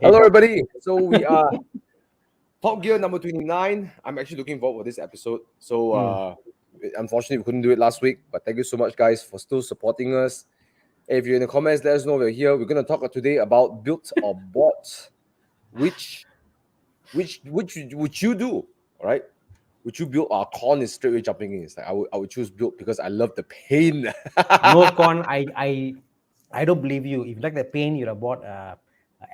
Hey, Hello, bro. everybody. So we are Top Gear number 29. I'm actually looking forward to this episode. So, Mm. unfortunately, we couldn't do it last week, but thank you so much, guys, for still supporting us. If you're in the comments, let us know we're here. We're going to talk today about built or bought. Which, which would you do? All right. Would you build? Our corn is straight away jumping in. It's like I would choose build because I love the pain. No con. I don't believe you. If you like the pain, you'd have bought a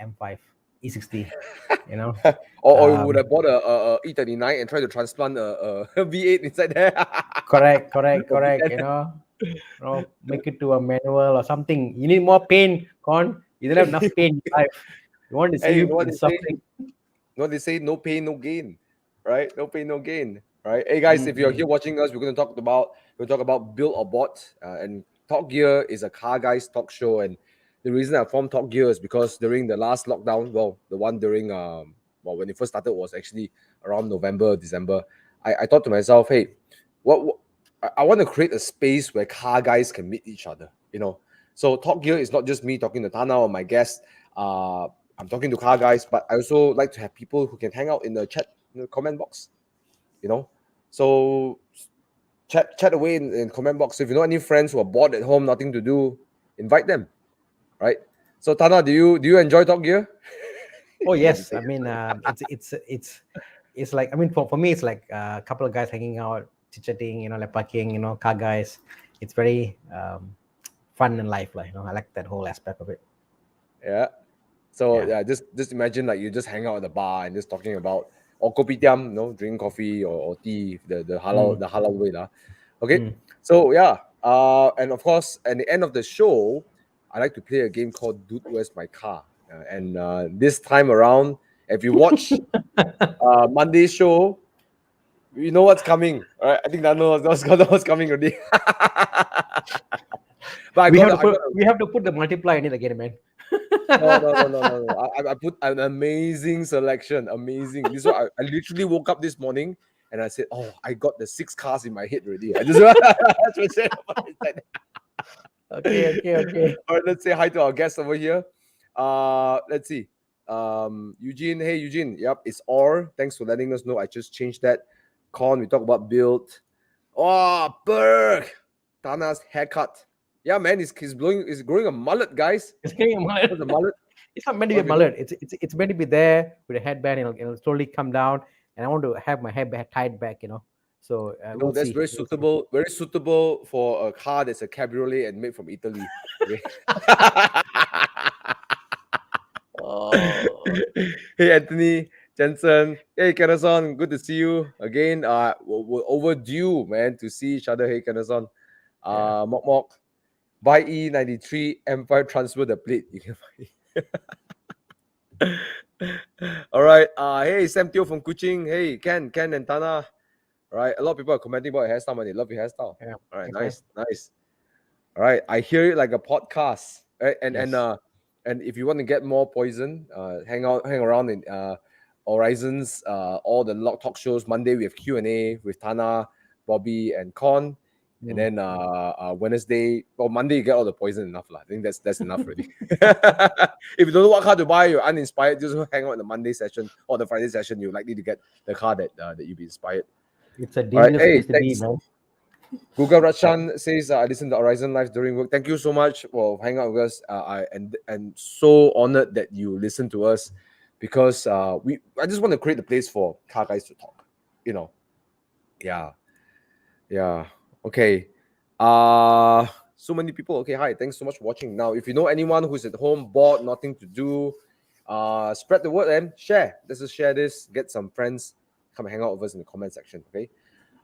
M5 E60. You know. or you would Um, have bought a E39 and tried to transplant a V8 inside there. correct, correct, A correct. V10. Make it to a manual or something. You need more pain, con. You don't have enough pain in life. You want to see Hey, you you know what in they say? suffering. They say? No pain, no gain, right? No pain, no gain, right? Hey guys, if you're Mm-hmm. here watching us, we're going to talk about build or bought, and Talk Gear is a car guys talk show, and the reason I formed Talk Gear is because during the last lockdown, well, the one during when it first started was actually around November, December. I thought to myself, hey, what I want to create a space where car guys can meet each other, So Talk Gear is not just me talking to Thana or my guest. Uh, I'm talking to car guys, but I also like to have people who can hang out in the chat, in the comment box, you know. So chat away in comment box. If you know any friends who are bored at home, nothing to do, invite them, right? So Tana, do you enjoy Top Gear? Oh You have to yes. say I yes, mean, right? it's like, I mean, for me, it's like a couple of guys hanging out, chit-chatting. Like parking. Car guys. It's very fun in life. Like, I like that whole aspect of it. Yeah. So Yeah. yeah, just imagine like you just hang out at the bar and just talking about or kopitiam, drinking coffee or tea, the halal Mm, way lah. Okay. mm. So yeah, and of course, at the end of the show, I like to play a game called Dude, Where's My Car? And this time around, if you watch Monday's show, you know what's coming. All right, I think that knows what's coming already. But I We got have a, to I got put a we have to put the multiply in it again, man. no, no, no, no, no, no. I put an amazing selection. Amazing. This is what I literally woke up this morning and I said, oh, I got the 6 cars in my head already. I just that's what I said about it. Okay, okay, okay. All right, let's say hi to our guest over here. Let's see. Eugene. Hey, Eugene. Yep, it's Or. Thanks for letting us know. I just changed that. Con, we talk about build. Oh, Berg. Tana's haircut. Yeah, man, he's growing a mullet, guys. It's getting a mullet. What's a mullet? It's not meant to What be a if you know? mullet. It's meant to be there with a headband. It'll slowly come down, and I want to have my hair tied back. So we'll That's see. very We'll see. very suitable for a car that's a cabriolet and made from Italy. Okay. Oh, Hey Anthony Jensen. Hey Kennison, good to see you again. We're overdue, man, to see each other. Hey Kennison. yeah. Mok Mok. Buy E93 Empire transfer the plate. You can buy. All right. Hey Sam Teo from Kuching. Hey Ken and Tana. All right. A lot of people are commenting about your hairstyle, man. They love your hairstyle. Yeah. All right, Thanks, man. nice. All right, I hear it like a podcast, right? Yes. And if you want to get more poison, hang around in Horizons, all the log talk shows. Monday we have Q&A with Tana, Bobby, and Con, and Mm. then Wednesday or Monday you get all the poison enough lah. I think that's enough already. If you don't know what car to buy, you're uninspired. Just hang out in the Monday session or the Friday session. You're likely to get the car that you'll be inspired. It's a All right, dangerous hey, place to be, thanks. man. Google Rachan says, I listen to Horizon Live during work. Thank you so much for hanging out with us. And so honored that you listen to us because I just want to create a place for car guys to talk. You know, yeah, yeah. Okay. So many people. Okay, hi. Thanks so much for watching. Now, if you know anyone who's at home, bored, nothing to do, spread the word and share. Let's just share this. Get some friends. Come hang out with us in the comment section. Okay.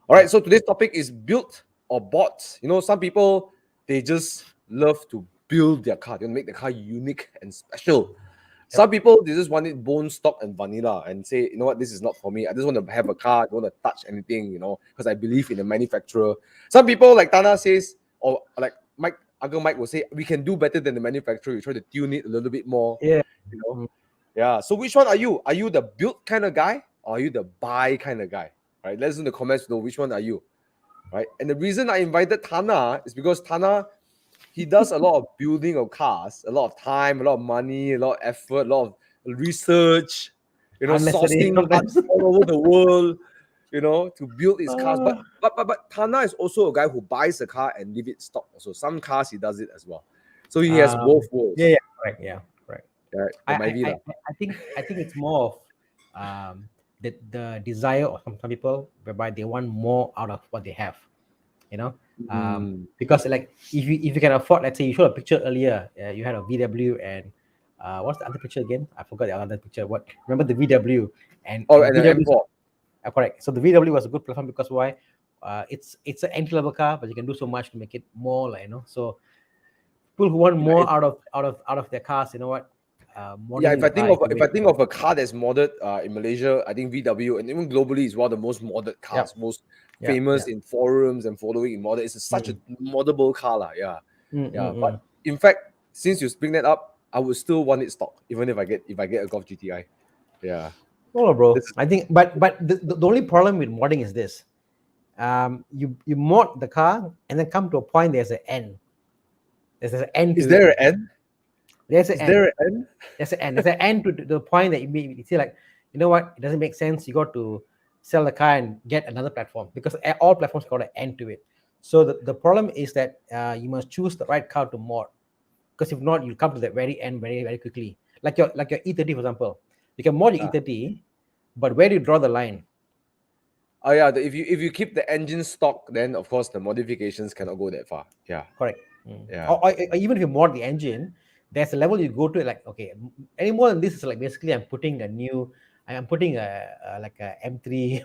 All right, Yep. so today's topic is built or bought. Some people they just love to build their car. They want to make the car unique and special. Yep. Some people they just want it bone stock and vanilla and say, you know what, this is not for me. I just want to have a car. I don't want to touch anything, because I believe in the manufacturer. Some people like Tana says, or like Uncle Mike will say, we can do better than the manufacturer. You try to tune it a little bit more, Yeah. you know. Mm. Yeah. So which one are you? Are you the build kind of guy or are you the buy kind of guy? Right. Let us in the comments know which one are you. Right. And the reason I invited Thana is because Thana, he does a lot of building of cars, a lot of time, a lot of money, a lot of effort, a lot of research, Unnecessary sourcing parts sometimes. all over the world, to build his cars. Uh, But Thana is also a guy who buys a car and leave it stock. Also, some cars he does it as well. So he has both worlds. yeah, correct. Yeah, correct. Right, I, the I, Myvi I, lah. I think it's more of the desire of some people whereby they want more out of what they have, you know. Because like if you can afford, let's say you showed a picture earlier, you had a VW and what's the other picture again? I forgot the other picture. What, remember the VW and Oh, the and an VW? M4. Correct. So the VW was a good platform because why? It's an entry level car, but you can do so much to make it more, like, So people who want more out of their cars, you know what? Yeah, Modding the car into if I it. think of a car that's modded in Malaysia, I think VW and even globally is one of the most modded cars, Yep. most Yeah, famous in forums and following in modded. It's such a moddable car, lah. Yeah, yeah. But in fact, since you bring that up, I would still want it stock, even if I get a Golf GTI. Yeah. Oh, bro. This is- I think, but the only problem with modding is this: you mod the car and then come to a point there's an end. There's an end to Is it. there an end? There's an Is end. there an end? There's an end. There's an end to the point that you see, like, you know what? It doesn't make sense. You got to sell the car and get another platform because all platforms got an end to it. So the problem is that you must choose the right car to mod, because if not, you'll come to the very end very, very quickly. Like your E30, for example. You can mod your E30, but where do you draw the line? Oh yeah, if you keep the engine stock, then of course the modifications cannot go that far. Yeah. Correct. Yeah. Or even if you mod the engine, there's a level you go to, like, okay, any more than this is like basically I'm putting a like a M3,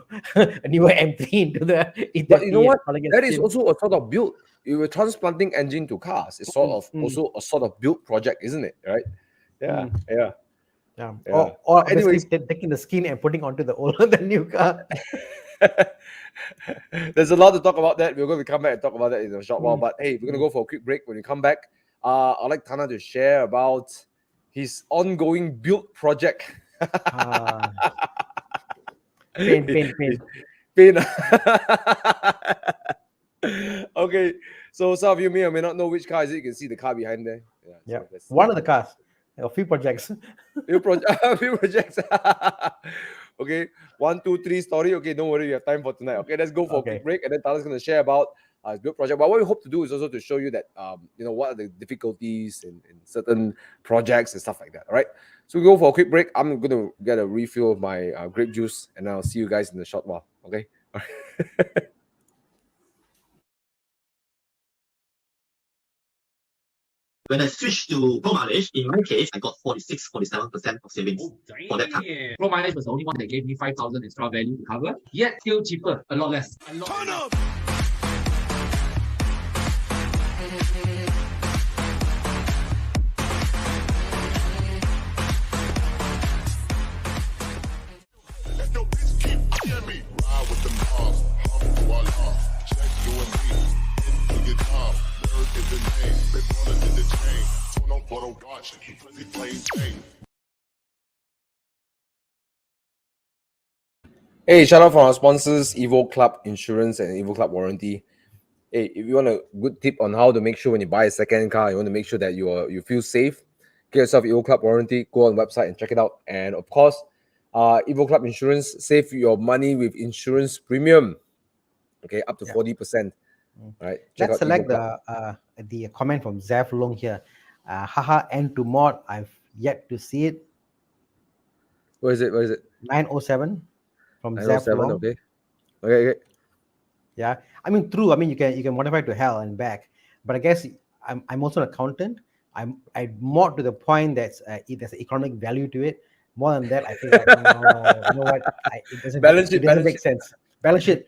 a newer M3 into the E30. But you know what? Calling it That is skin. also a sort of build. You were transplanting engine to cars. It's sort of also a sort of build project, isn't it? Right? Yeah. Yeah. Yeah. Yeah. Or basically Anyways, taking the skin and putting onto the old the new car. there's a lot to talk about that. We're going to come back and talk about that in a short while. But hey, we're going to go for a quick break. When we come back, I'd like Thana to share about his ongoing build project. Pain. Okay, so some of you may or may not know which car is it. You can see the car behind there. Yeah. So One of the cars. A few projects. few projects. Okay, 1, 2, 3 story. Okay, don't worry, you have time for tonight. Okay, let's go for a quick break, and then Thana's going to share about his build project. But what we hope to do is also to show you that what are the difficulties in certain projects and stuff like that. All right, so we go for a quick break. I'm going to get a refill of my grape juice, and I'll see you guys in a short while. Okay. When I switched to Pro Mileage, in my case, I got 46-47% of savings for that car. Pro Mileage was the only one that gave me 5,000 extra value to cover, yet still cheaper, a lot less. Turn up! Hey, shout out for our sponsors, Evo Club Insurance and Evo Club Warranty. Hey, if you want a good tip on how to make sure when you buy a second car, you want to make sure that you feel safe, get yourself Evo Club Warranty, go on the website and check it out. And of course, Evo Club Insurance, save your money with insurance premium. Okay, up to 40%. All right. Let's select the comment from Zaf Long here. Haha, end to mod. I've yet to see it. Where is it? 907 from Zaf 907. Long. Okay. Yeah, I mean, true. I mean, you can modify to hell and back, but I guess I'm also an accountant. I mod to the point that's there's an economic value to it. More than that, I feel like you know what? It doesn't make sense. Balance sheet.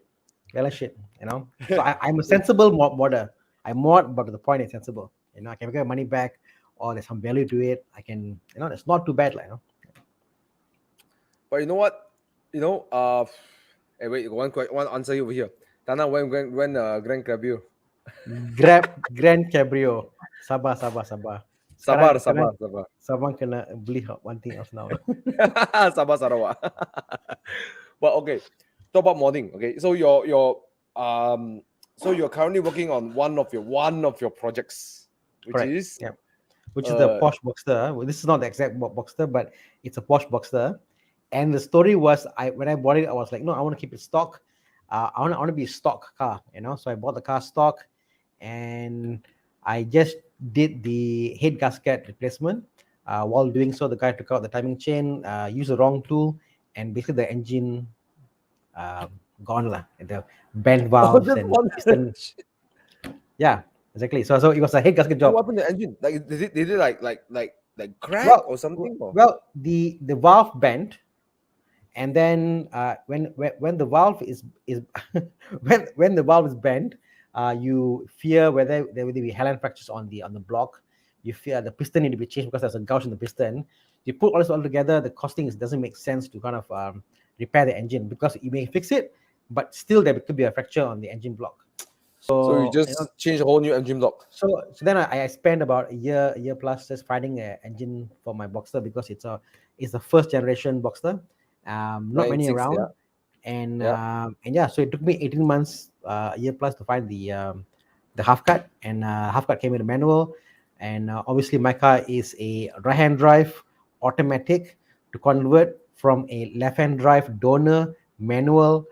So I'm a sensible modder. I mod, but to the point it's sensible. I can get money back, or there's some value to it. I can, it's not too bad, But you know what? Hey, wait, one answer over here. Thana, when Grand Cabrio? Grand Cabrio. Sabar. Sabar. Sabang kena beli one thing else now. Sabar Sarawak. But okay, talk about modding. Okay, so you're currently working on one of your projects, which Correct. is which is the Porsche Boxster. Well, this is not the exact Boxster, but it's a Porsche Boxster. And the story was, when I bought it, I was like, no, I want to keep it stock. I want to be a stock car, So I bought the car stock, and I just did the head gasket replacement. While doing so, the guy took out the timing chain, used the wrong tool, and basically the engine gone lah. The bent valves and piston. Yeah, exactly. So it was a head gasket job. What happened to the engine? Like did it like crack or something? Well, the valve bent, and then when the valve is when the valve is bent, you fear whether there will be Allen fractures on the block. You fear the piston need to be changed because there's a gouge in the piston. You put all this all together, the costing doesn't make sense to kind of repair the engine, because you may fix it, but still there could be a fracture on the engine block. So you just change a whole new engine block. So then I spent about a year plus just finding an engine for my Boxster, because it's the first generation Boxster. Not many around. Yeah. So it took me 18 months, a year plus, to find the half cut, and half cut came in a manual. And obviously my car is a right-hand drive automatic. To convert from a left-hand drive donor manual,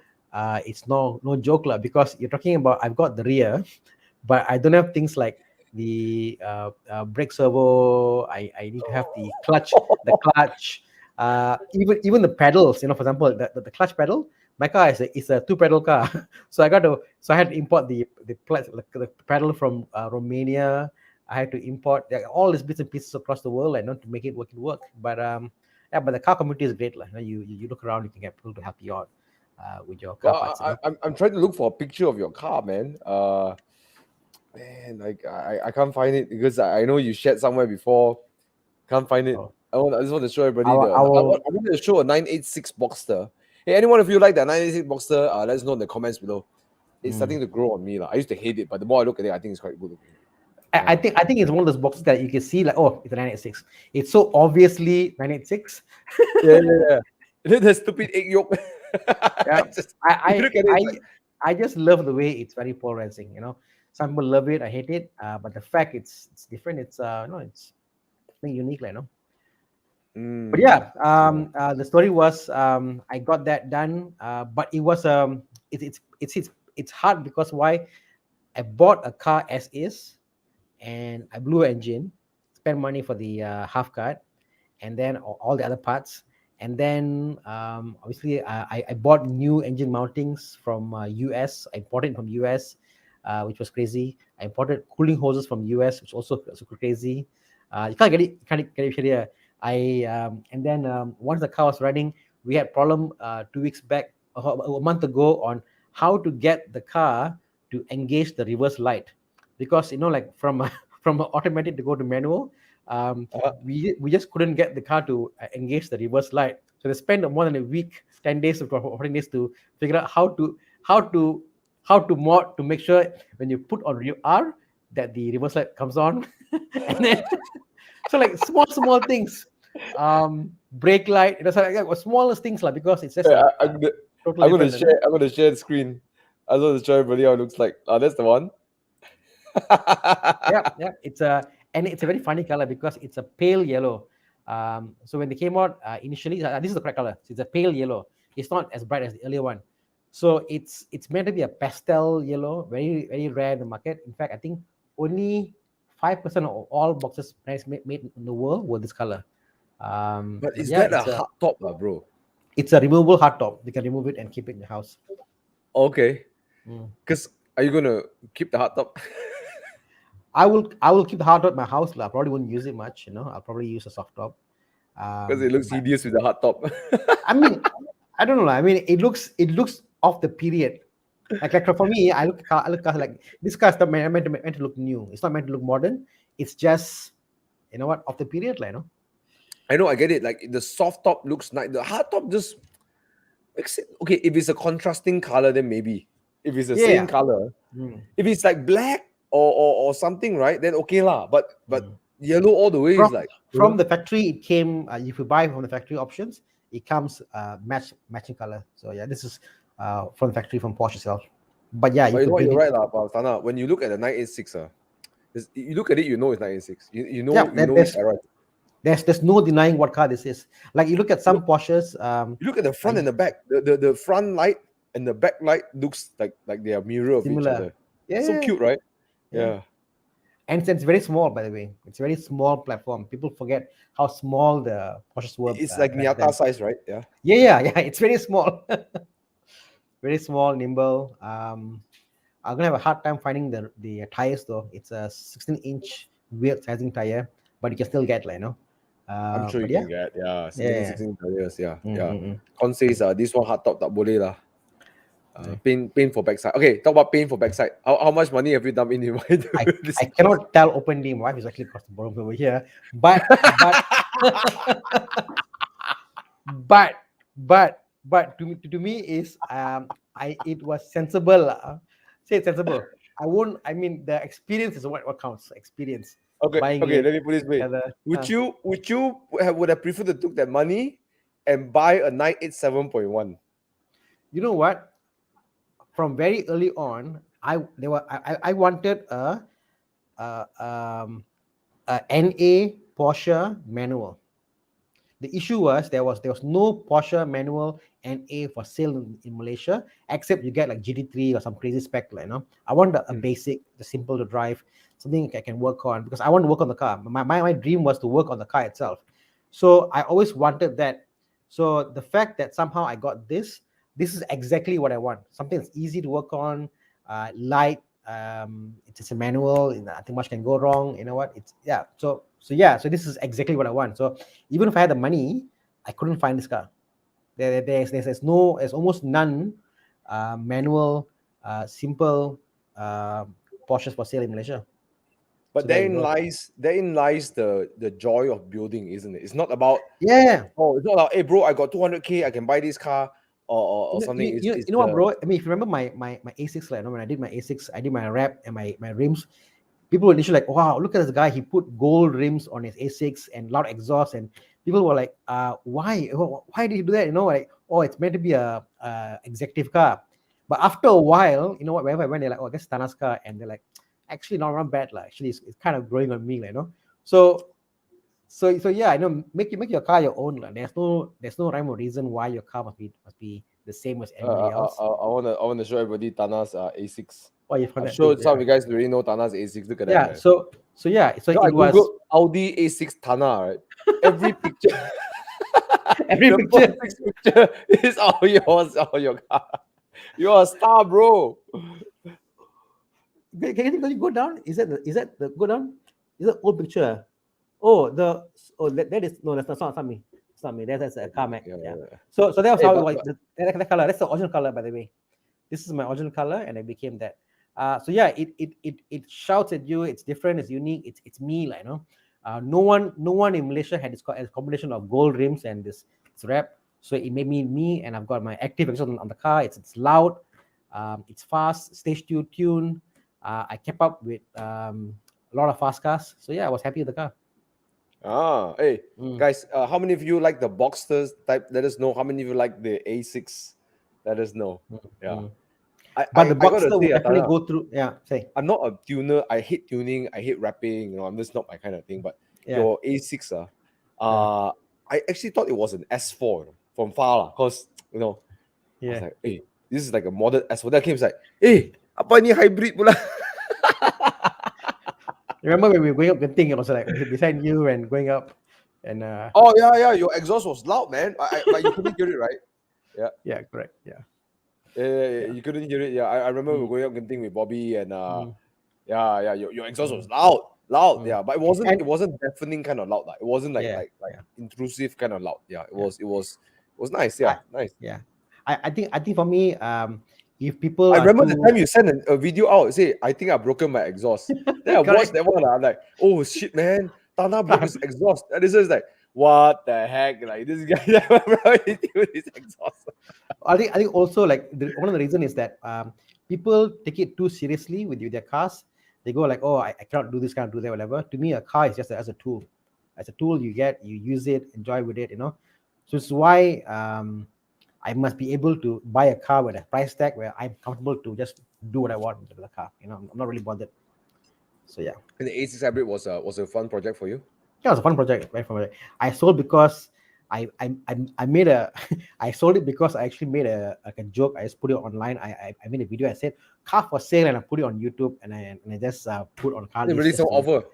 it's no joke lah, because you're talking about, I've got the rear, but I don't have things like the brake servo. I need to have the clutch, even the pedals. For example, the clutch pedal. My car is a 2-pedal car, so I had to import the pedal from Romania. I had to import all these bits and pieces across the world, and not to make it work. But but the car community is great. Like, you look around, you can get people to help you out with your car parts. I'm trying to look for a picture of your car, man. Man, like I can't find it, because I know you shared somewhere before. Can't find it. I just want to show everybody. I want to show a 986 Boxster. Hey, any one of you like that 986 Boxster? Let us know in the comments below. It's starting to grow on me. I used to hate it, but the more I look at it, I think it's quite good looking. I think it's one of those boxes that you can see like, oh, it's a 986. It's so obviously 986. Yeah. The stupid egg yolk. Yeah. I just love the way it's very polarizing. Some people love it, I hate it. But the fact it's different. It's it's something unique, But yeah, the story was I got that done. But it was it's hard, because why? I bought a car as is, and I blew an engine, spent money for the half cut, and then all the other parts. And then obviously I bought new engine mountings from US. I imported from US, which was crazy. I imported cooling hoses from US, which was also super crazy. You can't get it here. And then once the car was running, we had problem 2 weeks back, a month ago, on how to get the car to engage the reverse light, because like from automatic to go to manual, we just couldn't get the car to engage the reverse light. So they spent more than a week, 10 days or 14 days to figure out how to mod to make sure when you put on R that the reverse light comes on. And then so like small things, brake light, so like smallest things because it's just I'm gonna share the screen. I want to show everybody how it looks like. That's the one. Yeah. It's a very funny color because it's a pale yellow. So when they came out initially, this is the correct color. So it's a pale yellow. It's not as bright as the earlier one. So it's meant to be a pastel yellow, very very rare in the market. In fact, I think only 5% of all boxes made in the world were this color. But is that a hard top, bro? It's a removable hard top. You can remove it and keep it in the house. Okay. Because are you gonna keep the hard top? I will keep the hard top in my house. I probably won't use it much. I'll probably use a soft top. Because it looks hideous with the hard top. I mean, I don't know. I mean, it looks of the period. Like for me, I look like this car is not meant to look new. It's not meant to look modern. It's just of the period, I know, I get it. Like the soft top looks nice. The hard top just okay. If it's a contrasting color, then maybe. If it's the same color, if it's like black or something, right? Then okay lah. But yellow all the way is like from the factory. It came. If you buy from the factory options, it comes matching color. So yeah, this is from the factory from Porsche itself. But yeah, you're right lah, Thana. When you look at the 986, You look at it, you know it's 1986. You know, Yeah, you know it's era. there's no denying what car this is. Like you look at some Porsches. You look at the front and the back. The front light and the back light looks like they are mirror of each Similar. other. Yeah, So cute, right? Yeah. And it's very small, by the way. It's a very small platform. People forget how small the Porsches were. It's like back Miata then. size, right? Yeah. Yeah. It's very small. Very small, nimble. I'm gonna have a hard time finding the tires though. It's a 16-inch wheel sizing tire, but you can still get, like, I'm sure you but yeah. can get 16 Yeah. 16 tires. Yeah. Mm, Yeah. mm, mm. Con says this one hard top tak boleh lah. Pain for backside. Okay, talk about pain for backside. How much money have you dumped into this? I cannot tell openly. My wife is actually across the bottom over here, but but to me is it was sensible. Say it's sensible. I won't. I mean, the experience is what counts. Experience. Okay, Buying okay. it Let me put it this way. together. Would you have preferred to took that money and buy a 987.1? You know what? From very early on, I wanted a NA Porsche manual. The issue was there was no Porsche manual NA for sale in Malaysia, except you get like GT3 or some crazy spec, I want a basic, the simple to drive, something I can work on, because I want to work on the car. My dream was to work on the car itself. So I always wanted that. So the fact that somehow I got this is exactly what I want. Something that's easy to work on, light. It's just a manual. Nothing much can go wrong. You know what? So this is exactly what I want. So even if I had the money, I couldn't find this car. There's almost none manual, simple Porsches for sale in Malaysia. But So therein lies the joy of building, isn't it? It's not about it's not about, hey bro, I got 200K, I can buy this car or something. You know what, bro? I mean, if you remember my A6, when I did my A6, I did my wrap and my rims. People were initially like, wow, look at this guy. He put gold rims on his A6 and loud exhaust. And people were like, why? Why did you do that? Like, oh, it's meant to be a executive car. But after a while, wherever I went, they're like, oh, that's Thana's car. And they're like, actually, not bad. Actually, it's kind of growing on me, So yeah, make your car your own. There's no rhyme or reason why your car must be the same as everybody else. I wanna show everybody Thana's A6. Oh, I'm sure some of you guys already know Thana's A6. Look at that. Yeah. Man. So I it was Googled Audi A6 Thana, right? Every picture, every picture. picture is all yours, all your car. You're a star, bro. Can you go down? Is that the go down? Is that old picture? That is no, that's not me. It's not me. That's a car Mac. Yeah. So that was how it was. That color. That's the original color, by the way. This is my original color, and it became that. So yeah, it shouts at you. It's different. It's unique. It's me, no one in Malaysia had this combination of gold rims and this wrap. So it made me, and I've got my active exhaust on the car. It's loud. It's fast. Stage 2 tune. I kept up with a lot of fast cars. So yeah, I was happy with the car. Hey guys, how many of you like the Boxsters type? Let us know. How many of you like the A6? Let us know. Yeah. But the Boxster will definitely go through. Yeah, say. I'm not a tuner. I hate tuning. I hate rapping. I'm just not my kind of thing. But your A6, I actually thought it was an S4 from far, cause I was like, hey, this is like a modern S4. That came like, hey, apa ni hybrid pula? Remember when we were going up Genting, it was like beside you and going up, and oh yeah, your exhaust was loud, man. But you couldn't hear it, right? Yeah, correct. Yeah, you couldn't hear it. Yeah, I remember we were going up Genting with Bobby, and your exhaust was loud. Yeah, but it wasn't deafening kind of loud. It wasn't like intrusive kind of loud. Yeah, it was nice. Yeah, nice. Yeah, I think for me, if people, I remember the time you sent a video out, say, I think I've broken my exhaust. Then I watched that one. I'm like, oh shit, man, Thana broke his exhaust. And this is like, what the heck? Like this guy never broke his exhaust. I think also like one of the reasons is that people take it too seriously with their cars. They go like, oh, I cannot do this, cannot do that, whatever. To me, a car is just as a tool. As a tool, you use it, enjoy with it, So it's why I must be able to buy a car with a price tag where I'm comfortable to just do what I want with the car. I'm not really bothered. So yeah. And the A6 hybrid was a fun project for you. Yeah, it was a fun project. Very fun project. I sold because I made a I sold it because I actually made a joke. I just put it online. I made a video. I said car for sale, and I put it on YouTube, and I just put on car They list. released some offer.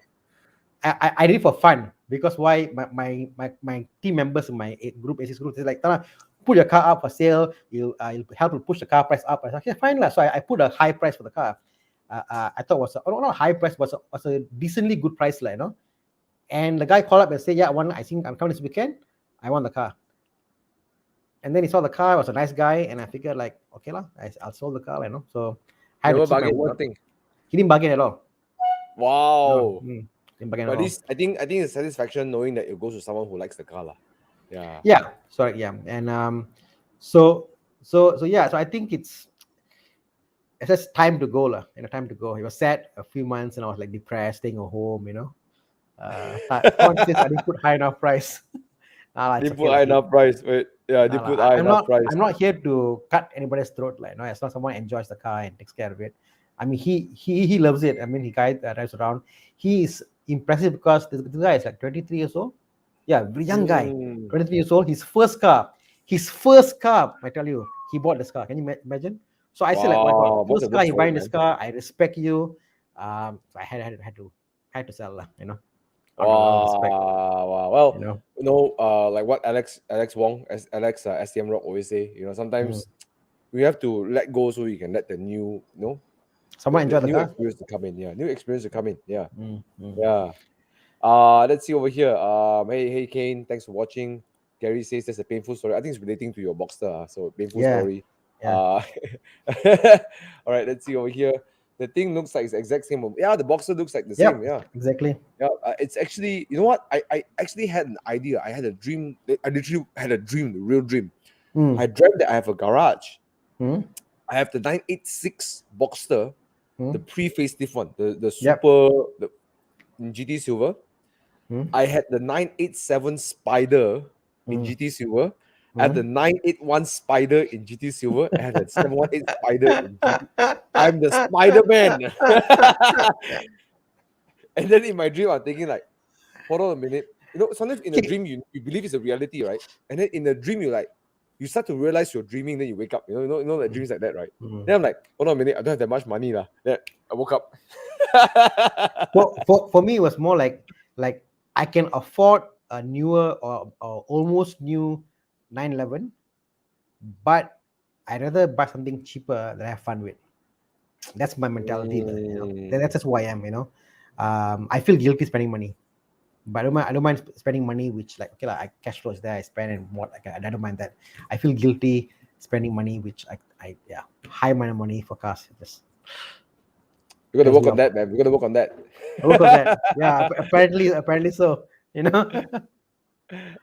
I did it for fun because why my team members in my group ACS group is like, Thana, put your car up for sale. You'll help to push the car price up. I said, okay, fine lah. So I put a high price for the car. I thought was not high price, was a decently good price lah, you know. And the guy called up and said, yeah, I think I'm coming this weekend. I want the car. And then he saw the car. Was a nice guy, and I figured like, okay lah, I'll sell the car, you know. So I had Never to keep my bargain one word. thing. He didn't bargain at all. Wow. No, didn't bargain But at all. this, I think the satisfaction knowing that it goes to someone who likes the car lah. Yeah. Yeah, sorry, yeah. And so yeah, so I think it's just time to go lah, you know, time to go. It was sad a few months, and I was like depressed, staying at home, you know. Conscious I didn't put high enough price. They put high enough price. Wait, yeah, they put high enough price. I'm not here to cut anybody's throat, like, no, as long as someone enjoys the car and takes care of it. I mean, he loves it. I mean, he drives around. He is impressive because this guy is like 23 years old. Yeah, very young guy, 23 years old. His first car, I tell you, he bought this car. Can you imagine? So I said, like, my God, first car, you buying this car, I respect you. So I had to sell, you know. Wow. Well, you know, like what Alex Wong, Alex STM Rock always say, you know, sometimes we have to let go so we can let the new, you know, someone enjoy the new car. experience to come in. Yeah, new experience to come in. Yeah, Mm-hmm. yeah. Let's see over here. Hey Kane, thanks for watching. Gary says there's a painful story. I think it's relating to your Boxster. So painful story. Yeah. All right, let's see over here. The thing looks like it's the exact same. Yeah, the Boxster looks like the same. Yeah, exactly. Yeah, it's actually, you know what? I actually had an idea. I had a dream. I literally had a dream, the real dream. I dreamt that I have a garage. I have the 986 Boxster, the pre-facelift one, the super, in GT Silver. I had the 987 Spider in GT Silver. I had the 981 Spider in GT Silver. I had the 718 Spider in GT. I'm the Spider-Man. And then in my dream, I'm thinking like, hold on a minute. You know, sometimes in a dream, you believe it's a reality, right? And then in the dream, you start to realize you're dreaming, then you wake up. You know that dreams like that, right? Then I'm like, hold on a minute, I don't have that much money. Then I woke up. For me, it was more like I can afford a newer or almost new 911, but I'd rather buy something cheaper that I have fun with. That's my mentality. You know? That's just who I am, you know. I feel guilty spending money, but I don't mind spending money, which, like, okay, like, cash flow is there, I spend and what, like, I don't mind that. I feel guilty spending money, which I high amount of money for cars. Just we gotta work on that, man. We gotta work on that. Work on that. Yeah, apparently so. You know.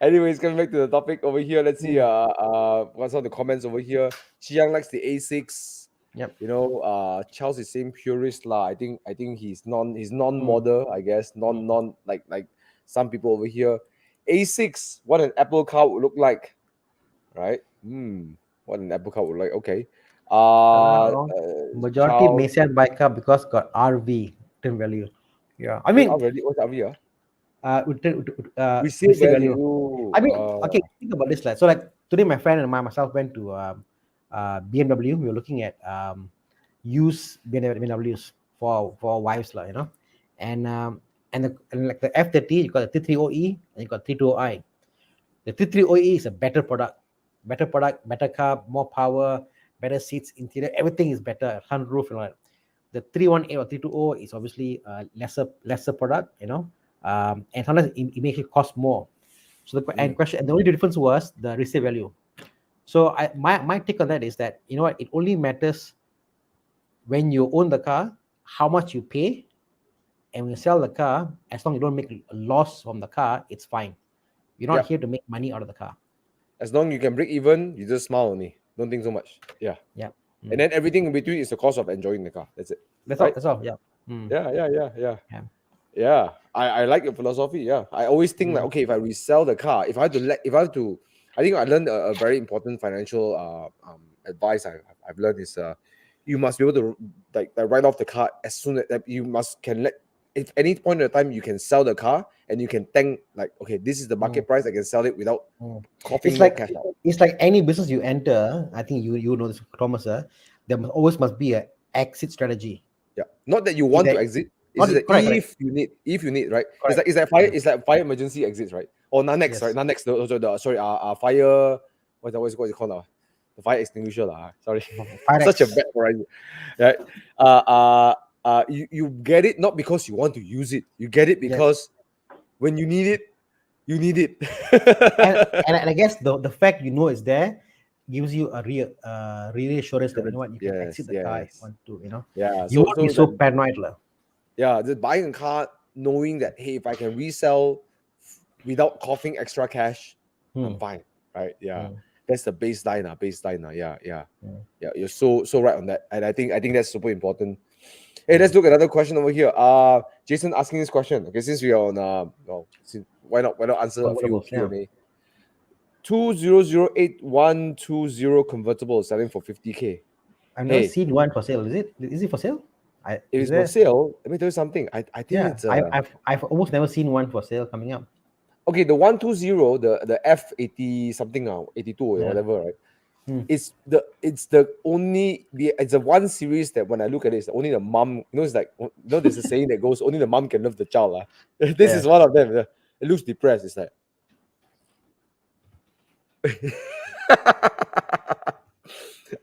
Anyways, coming back to the topic over here, let's see. What's on the comments over here? Chiang likes the A6. Yep. You know, Charles is saying purist lah. I think he's non-modder, I guess. Non like some people over here. A6, what an Apple car would look like, right? What an Apple car would look like. Okay. Majority Malaysian buy car because got RV return value. Yeah, I mean, what's RV? Resale value. I mean, okay, think about this. Like, so, like, today, my friend and myself went to BMW. We were looking at used BMWs for our wives, you know, and like the F30, you got the T30OE and you got T20i. The T30OE is a better product, better car, more power, better seats, interior, everything is better. Sunroof and all that. The 318 or 320 is obviously lesser product, you know. And sometimes it makes it cost more. So the only difference was the resale value. So my take on that is that, you know what, it only matters when you own the car, how much you pay, and when you sell the car, as long as you don't make a loss from the car, it's fine. You're not here to make money out of the car. As long as you can break even, you just smile only. Don't think so much. Yeah. And then everything in between is the cost of enjoying the car. That's it. That's all. Yeah. Yeah, I like your philosophy. Yeah, I always think like, okay, if I resell the car, I think I learned a very important financial advice I've learned is you must be able to like write off the car as soon as you can let at any point in time you can sell the car and you can thank like, okay, this is the market price. I can sell it without coughing It's more like cash out. it's like any business you enter. I think you know this, Thomas. There must be an exit strategy. Yeah, not that you want to that- exit. not It's that correct, if you need, right? Correct. It's like fire. It's like fire emergency exits, right? Or Nanex, Yes. right? Nanex. Fire. What's it called now? The fire extinguisher, lah. Sorry, such a bad horizon. Right? You get it not because you want to use it. You get it because when you need it, you need it. and I guess the fact you know it's there gives you a reassurance that you know what, you can exit the car if you want to, Yeah. you won't be so paranoid, lah. Yeah, just buying a car knowing that, hey, if I can resell without coughing extra cash, I'm fine, right? Yeah, that's the baseline. Yeah. You're so right on that, and I think that's super important. Hey, let's look at another question over here. Jason asking this question. Okay, since we are on why not answer a few Q&A. 2008-120 convertible selling for 50K. I've never seen one for sale. Is it for sale? If it's for sale, let me tell you something. I think it's I've almost never seen one for sale coming up. Okay, the 120, the F80 something now, 82 or whatever, right? It's the one series that when I look at it, it's only the mom, it's like, there's a saying that goes, only the mom can love the child. This is one of them. It looks depressed. It's like I'm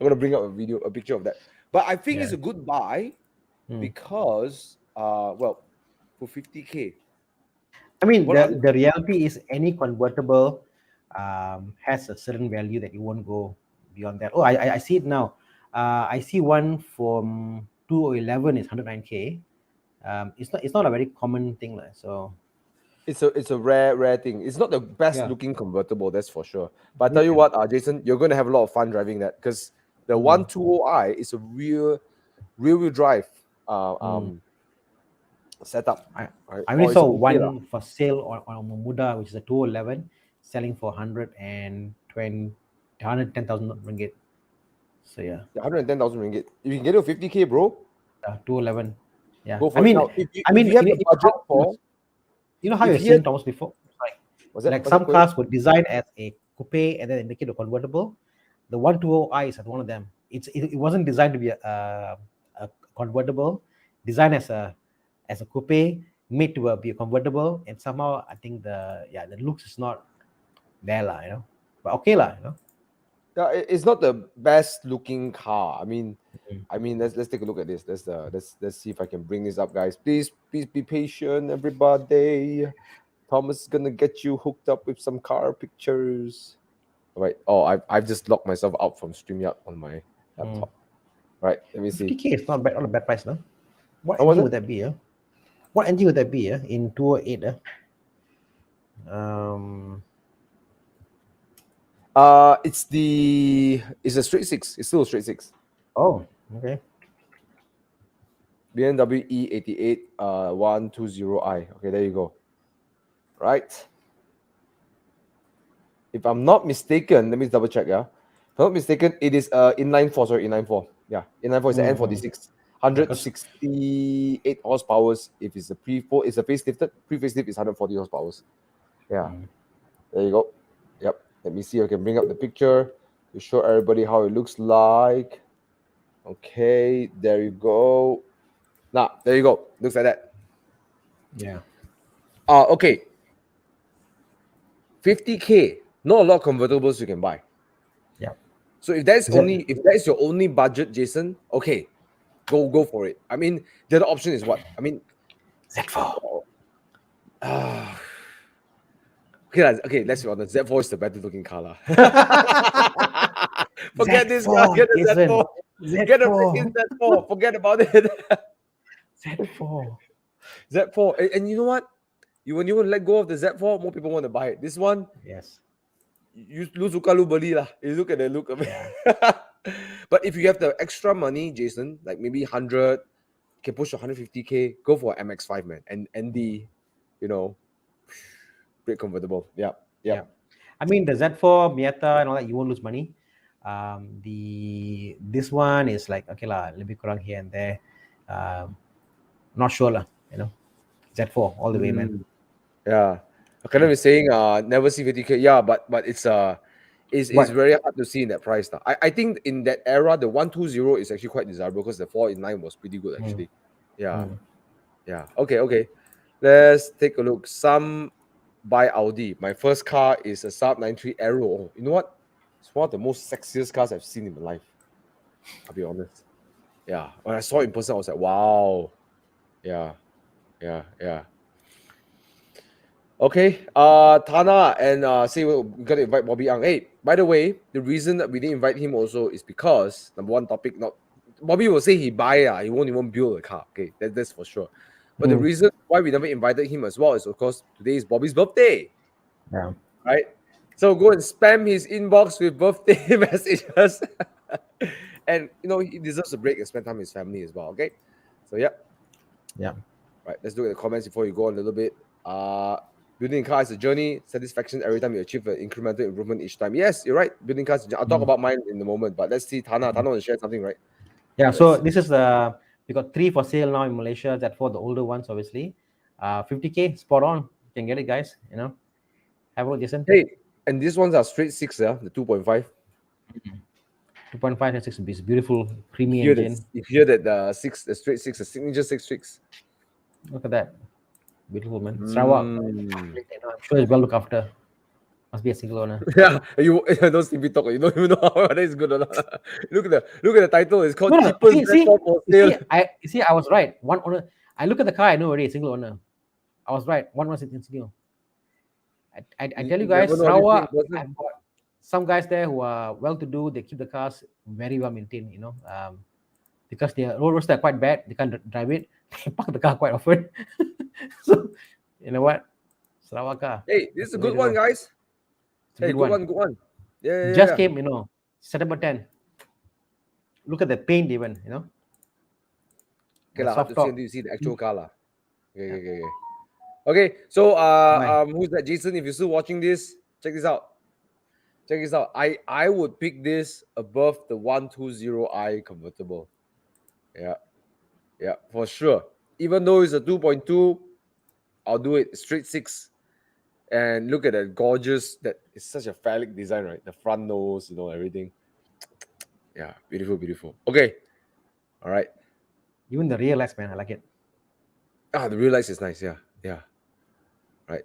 gonna bring up a picture of that. But I think it's a good buy because for 50K. I mean, the reality is any convertible has a certain value that you won't go beyond that. Oh, I see it now. I see one from 2011 is 109K. It's not a very common thing, so it's a rare thing. It's not the best looking convertible, that's for sure. But I tell you what, Jason, you're going to have a lot of fun driving that because the 120i is a rear-wheel drive setup. I only saw one for sale on Muda, which is a 2011, selling for 110,000 ringgit. So 110,000 ringgit. You can get it 50K, bro. 2011. Yeah. Go for it. Now, if you have the budget for, you know how you're saying, Thomas, before, like some cars were designed as a coupe and then they make it a convertible. The 120i is one of them. It wasn't designed to be a convertible, designed as a coupe, made to be a convertible, and somehow I think the looks is not there, but okay, Yeah, it's not the best looking car. I mean, let's take a look at this. Let's see if I can bring this up, guys. Please be patient, everybody. Thomas is gonna get you hooked up with some car pictures. All right. Oh, I've just locked myself out from StreamYard on my laptop. Right. Let me see. 50K is not a bad price, no? What engine would that be? What engine would that be? In 2008? It's a straight six. It's still a straight six. Oh, okay. BMW E88 120i. Okay, there you go. Right. If I'm not mistaken, let me double check. Yeah, if I'm not mistaken, it is inline four. Sorry, inline four. Yeah, inline four is an N46. 168 horsepower. If it's a it's a facelifted. Pre-facelift is 140 horsepower. Yeah. There you go. Yep. Let me see if I can bring up the picture to show everybody how it looks like. Okay, there you go. Now, there you go. Looks like that. Yeah. Okay. 50K. Not a lot of convertibles you can buy. Yeah. So if that is your only budget, Jason, okay, go for it. I mean, the other option is what? I mean, Z4. Okay, let's be honest. Z4 is the better looking car. Forget this guy. Get the Z4. Get a freaking Z4. Forget about it. Z4. And you know what? When you want to let go of the Z4, more people want to buy it. This one, yes. You suka lu beli lah. You look at the look of it. But if you have the extra money, Jason, like maybe 100, can push to 150K, go for MX5, man. And the, great convertible. Yeah. I mean, the Z4, Miata, and all that, you won't lose money. This one is like, okay lah, let me kurang here and there. Not sure lah, Z4 all the way, man. Yeah. Kalam is saying never see 50K. Yeah, but it's What? very hard to see in that price now. I think in that era the 120 is actually quite desirable because the 489 was pretty good actually. Yeah. Mm. Yeah. Okay. Let's take a look. Some buy Audi. My first car is a Saab 93 Aero. Oh, you know what? It's one of the most sexiest cars I've seen in my life. I'll be honest. Yeah. When I saw it in person, I was like, wow. Yeah. Okay. Thana and say we gotta invite Bobby Ang. Hey, by the way, the reason that we didn't invite him also is because number one topic, not Bobby will say he buy, he won't even build a car. Okay, that's for sure. But the reason why we never invited him as well is of course today is Bobby's birthday. Yeah. Right? So go and spam his inbox with birthday messages. And he deserves a break and spend time with his family as well. Okay. So Yeah. Right. Let's look at the comments before you go on a little bit. Building a car is a journey, satisfaction every time you achieve an incremental improvement each time. Yes, you're right. Building cars, I'll talk about mine in a moment, but let's see Thana. Thana wants to share something, right? Yeah. So this is we got 3 for sale now in Malaysia. That for the older ones, obviously. 50K, spot on. You can get it, guys. Have a look, Jason. Hey, and these ones are straight 6, the 2.5. 2.5 and 6 is beautiful, creamy You engine. hear that the straight 6, the signature 6. Look at that. Beautiful, man. Sarawak. I'm sure it's well looked after. Must be a single owner. Yeah, you don't simply talk. You don't even know whether it's good or not. Look at the title. It's called Cheapest Laptop for Sale. I was right. One owner. I look at the car. I know already single owner. I was right. One was single. I tell you guys, Sarawak. I've got some guys there who are well-to-do. They keep the cars very well maintained. Because their roads are quite bad. They can't drive it. They park the car quite often. So you know what, Sarawak car. Hey, this is a good one, guys. Hey, good one. Yeah. Just came, September 10. Look at the paint even, Okay, hard to see until you see the actual car lah. Okay, so who's that? Jason, if you're still watching this, check this out. I would pick this above the 120i convertible. Yeah, for sure. Even though it's a 2.2, I'll do it straight 6. And look at that gorgeous, that is such a phallic design, right? The front nose, everything. Yeah, beautiful. Okay. All right. Even the rear lights, man, I like it. The rear lights is nice. Yeah. Right.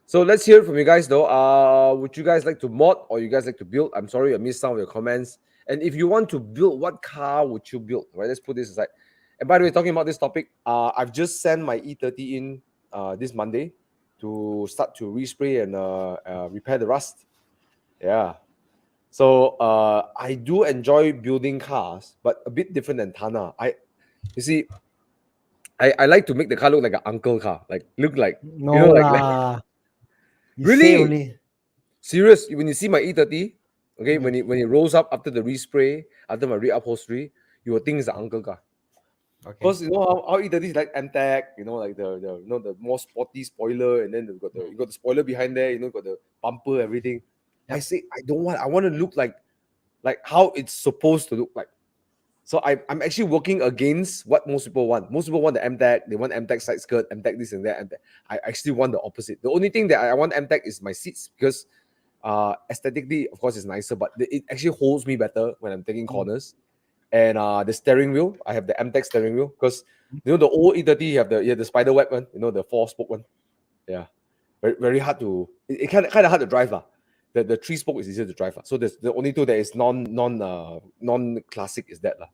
So let's hear from you guys though. Would you guys like to mod or you guys like to build? I'm sorry I missed some of your comments. And if you want to build, what car would you build? Right. Let's put this aside. And by the way, talking about this topic, I've just sent my E30 in this Monday to start to respray and repair the rust. Yeah. So I do enjoy building cars, but a bit different than Thana. You see, I like to make the car look like an uncle car, look like really serious. When you see my E30, okay, when it rolls up after the respray, after my reupholstery, you will think it's an uncle car. Because you know how E30 is like MTEC, like the more sporty spoiler, and then you got the spoiler behind there, got the bumper, everything. Yep. I say I want to look like how it's supposed to look like. So I'm actually working against what most people want. Most people want the MTEC, they want MTEC side skirt, MTEC this and that. MTEC. I actually want the opposite. The only thing that I want MTEC is my seats, because aesthetically, of course, it's nicer, but it actually holds me better when I'm taking corners. And the steering wheel, I have the MTEC steering wheel, because the old E30 you have the spider web one, the 4-spoke one. Yeah, very, very hard to. It kind of hard to drive lah. The 3-spoke is easier to drive. So there's the only two that is non classic is that lah.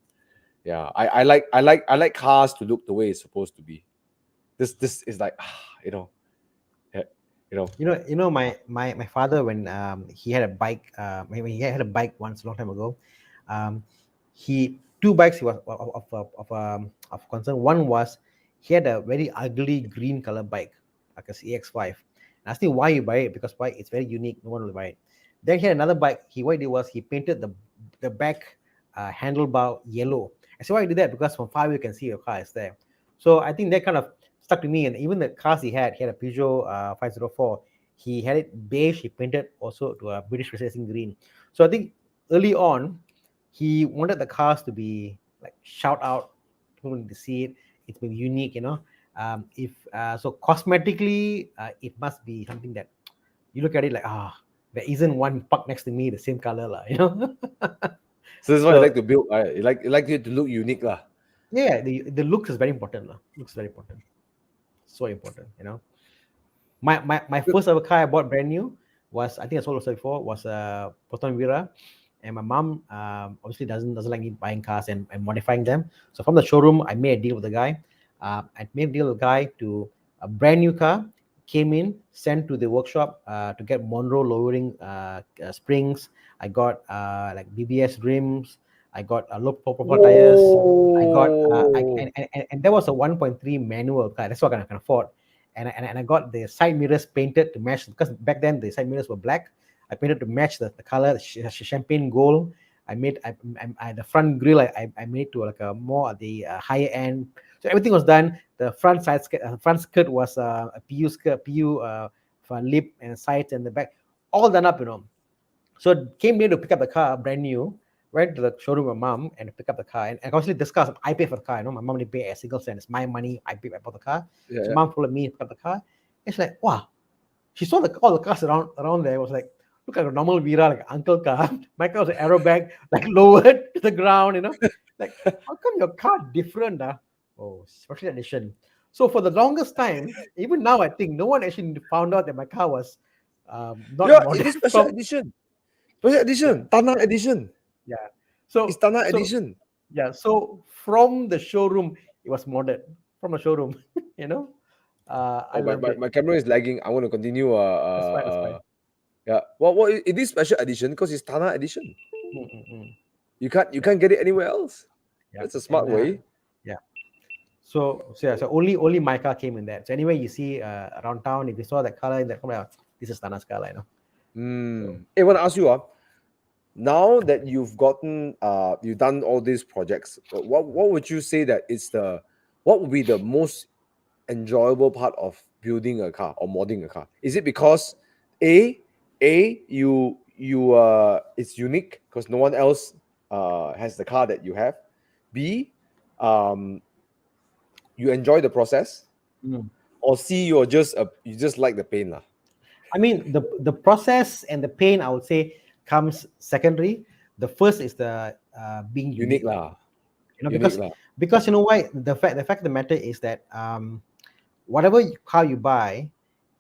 Yeah, I like cars to look the way it's supposed to be. This is like my father, when he had a bike, when he had a bike once a long time ago, two bikes he was of concern. One was he had a very ugly green color bike, like a CX5. And I asked him why you buy it, because why it's very unique, no one will buy it. Then he had another bike. What he did was he painted the back handlebar yellow. I said, why you did that? Because from far you can see your car is there. So I think that kind of stuck to me. And even the cars he had a Peugeot 504. He had it beige. He painted also to a British racing green. So I think early on, he wanted the cars to be like shout out, people to see it. It's maybe unique, If so, cosmetically, it must be something that you look at it like, there isn't one parked next to me the same color, lah. So this is what you So- like to build. Right? You like it to look unique, lah. Yeah, the looks is very important, lah. Looks very important. So important, My first ever car I bought brand new was, I think I sold also before, was a Proton Vira, and my mom obviously doesn't like me buying cars and modifying them. So from the showroom, I made a deal with the guy. I made a deal with the guy to a brand new car came in, sent to the workshop to get Monroe lowering springs. I got like BBS rims. I got low profile tires. I got and that was a 1.3 manual car. That's what I can afford. And I got the side mirrors painted to match, because back then the side mirrors were black. I painted to match the color, champagne gold. I made the front grille. I made to like a more the higher end. So everything was done. The front skirt was a PU skirt, PU for lip and sides and the back, all done up. So came there to pick up the car, brand new. Went to the showroom with my mom and pick up the car, and obviously discussed. I pay for the car. My mom didn't pay a single cent. It's my money. I bought the car. Yeah, So mom followed me to pick up the car. It's like, wow. She saw all the cars around there. It was like, look like a normal Vira, like an uncle car. My car was an aerobag, like lowered to the ground. Like, how come your car different? Oh, special edition. So for the longest time, even now, I think no one actually found out that my car was not yeah, modern it is special from- edition. Special edition. Thana edition. Yeah. So It's Thana so- edition. Yeah. So from the showroom, it was modded. From the showroom, I loved it. My camera is lagging. I want to continue. That's fine. Yeah. Well, it is special edition because it's Thana edition. Mm. You can't get it anywhere else. Yeah. That's a smart And, way. So only my car came in that. So anyway, you see around town, if you saw that color in that corner, this is Thana's car, Hey, I want to ask you, now that you've gotten you've done all these projects, what would you say that is what would be the most enjoyable part of building a car or modding a car? Is it because you it's unique because no one else has the car that you have? B, you enjoy the process, or C, you just like the pain, lah. I mean, the process and the pain, I would say, comes secondary. The first is the being unique, lah. Because you know why? The fact of the matter is that whatever car you buy,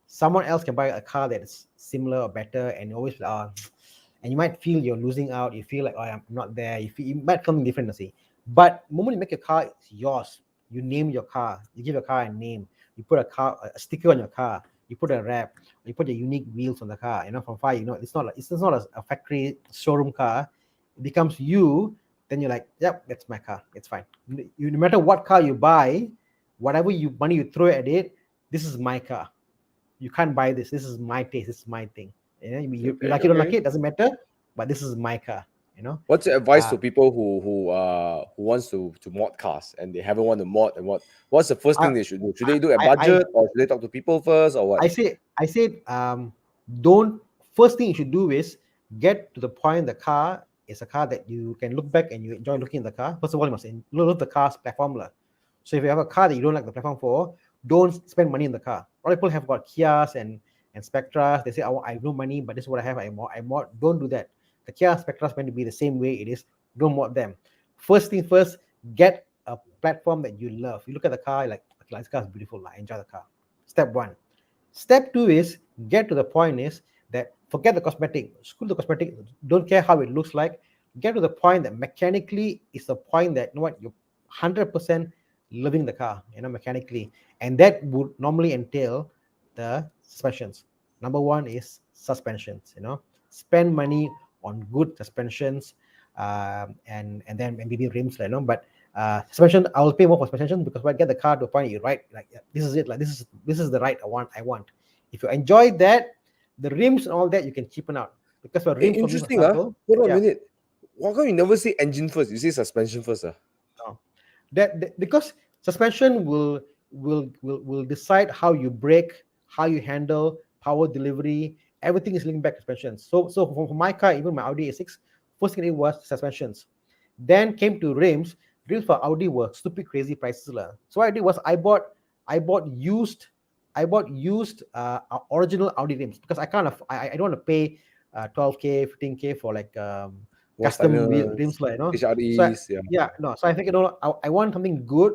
someone else can buy a car that is similar or better, and you always and you might feel you're losing out. You feel like, oh, I'm not there. You might feel different, see. But the moment you make your car, it's yours. You name your car. You give your car a name. You put a sticker on your car. You put a wrap. You put your unique wheels on the car. From far, it's not a factory showroom car. It becomes you. Then you're like, yep, that's my car. It's fine. No matter what car you buy, whatever money you throw at it, this is my car. You can't buy this. This is my taste. This is my thing. You like it or like it, doesn't matter. But this is my car. What's your advice to people who wants to mod cars and they haven't want to mod, and what's the first thing they should do? Should they do a budget, or should they talk to people first, or what? I said don't. First thing you should do is get to the point the car is a car that you can look back and you enjoy looking at the car. First of all, you must look at the car's platform. So if you have a car that you don't like the platform for, don't spend money in the car. A lot of people have got Kias and Spectras. They say, I have no money, but this is what I have. I mod. Don't do that. The Kia Spectra is meant to be the same way it is. Don't mod them. First thing first, get a platform that you love. You look at the car, like, this car is beautiful. I enjoy the car. Step one. Step two is get to the point is that forget the cosmetic. Screw the cosmetic. Don't care how it looks like. Get to the point that mechanically is the point that, you're 100% loving the car, mechanically. And that would normally entail the suspensions. Number one is suspensions, spend money on good suspensions, and then maybe rims, but suspension, I will pay more for suspension, because when I get the car to a point you right, like, this is it, like this is the right I want. If you enjoy that, the rims and all that you can cheapen out, because for rims, interesting. Hold on a minute. Why can't you never say engine first? You say suspension first. No. That because suspension will decide how you brake, how you handle, power delivery. Everything is linked back to suspension. So for my car, even my Audi A6, first thing it was suspensions. Then came to rims. Rims for Audi were stupid crazy prices. So what I did was I bought I bought used original Audi rims because I don't want to pay 12K, 15K for like What's custom liners, rims, like, you know. So HREs, yeah. so I think, you know, I want something good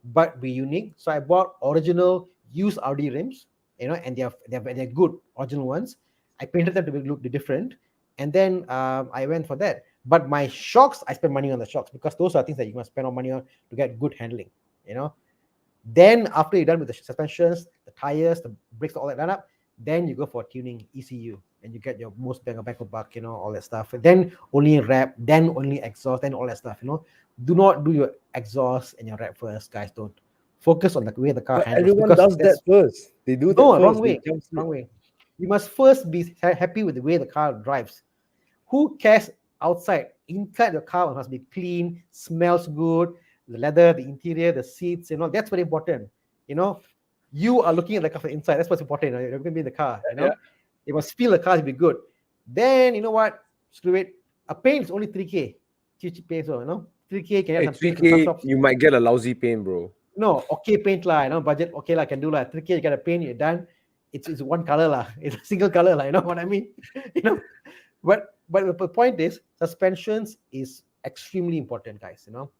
but be unique. So I bought original used Audi rims, you know, and they're good original ones. I painted them to look different, and then I went for that. But my shocks, I spent money on the shocks because those are things that you must spend on money on to get good handling, you know. Then after you're done with the suspensions, the tires, the brakes, all that done up, then you go for tuning ECU and you get your most bang for buck, you know, all that stuff. And then only wrap, then only exhaust, then all that stuff, you know. Do not do your exhaust and your wrap first, guys. Don't focus on the way the car But handles. everyone Because does that first. They do that no, first. wrong They way, jump straight. wrong way. You must first be happy with the way the car drives. Who cares outside? Inside the car must be clean, smells good, the leather, the interior, the seats, you know, that's very important. You know, you are looking at the car from inside. That's what's important. You know, you're going to be in the car, you know. Yeah. You must feel the car to be good. Then, you know what? Screw it. A paint is only 3K. Cheap paint, so, you know. 3K can Hey, get some paint from some 3K, shops. you might get a lousy paint, bro. No, okay, paint lah, you know, budget, okay lah, can do lah. 3K, you get a paint, you're done. It's one color lah. It's a single color lah, you know what I mean? You know, but the point is, suspensions is extremely important, guys, you know.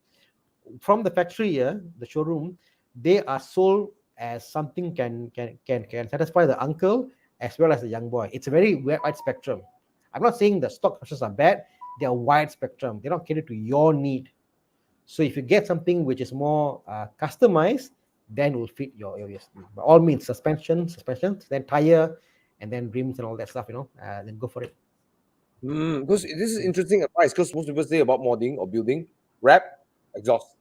From the factory here, the showroom, they are sold as something can satisfy the uncle as well as the young boy. It's a very wide spectrum. I'm not saying the stock suspensions are bad. They are wide spectrum. They don't cater to your need. So if you get something which is more customized, then it will fit your areas. By all means, suspensions, then tire, and then rims and all that stuff, you know, then go for it. Because this is interesting advice. Because most people say about modding or building, wrap, exhaust,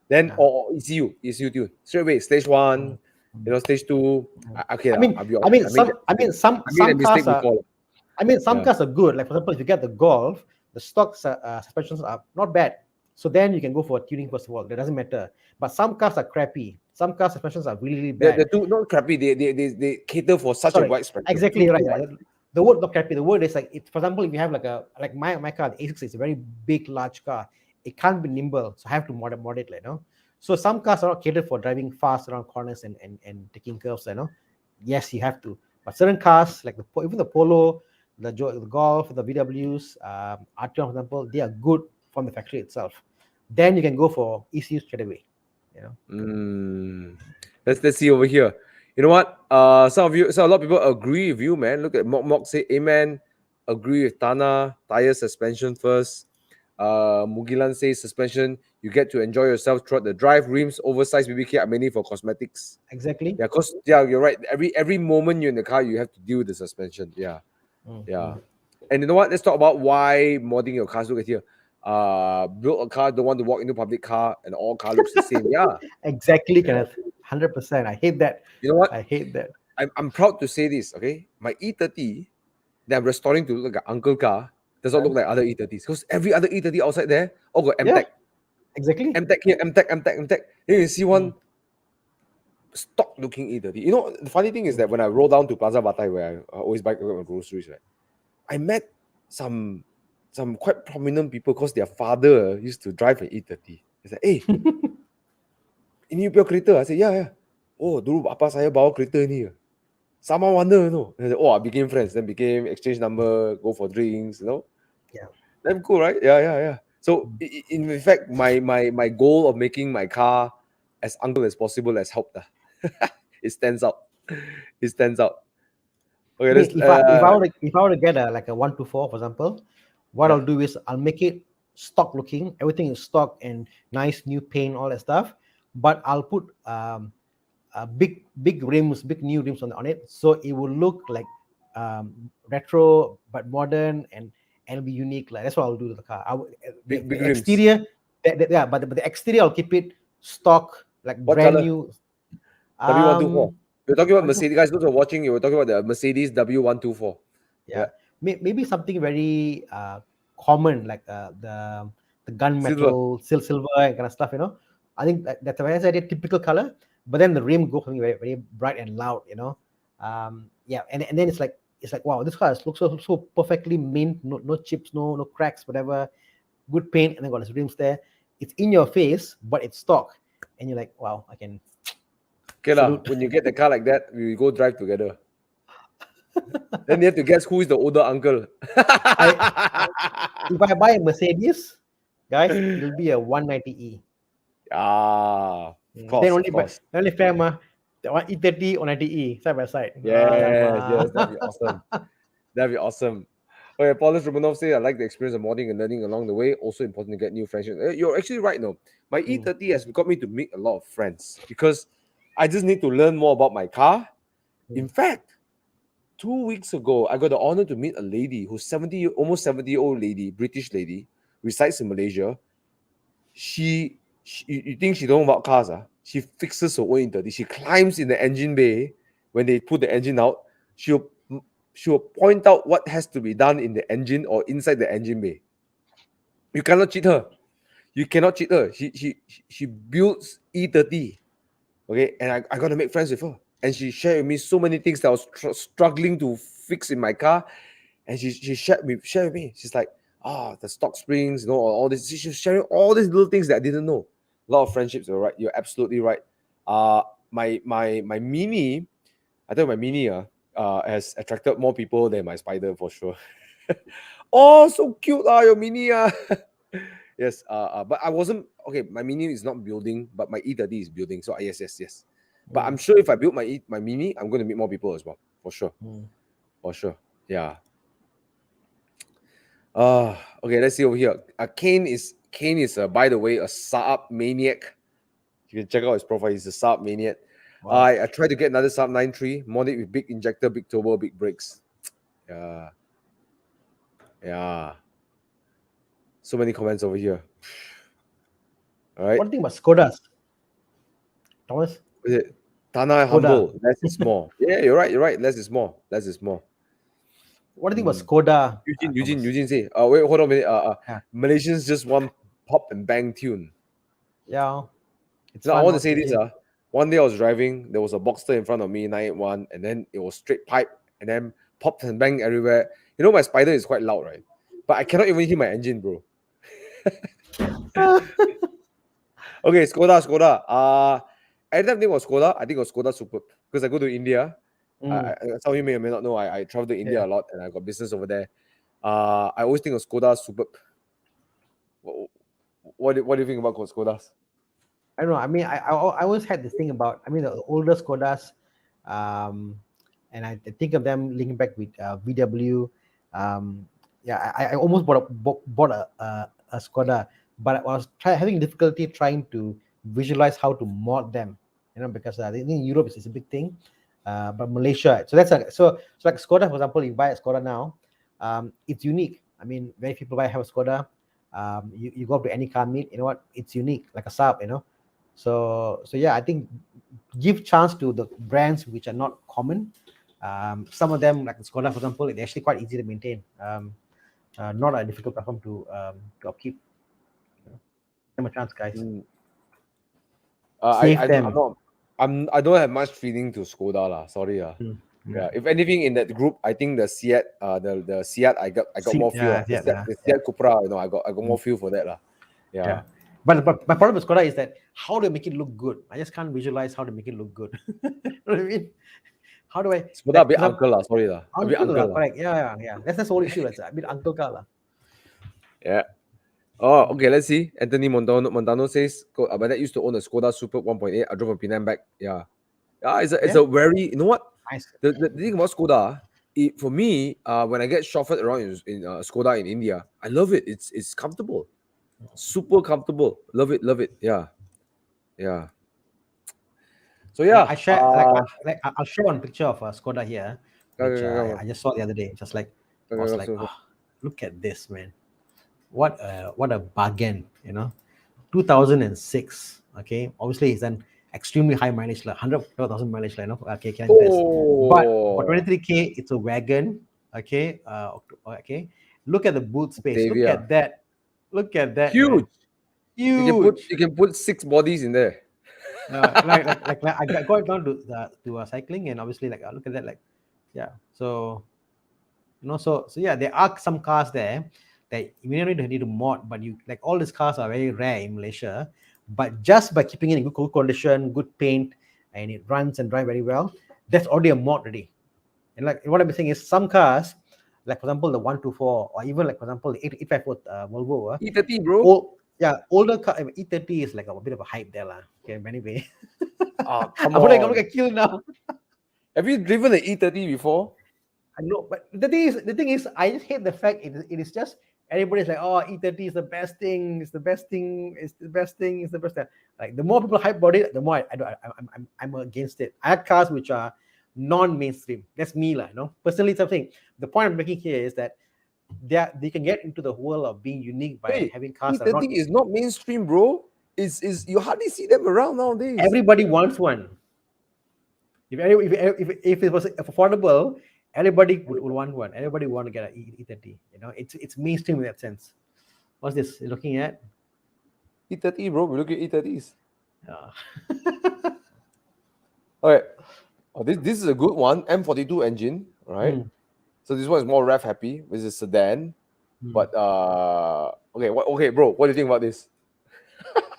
then Yeah. or ECU tune straight away. Stage one, you know, stage two. Okay, I mean, some cars are. before. I mean, some Yeah. cars are good. Like for example, if you get the Golf, the stock suspensions are not bad. So then you can go for tuning first of all. That doesn't matter. But some cars are crappy. Some car suspensions are really bad. They're too not crappy. They cater for such a wide spectrum. Exactly right. The word not crappy. The word is like, for example, if you have like my car, the A6 is a very big, large car. It can't be nimble, so I have to mod it, you know. So some cars are not catered for driving fast around corners and taking curves, you know. Yes, you have to. But certain cars, like even the Polo, the Golf, the VWs, Arteon, for example, they are good from the factory itself. Then you can go for ECU straight away, you know. Let's see over here. You know what? A lot of people agree with you, man. Look at Mok say amen. Agree with Thana. Tire suspension first. Mugilan says suspension. You get to enjoy yourself throughout the drive. Rims, oversized BBK are mainly for cosmetics. Exactly. Yeah, cause you're right. Every moment you're in the car, you have to deal with the suspension. Yeah. And you know what? Let's talk about why modding your cars. Look at here. Build a car, don't want to walk into public car, and all car looks the same. Yeah. Exactly, Kenneth. 100%. I hate that. You know what? I hate that. I'm proud to say this. Okay, my E30 that I'm restoring to look like an uncle car does not look like other E30s because every other E30 outside there all got MTech. Exactly. MTech here, MTech. Then you see one stock looking E30. You know, the funny thing is that when I roll down to Plaza Batai, where I always buy my groceries, right, I met some quite prominent people because their father used to drive an E30. He's like, hey, ini punya kereta? I said, yeah. Oh, dulu bapa saya bawa kereta ni. Sama wonder, you know. And I said, I became friends, then became exchange number, go for drinks, you know. Yeah. Damn cool, right? Yeah. So in fact, my goal of making my car as uncle as possible has helped. It stands out. Okay, if I were to get a 124, for example, what I'll do is I'll make it stock looking. Everything is stock and nice new paint, all that stuff. But I'll put big rims, big new rims on it, so it will look like retro but modern and it'll be unique. Like that's what I'll do to the car. Big the rims. Exterior, but the exterior I'll keep it stock, like What brand color? new. W124. We're talking about Mercedes. Guys, those who are watching, you were talking about the Mercedes W124. Yeah. Maybe something very common, like the gunmetal, silver and kind of stuff, you know. I think that's a very typical color, but then the rim goes something very, very bright and loud, you know. And then it's like wow, this car looks so perfectly mint, no chips, no cracks, whatever, good paint, and then got these rims there. It's in your face, but it's stock, and you're like, wow, I can Okay lah. Salute. When you get the car like that, we go drive together. Then you have to guess who is the older uncle. If I buy a Mercedes, guys, it'll be a 190E. Ah, of course, Then of only, course. only fair the one E30 or 90E side by side. Yes, Alamak. that'd be awesome. That'd be awesome. Okay, Paulus Romanov says, I like the experience of modding and learning along the way. Also important to get new friendships. You're actually right, no. My E30 has got me to meet a lot of friends because I just need to learn more about my car. In fact, 2 weeks ago, I got the honor to meet a lady who's almost 70-year-old lady, British lady, resides in Malaysia. You think she don't know about cars? She fixes her own E30. She climbs in the engine bay when they put the engine out. She'll point out what has to be done in the engine or inside the engine bay. You cannot cheat her. You cannot cheat her. She builds E30. Okay, and I got to make friends with her. And she shared with me so many things that I was struggling to fix in my car. And she shared with me. She's like, the stock springs, all this. She was sharing all these little things that I didn't know. A lot of friendships, you're right. You're absolutely right. My Mini, I think my Mini has attracted more people than my Spider for sure. Oh, so cute, your Mini. Yes, but I wasn't okay. My Mini is not building, but my E30 is building. So yes. But I'm sure if I build my Mini, I'm going to meet more people as well, for sure. For sure, yeah. Okay, let's see over here. Kane is by the way a Saab maniac. You can check out his profile. He's a Saab maniac. Wow. I tried to get another Saab 9.3, modded with big injector, big turbo, big brakes. Yeah. So many comments over here. All right. What do you think about Skodas? Thomas? Is it Thana humble? Less is more. Yeah, you're right. Less is more. What do you think about Skoda? Eugene say. Wait, hold on a minute. Malaysians just want pop and bang tune. Yeah. Now I want to say this. One day I was driving, there was a Boxster in front of me, 981, and then it was straight pipe, and then popped and bang everywhere. You know, my Spider is quite loud, right? But I cannot even hear my engine, bro. Okay, Skoda. Every time I think was Skoda, I think it was Skoda Superb. Because I go to India. Some of you may or may not know, I travel to India a lot and I got business over there. I always think of Skoda Superb. What do you think about Skodas? I don't know. I mean, I always had this thing about, the older Skodas, and I think of them linking back with VW. I almost bought a Skoda, but I was having difficulty trying to visualize how to mod them, because I think in Europe it's a big thing, but Malaysia. So that's so like Skoda, for example, you buy a Skoda now, it's unique. I mean, very few people have a Skoda. You go up to any car meet, you know what? It's unique, like a Saab, So yeah, I think give chance to the brands which are not common. Some of them, like Skoda, for example, it's actually quite easy to maintain. Not a difficult platform to upkeep. Give them a chance, guys. Save them. I don't have much feeling to Skoda lah. Sorry lah. Yeah. If anything in that group, I think the Seat, the Seat, I got more feel. The Seat Cupra, I got more feel for that lah. Yeah. But my problem with Skoda is that how do I make it look good? I just can't visualize how to make it look good. You know what I mean? How do I? Skoda a bit uncle lah. Sorry lah. A bit uncle lah. Correct. Yeah. That's the whole issue. It's a bit uncle car lah. Yeah. Oh, okay. Let's see. Anthony Montano says, my dad used to own a Skoda Superb 1.8. I drove from Penang back. Yeah. It's a very, you know what? Nice. The thing about Skoda, for me, when I get chauffeured around in Skoda in India, I love it. It's comfortable, super comfortable. Love it. Yeah. So yeah, I share I'll show one picture of Skoda here, which I just saw the other day. Just like I was like, look at this, man! What a bargain, 2006. Okay, obviously it's an extremely high mileage, like 100,000 mileage, Okay, can but for 23K, it's a wagon. Okay, okay. Look at the boot space. Octavia. Look at that. Huge. Man. You can put 6 bodies in there. Like I got down to cycling, and obviously look at that, so yeah, there are some cars there that you don't need to mod, but you all these cars are very rare in Malaysia, but just by keeping it in good condition, good paint, and it runs and drives very well, that's already a mod already. And like what I'm saying is some cars, like for example the 124, or even like for example the 854 Volvo, E30, bro. older car. E30 is like a bit of a hype there, lah. Okay, anyway. Come I'm gonna on. get killed now. Have you driven the E30 before? I know, but the thing is, I just hate the fact it is just everybody's like, oh, E30 is the best thing, it's the best thing, it's the best thing, it's the best thing. Like the more people hype about it, the more I'm against it. I have cars which are non-mainstream. That's me, lah. You know, personally, something. The point I'm making here is that they can get into the world of being unique by having cars that are not. E30 is not mainstream, bro. Is you hardly see them around nowadays. Everybody wants one. If it was affordable, everybody would want one. Everybody would want to get an E30. You know, it's mainstream in that sense. What's this you're looking at? E30, bro. We look at E30s. Yeah. Okay. Oh, this is a good one. M42 engine, right? So this one is more rev happy. This is sedan. But okay, bro. What do you think about this?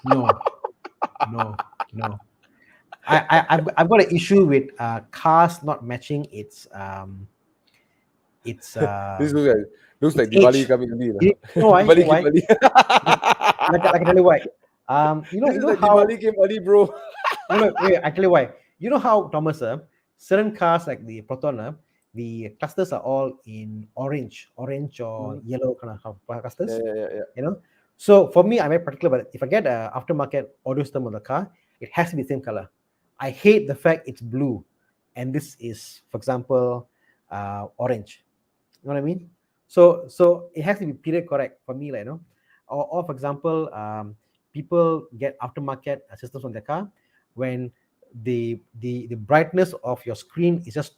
No. I've got an issue with cars not matching its This looks like Diwali age. coming early. You know why? Diwali Why? came early. I can tell you why. You This is know like how Diwali came early, bro. no, wait, I tell you why. You know how, Thomas, certain cars like the Proton, the clusters are all in orange or yellow kind of clusters. Yeah. You know, so for me, I'm very particular. But if I get an aftermarket audio system on the car, it has to be the same color. I hate the fact it's blue, and this is, for example, orange. You know what I mean? So it has to be period correct for me, like, you know. Or for example, people get aftermarket systems on their car when the brightness of your screen is just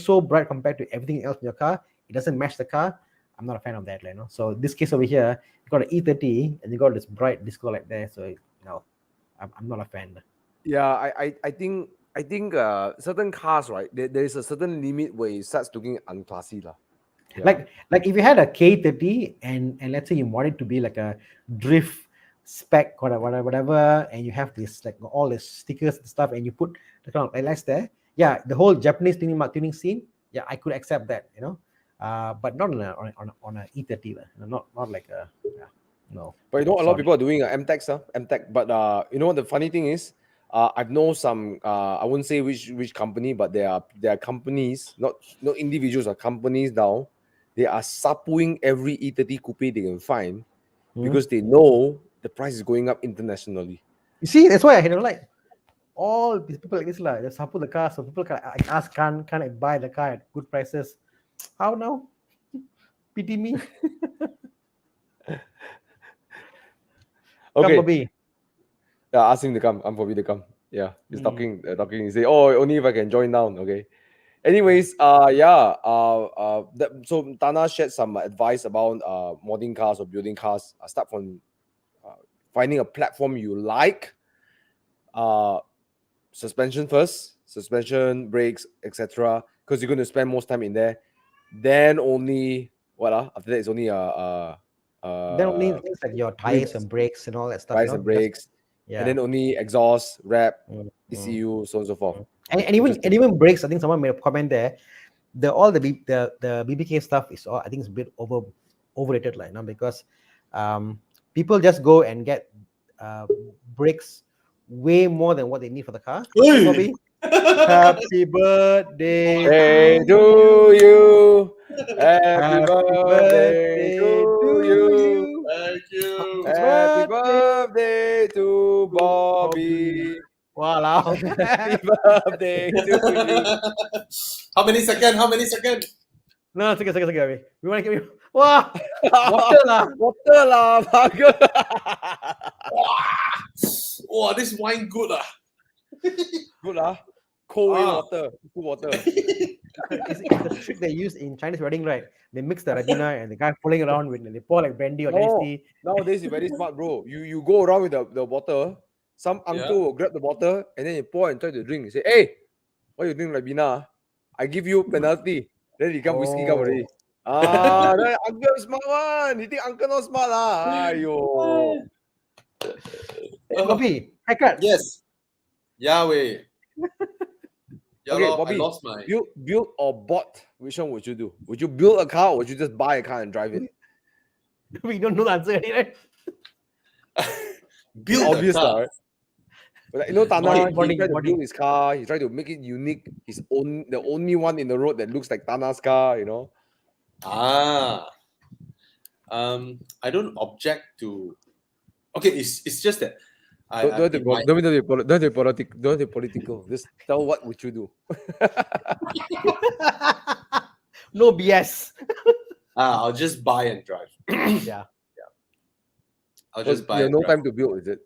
so bright compared to everything else in your car. It doesn't match the car. I'm not a fan of that, you know. So this case over here, you got an E30 and you got this bright disco like there. So you know, I'm not a fan. Yeah, I think certain cars, right? There is a certain limit where it starts looking unclassy, lah. Yeah. Like if you had a K30 and let's say you want it to be like a drift spec or whatever, and you have this like all the stickers and stuff, and you put the kind of lights there, yeah, the whole Japanese tuning scene, yeah, I could accept that, you know, but not on a E30, not like a no. But you know, a lot of people are doing M-Tech, but you know what the funny thing is, I've known some I wouldn't say which company, but there are companies, not individuals, or companies now. They are sapuing every E30 coupe they can find because they know the price is going up internationally. You see, that's why I don't like all these people like this, like they sapu the car, so people can't buy the car at good prices. How now? Pity me. Okay. Come, Bobby. Yeah, ask him to come. I'm Bobby to come. Yeah, he's talking. He say, "Oh, only if I can join down." Okay. Anyways, so Thana shared some advice about modding cars or building cars. Start from finding a platform you like. Suspension first, suspension, brakes, etc. Because you're going to spend most time in there. Then only after that it's only then only things like your tires and brakes and all that stuff. Tires and brakes. Yeah. And then only exhaust, wrap, ECU, so on and so forth. And even brakes. I think someone made a comment there. The BBK stuff is all, I think, it's a bit overrated, like, you know, because people just go and get brakes way more than what they need for the car. Bobby, happy birthday to you. Happy birthday to you. Thank you. Happy birthday to Bobby. Wow. Happy birthday to you. How many seconds? No, second. We want to give you water lah, bagus. Wow, this wine good ah. Good lah. Cold water. Cool water. It's the trick they use in Chinese wedding, right? They mix the Ribena and the guy pulling around with, they pour like brandy or nasty. Nowadays you're very smart, bro. You go around with the water. Some uncle will grab the bottle and then you pour and try to drink. You say, "Hey, what you drink Ribena? I give you penalty." Then he come whiskey come already. Then uncle smart one. You think uncle not smart lah? Ayo. Bobby, haircut. Yes. Yahweh. Yeah, Okay, lor, Bobby, I lost my build or bought, which one would you do? Would you build a car or would you just buy a car and drive it? We don't know the answer already, right? build a Obvious, car. right? But you know, Thana, Okay, he body, tried to body. build his car. He tried to make it unique. The only one in the road that looks like Thana's car. You know. I don't object to. Okay, it's just that Don't be in my- political. Just tell what would you do. No BS. I'll just buy and drive. Yeah. I'll just buy You have and no drive. time to build, is it?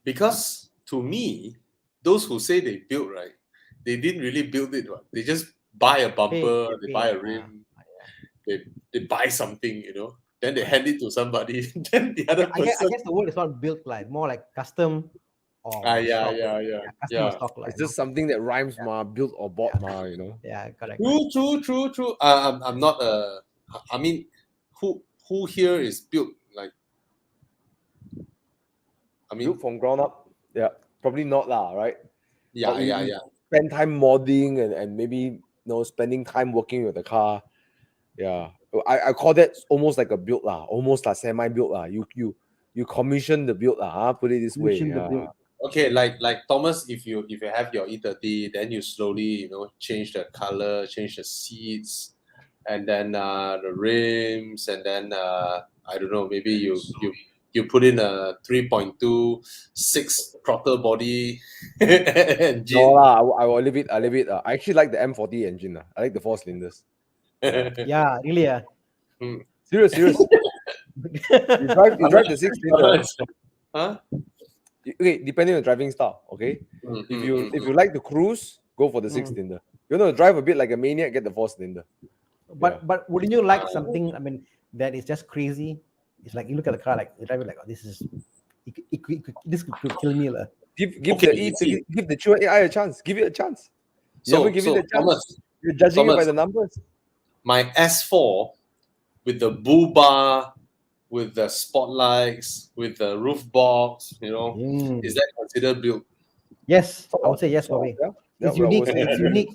Because to me, those who say they built, right, they didn't really build it. Right? They just buy a bumper, they buy a rim, they buy something, you know. Then they hand it to somebody. Then the other I guess person. the word is not built, like more like custom or stock. Custom or stock, like, It's just something that rhymes, built or bought, you know. yeah, correct. True. I'm not a. I mean, who here is built like? I mean, Built from ground up. Yeah, probably not lah, right? yeah. Spend time modding and maybe spending time working with the car. Yeah, I call that almost like a build lah, almost like semi build lah. You commission the build lah. Put it this way. Commission the build. Okay, like Thomas, if you have your E30, then you slowly change the color, change the seats, and then the rims, and then I don't know, maybe you put in a 3.26 throttle body engine. No lah, I will leave it. I leave it. I actually like the M40 engine. I like the 4 cylinders. Yeah, really. Serious. You drive the 6 cylinder. Huh? Okay, depending on driving style. Okay, if you like to cruise, go for the 6 cylinder. You want to drive a bit like a maniac, get the 4 cylinder. But wouldn't you like something? I mean, that is just crazy. It's like you look at the car, like you drive it, like, oh, this could kill me, lah. Give the Chua AI a chance. Give it a chance. So give it a chance. Thomas, You're judging it by the numbers. My S4 with the bull bar, with the spotlights, with the roof box, is that considered built? Yes, I would say yes, Bobby. It's unique. I would say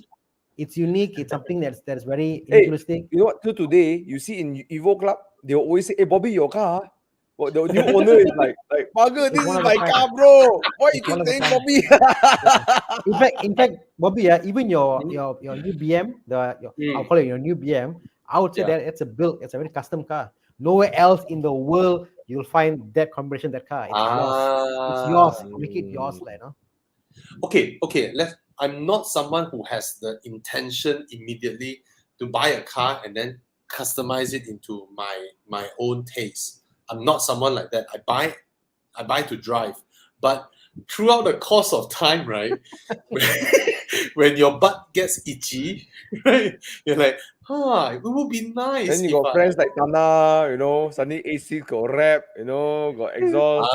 It's unique. It's something that's very Hey, interesting. You know what? Till today, you see in Evo Club, they always say, "Hey, Bobby, your car." Well, the new owner is like, "Bugger, this is my car, bro. Why you keep saying Bobby?" In fact, Bobby, even your new BM, I'll call it your new BM. I would say that it's a build. It's a very custom car. Nowhere else in the world you'll find that combination, that car. It's yours. It's yours. Make it yours, like, Okay. I'm not someone who has the intention immediately to buy a car and then customize it into my own taste. I'm not someone like that. I buy to drive. But throughout the course of time, right, when your butt gets itchy, right, you're like, it would be nice. Then you got friends like Thana, suddenly AC got rap, got exhaust.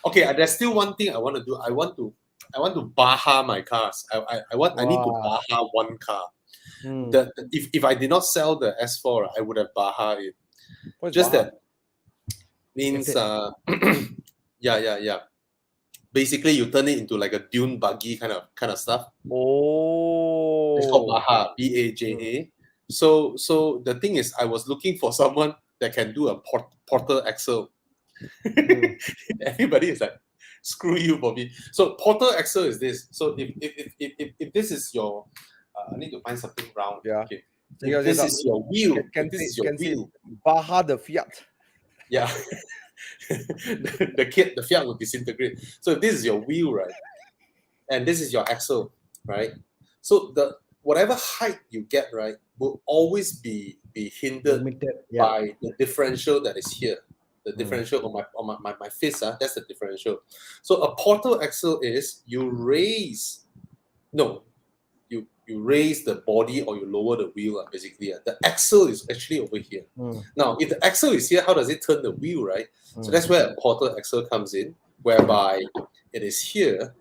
Okay, there's still one thing I want to do. I want to Baha my cars. I need to Baha one car. If I did not sell the S4, I would have Baha it. What's Just Baha? that means yeah. Basically, you turn it into like a dune buggy kind of stuff. Oh, It's called Baha, BAJA. So the thing is, I was looking for someone that can do a porter axle. Everybody is like, screw you, Bobby. So porter axle is this. So if this is your, I need to find something round. Yeah. Okay. If this is your wheel. This is your wheel. Baha the Fiat. Yeah. the Fiat will disintegrate. So if this is your wheel, right, and this is your axle, right. So the whatever height you get, right, will always be hindered by the differential that is here. The differential on my fist, that's the differential. So a portal axle is you raise the body or you lower the wheel, basically. The axle is actually over here. Now, if the axle is here, how does it turn the wheel, right? So that's where a portal axle comes in, whereby it is here,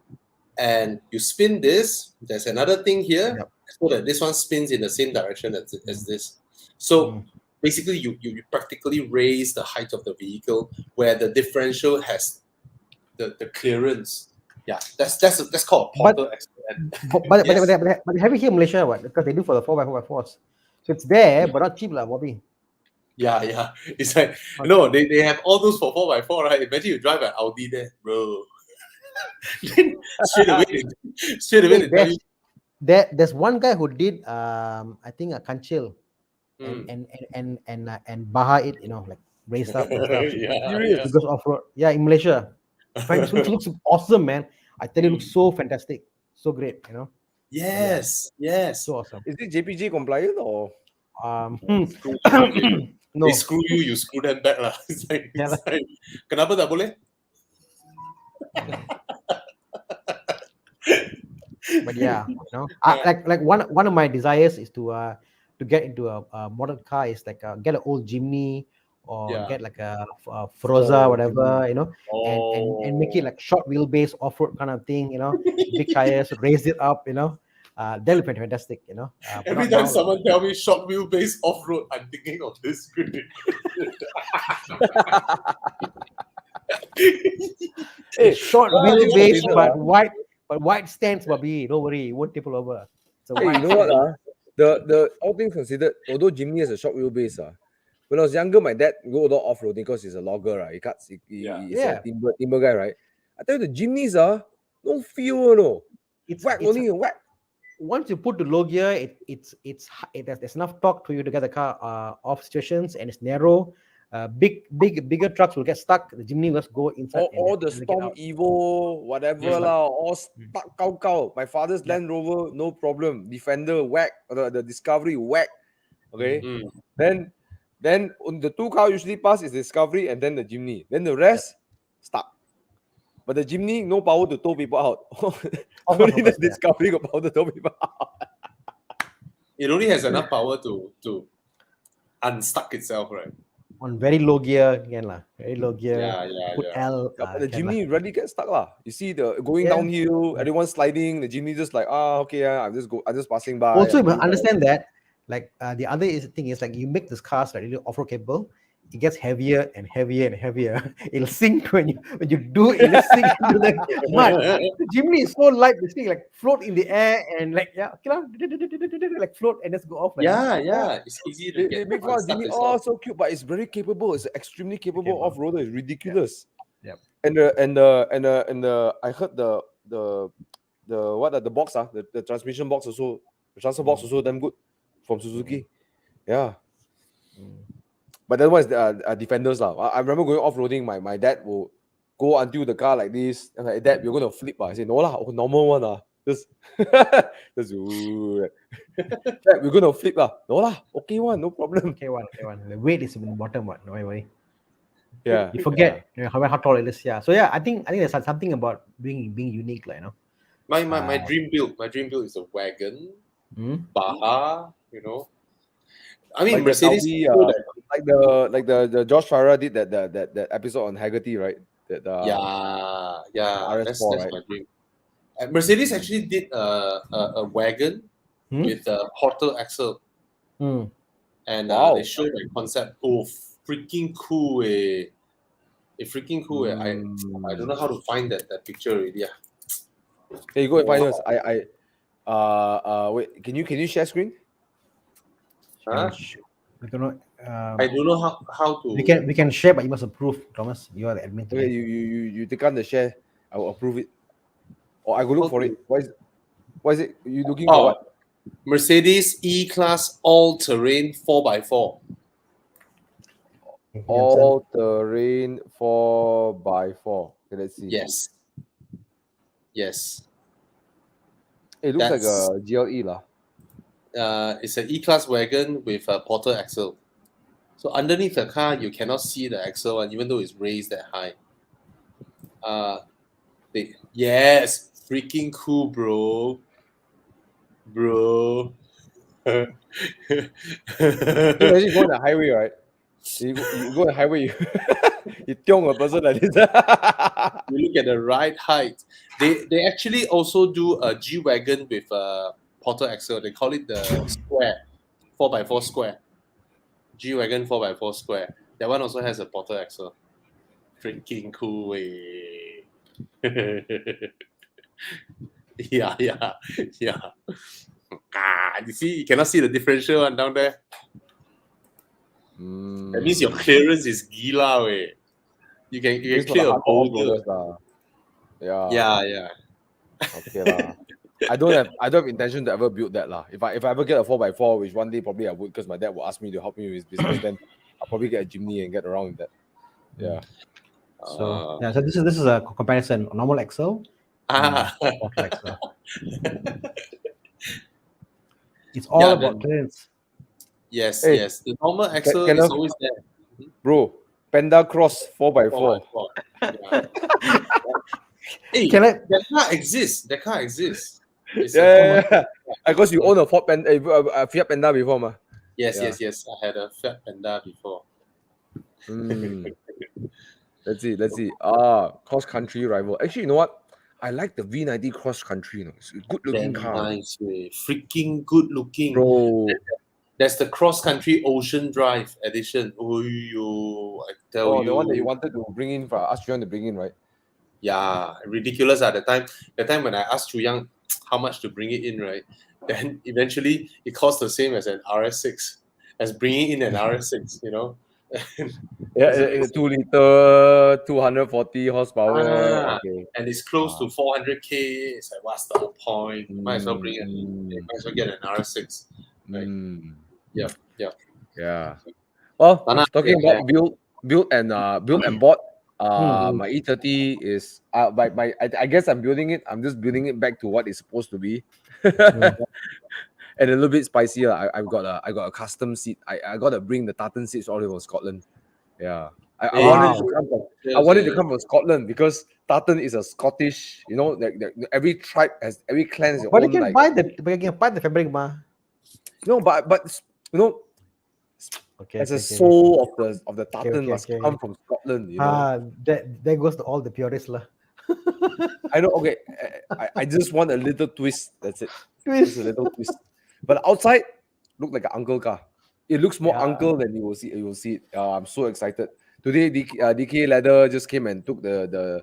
and you spin this. There's another thing here, so that this one spins in the same direction as this. So basically, you practically raise the height of the vehicle where the differential has the clearance. Yeah, that's called a But- Porter Axle. And But Yes. have you here in Malaysia what? Because they do for the 4x4x4s. So it's there, but not cheap lah, Bobby. yeah, it's like no, they have all those for 4x4, right? Imagine you drive an Audi there, bro. Then straight away they tell you. There's one guy who did I think a Kanchil Mm. and Baha it, like raised up and stuff. Yeah, It goes off road. Yeah, in Malaysia. It looks awesome, man. I tell you, it looks so fantastic, so great. Yes. So awesome. Is it JPG compliant or? Screw them. No, They screw you, you screw them back lah. It's like, Yeah it's like, kenapa tak boleh? but yeah, like one of my desires is to get into a modern car is like get an old Jimny or Yeah. get like a Forza, whatever, Oh. and make it like short wheelbase off-road kind of thing, big tires, raise it up, that'll be fantastic, but Every not time now. someone tell me short wheelbase off road, I'm thinking of this. It's short Well, wheelbase, you know, but wide stance, Bobby. Don't worry, it won't tip over. So Hey, you know what? The all things considered, although Jimny has a short wheelbase, when I was younger, my dad go a lot off-roading because he's a logger, right? He's Yeah. a timber guy, right? I tell you, the Jimnys no feel, no. It's Whack only, whack. once you put the low gear, there's enough torque for you to get the car off situations, and it's narrow. Bigger trucks will get stuck. The Jimny must go inside. All the and get Storm out. Evo, whatever lah, all stuck cow. My father's Land Rover, no problem. Defender, whack. The Discovery, whack. Okay. Mm. Then on the two car usually pass is Discovery and then the Jimny. Then the rest stuck. But the Jimny no power to tow people out. Only the Discovery got power to tow people out. It only has enough power to unstuck itself, right? On very low gear again lah. Very low gear. Yeah. Put L. But the can lah. Jimny rarely gets stuck lah. You see the going Yeah. downhill, everyone sliding. The Jimny just like okay, I'm just passing by. Also, you I'm must understand that, like the other thing is like you make this car really off-road capable. It gets heavier and heavier and heavier. It'll sink when you do it. It'll sink into the mud. The Jimny is so light, this thing like float in the air and like like float and just go off. Like Yeah. It's easy to They get make fun of unstuck Jimny. itself. So cute, but it's very capable. It's extremely capable Capable. off-roader. It's ridiculous. Yep. And the I heard the box the transmission box also, the transfer box also damn good from Suzuki. Yeah. But that was the Defenders lah. I remember going off-roading. My dad will go until the car like this. I'm like, Dad, you're gonna flip. I say no lah, normal one Just ooh. Dad, we're gonna flip lah. No lah, okay one, no problem. Okay, one. The weight is in the bottom one. No worry. Yeah. You forget how tall it is. Yeah. So yeah, I think there's something about being unique, like My dream build is a wagon, Baja, I mean, Like Mercedes. the Audi, like the Josh Farah did that episode on Haggerty, right? That Yeah. That's RS4, right? my dream. Mercedes actually did a wagon with a Porter axle, and Wow. they showed the concept. Oh, freaking cool! It's freaking cool! I don't know how to find that picture already. Yeah. Hey, you go and find us. Wait, can you share screen? Huh? I don't know. I don't know how to. We can share, but you must approve, Thomas. You are the admin. Okay, you take on the share. I will approve it. Or I go look for it. Why is it? You looking for what? Mercedes E-Class all-terrain 4x4. All-terrain 4x4. Okay, let's see. Yes. It looks like a GLE lah. It's an E-Class wagon with a Porter axle. So underneath the car, you cannot see the axle, and even though it's raised that high. Yes, freaking cool, bro. Imagine you go on the highway, right? You go on the highway, you tiong a person like this. You look at the ride height. They actually also do a G-Wagon with a Porter axle. They call it the square, 4x4 square. G-Wagon 4x4 square. That one also has a Porter axle. Freaking cool, Yeah. You see, you cannot see the differential one down there. That means your clearance is gila, way. You can It's for the clear a hardcore boulder. off-roaders lah. Yeah. Yeah. Okay lah. I don't have intention to ever build that lah. If I ever get a 4x4, which one day probably I would, because my dad will ask me to help me with his business, then I'll probably get a Jimny and get around with that. Yeah. So so this is a comparison: normal axle, quarter axle. It's all Yeah, about clearance. Yes. Hey, The normal axle can is I- always there. Bro, Panda Cross 4x4. Yeah. Hey, Can I? that car exists. It's a Yeah. Because you own a Ford Panda, a Fiat Panda before, ma. Yes. Yeah. I had a Fiat Panda before. Let's see. Cross country rival. Actually, you know what? I like the V90 cross country. You know, it's a good looking Damn car, nice, way. Freaking good looking. bro. There's the cross country Ocean Drive edition. Oh, I tell Oh, you. the one that you wanted to bring in for us, Julian to bring in, right? Yeah, ridiculous at the time. The time when I asked Chu Yang how much to bring it in, right? Then eventually it cost the same as an RS6, as bringing in an RS6, you know? Yeah, it's 2 liter, 240 horsepower. Okay. And it's close to 400k. It's like, what's the point? Might as well bring it. Might as well get an RS6. Right. Yeah. Yeah. Well, Thana, talking yeah. about build and bought. My E30 is I guess I'm building it. I'm just building it back to what it's supposed to be. And a little bit spicier. I got a custom seat. I gotta bring the tartan seats all over Scotland. Yeah. I wanted it to come from Scotland because tartan is a Scottish, you know, like every tribe has, every clan has their But own, you can buy the fabric, ma. no, but you know, Okay. as a soul of the tartan okay, must okay. come from Scotland, you know. There goes to all the purists, lah. I know. Okay, I just want a little twist. That's it. Twist. Just a little twist. But outside, look like an uncle car. It looks more Yeah. uncle than you will see. You will see it. I'm so excited. Today, DK Leather just came and took the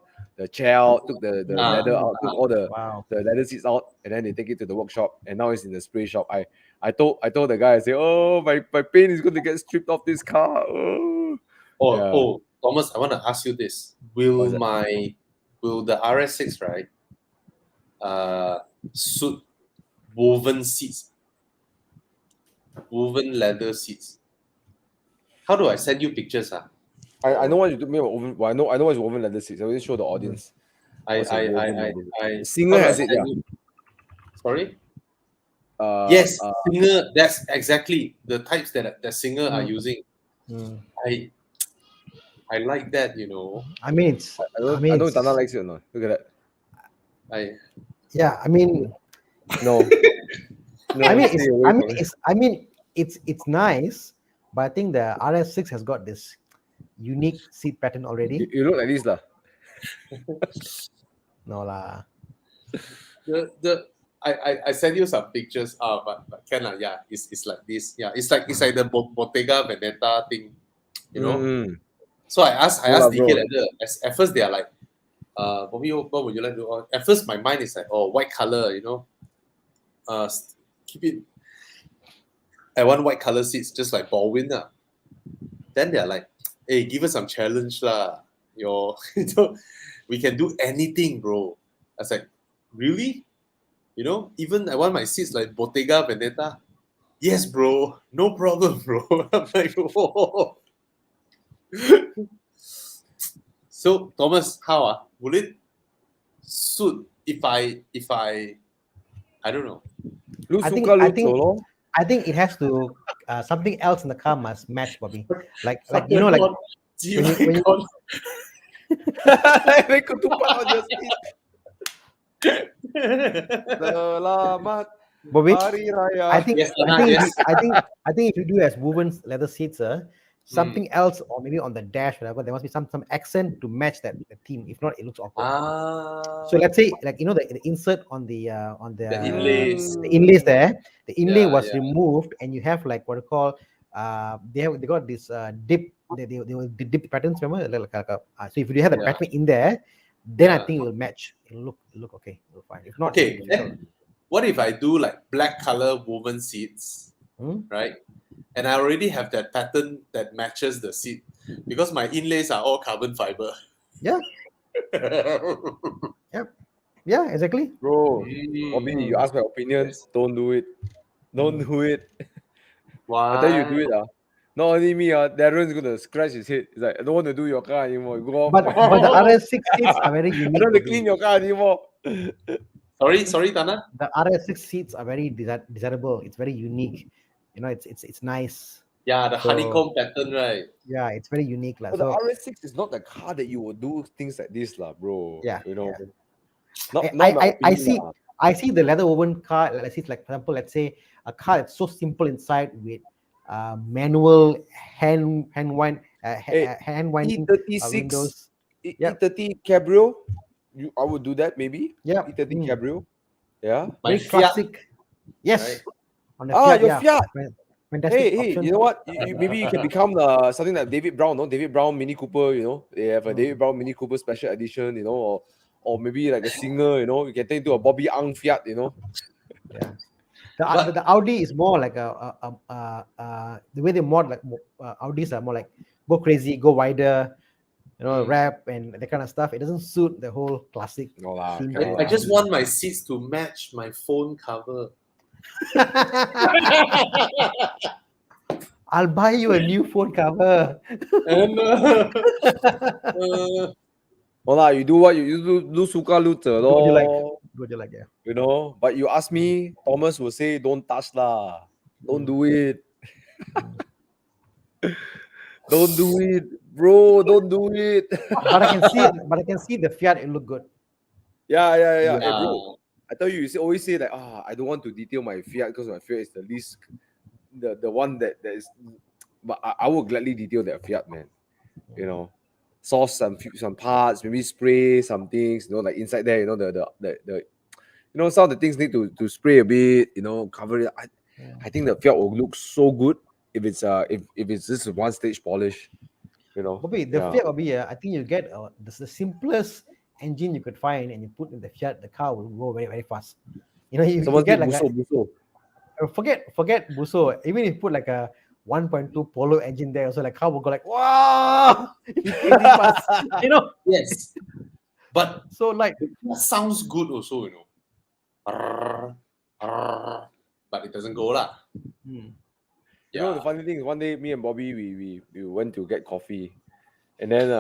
chair out, took the leather out, took all the Wow. leather seats out, and then they take it to the workshop. And now it's in the spray shop. I told the guy, I said, oh, my paint is going to get stripped off this car. Oh. Yeah. Thomas, I want to ask you this: What's will the RS6 suit woven seats, woven leather seats? How do I send you pictures? I know what you mean about woven. Well, I know what's woven leather seats. I will show the audience. Singer how do I has it, send yeah. you- Sorry. Yes, Singer. That's exactly the types that the Singer are using. I like that, you know. I mean, it's. I know it's- Thana likes it or not. Look at that. Yeah, I mean, No. No, I mean, stay away from it. it's nice, but I think the RS6 has got this unique seat pattern already. You look like this lah. No lah. I send you some pictures. But can yeah, it's like this. Yeah, it's like the Bottega Veneta thing, you know. So I asked Bro. DK Leather. At first they are like, Bobby, what would you like to do? At first my mind is like, oh, white color, you know. Keep it. I want white color seats, just like Baldwin. Then they're like, hey, give us some challenge lah. You know, we can do anything, bro. I was like, really? You know, even I want my seats like Bottega Veneta. Yes, bro. No problem, bro. I'm like, whoa. So Thomas, how will it suit if I don't know. Lu I think- suka I lu think- tolong. I think it has to something else in the car must match, Bobby. Like you know, like when you- They ketupat on your seat. Selamat Bobby, Hari Raya. I think Yes, I think yes. I think if you do as woven leather seats, something else, or maybe on the dash, whatever, there must be some accent to match the theme. If not, it looks awkward. So let's say, like, you know, the insert on the inlays. the inlays there, the inlay Yeah, was yeah. removed, and you have like what you call they got this dip. They dip patterns, remember? So if you have the Yeah. pattern in there, then I Yeah. think it will match. It'll look okay. It'll fine. If not, Okay, it'll be then difficult. what if I do like black color woven seats, Hmm? right? And I already have that pattern that matches the seat because my inlays are all carbon fiber. Yeah, yeah, exactly. Bro, Mm, Bobby, you ask my opinion. yes. Don't do it. Don't do it. I tell you, do Why? it. Not only me, Darren's gonna scratch his head. He's like, I don't want to do your car anymore. You go off. But the RS6 seats are very I unique. don't want to Bobby. clean your car anymore. Sorry, Thana. The RS6 seats are very desirable. It's very unique. You know, it's nice. Yeah, the So- honeycomb pattern, right? Yeah, it's very unique, lah. But the So RS6 is not the car that you would do things like this, lah, bro. Yeah, You know. yeah. Not I, my I opinion, see lah. I see the leather woven car. Let's see, like for example, let's say a car that's so simple inside with manual hand wind Hey, hand winding E36, windows. Yep. E30 Cabrio. I would do that maybe. Yeah, E30 Cabrio. Yeah. My very Fiat, classic. Yes, right? on the Ah, Fiat, your yeah. Fiat. Fantastic Hey, option. you know what? Maybe you can become something like David Brown, no? David Brown Mini Cooper, you know? They have a David Brown Mini Cooper special edition, you know, or maybe like a singer, you know? You can take to a Bobby Ang Fiat, you know? Yeah. The, But- the Audi is more like the way they mod like Audis are more like go crazy, go wider, you know, rap and that kind of stuff. It doesn't suit the whole classic. No lah, theme cannot for I lah. just want my seats to match my phone cover. I'll buy you a new phone cover. And, No lah, you do what you do suka lu zhe What do you like? lor. What do you like? Yeah. You know, but you ask me, Thomas will say, don't touch lah. Don't do it. Don't do it, bro. Don't do it. But I can see the Fiat. It look good. Yeah. Hey, yeah. bro. I tell you, always say like, I don't want to detail my Fiat because my Fiat is the least, the one that is. But I will gladly detail that Fiat, man. You know, source some parts, maybe spray some things. You know, like inside there, you know, the you know, some of the things need to spray a bit. You know, cover it. I think the Fiat will look so good if it's if it's just one stage polish. You know, Bobby, the Fiat will be. I think you get the simplest engine you could find, and you put in the Fiat. The car will go very very fast. You know, you someone get say like Buso. forget Buso. Even if you put like a 1.2 Polo engine there, also like car will go like wow, it's crazy fast. You know, Yes. But so like that sounds good also, you know. But it doesn't go lah. You know, the funny thing is, one day me and Bobby we went to get coffee, and then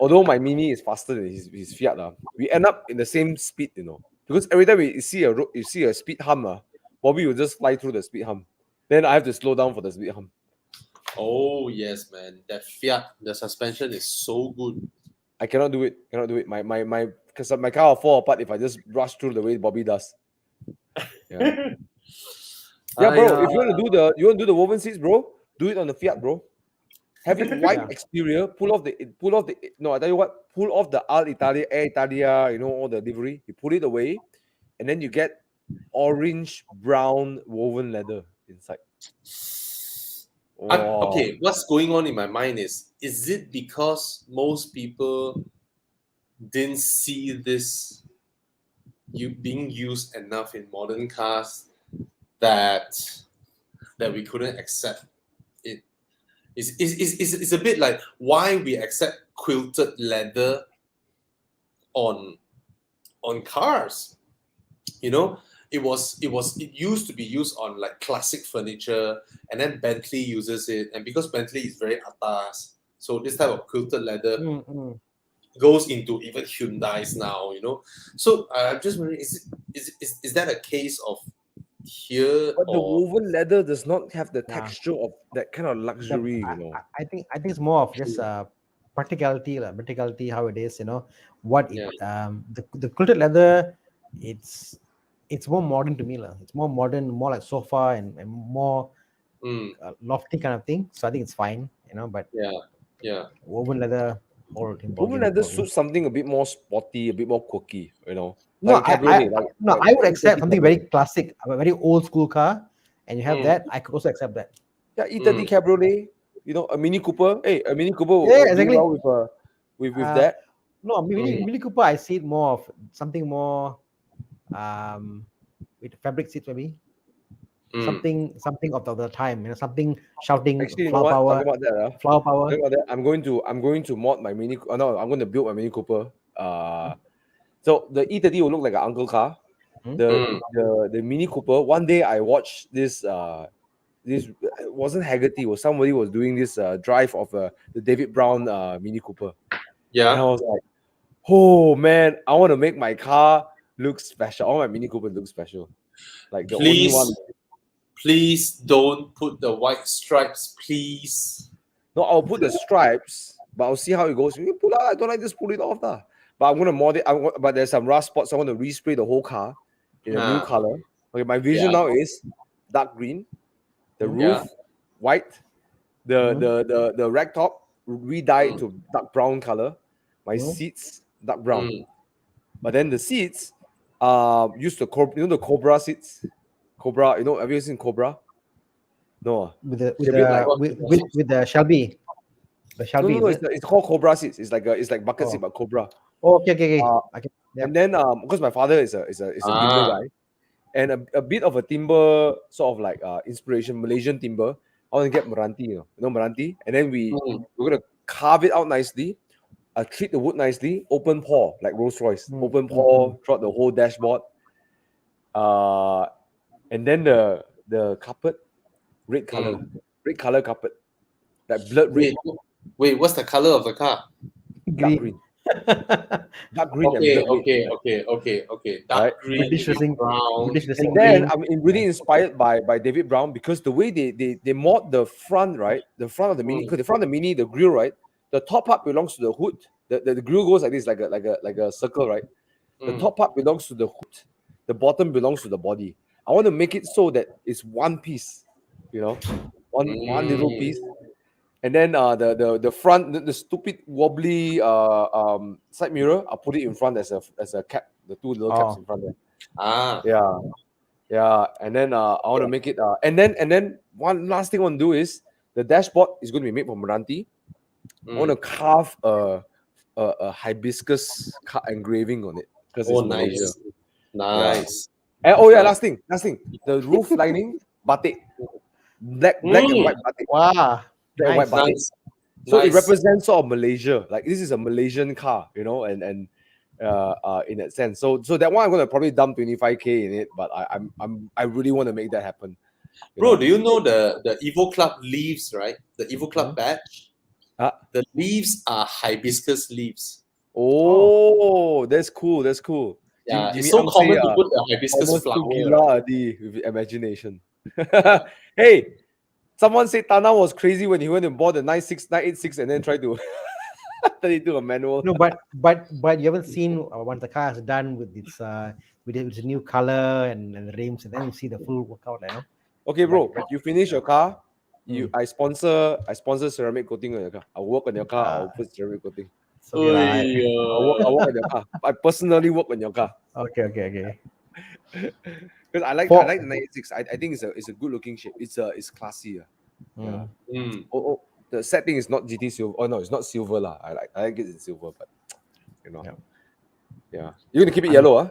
although my Mini is faster than his Fiat, we end up in the same speed, you know, because every time you see a speed hump, Bobby will just fly through the speed hump. Then I have to slow down for the speed hump. Oh yes, man. That Fiat, the suspension is so good. I cannot do it. My because my car will fall apart if I just rush through the way Bobby does. Yeah. Yeah, bro. If you want to do the woven seats, bro, do it on the Fiat, bro. Have it white Yeah. exterior. Pull off the. No, I tell you what. Pull off the Air Italia. You know, all the livery. You put it away, and then you get orange brown woven leather inside. Wow. Okay, what's going on in my mind is it because most people didn't see this being used enough in modern cars that we couldn't accept it? It's a bit like why we accept quilted leather on cars. You know, it used to be used on like classic furniture, and then Bentley uses it, and because Bentley is very atas, so this type of quilted leather goes into even Hyundai's now, you know. So I'm just wondering, is that a case of here? But the or woven leather does not have the texture of that kind of luxury, you know. I think it's more of just practicality, how it is, you know. What it the quilted leather, it's more modern to me, lah. It's more modern, more like sofa and more lofty kind of thing. So I think it's fine, you know. But yeah. woven leather, Woven leather suits something a bit more sporty, a bit more quirky, you know. No, Like cabriolet, I would accept something very classic, a very old school car, and you have that. I could also accept that. Yeah, E30 Cabriolet, you know, a Mini Cooper. Hey, a Mini Cooper will Yeah, do exactly. well with that. No, Mini Cooper, I see it more of something more with fabric seats maybe. Something of the time, something shouting Actually, you know flower what? power, Talking about that, flower power. talking about that, I'm going to mod my Mini. No, I'm going to build my Mini Cooper. So the E30 will look like an uncle car. The Mini Cooper. One day I watched this. This it wasn't Haggerty. It was somebody was doing this drive of the David Brown Mini Cooper. And I Yeah. was like, oh man, I want to make my car look special. I want my Mini Cooper to look special. Like the only one. Please don't put the white stripes, please. No, I'll put the stripes, but I'll see how it goes. You pull out, I don't like this, pull it off. But I'm gonna mod it. But there's some rust spots. I want to respray the whole car in a new color. Okay, my vision now is dark green, the roof white, the rack top re-dye it to dark brown color. My seats dark brown. But then the seats use the the Cobra seats. Cobra, have you seen Cobra? No. With the Shelby. The Shelby. No, it's called Cobra seats. It's like bucket seat, but Cobra. Oh, okay. And then because my father is a timber guy, and a bit of a timber sort of like inspiration, Malaysian timber. I want to get Meranti, you know Meranti, and then we're gonna carve it out nicely, treat the wood nicely, open pore like Rolls Royce, open pore throughout the whole dashboard, and then the carpet, red color carpet, like blood red. Wait, what's the color of the car? Dark green. Dark green. Okay. Dark green, brown. And then I'm really inspired by David Brown, because the way they mod the front, right? The front of the Mini, because the front of the Mini, the grille, right? The top part belongs to the hood. The grille goes like this, like a circle, right? The top part belongs to the hood. The bottom belongs to the body. I want to make it so that it's one piece, one little piece. And then the front, the stupid wobbly side mirror, I'll put it in front as a cap, the two little caps in front there. Yeah. And then I want to make it and then one last thing I want to do is the dashboard is going to be made from Meranti. I want to carve a hibiscus engraving on it, because it's Malaysia. Nice. And last thing, the roof lining batik, black and white batik. Wow. Nice. So it represents sort of Malaysia. Like this is a Malaysian car, and in that sense. So that one I'm gonna probably dump 25K in it, but I really want to make that happen. Bro, do you know the Evo Club leaves, right? The Evo Club badge. The leaves are hibiscus leaves. Oh, that's cool. Yeah, it's so common to put the hibiscus flower. With imagination. Hey. Someone said Thana was crazy when he went and bought the 986 and then tried to turn it into a manual. No, but you haven't seen what the car has done with its new color and the rims, and then you see the full workout. Okay, bro. You finish your car. I sponsor ceramic coating on your car. I'll work on your car. I'll put ceramic coating. So I'll work on your car. I personally work on your car. Okay. Because I like the 986. I think it's a good looking shape. It's classy. The setting is not GT silver. Oh no, it's not silver lah. I like it in silver, but yeah. You're gonna keep it yellow,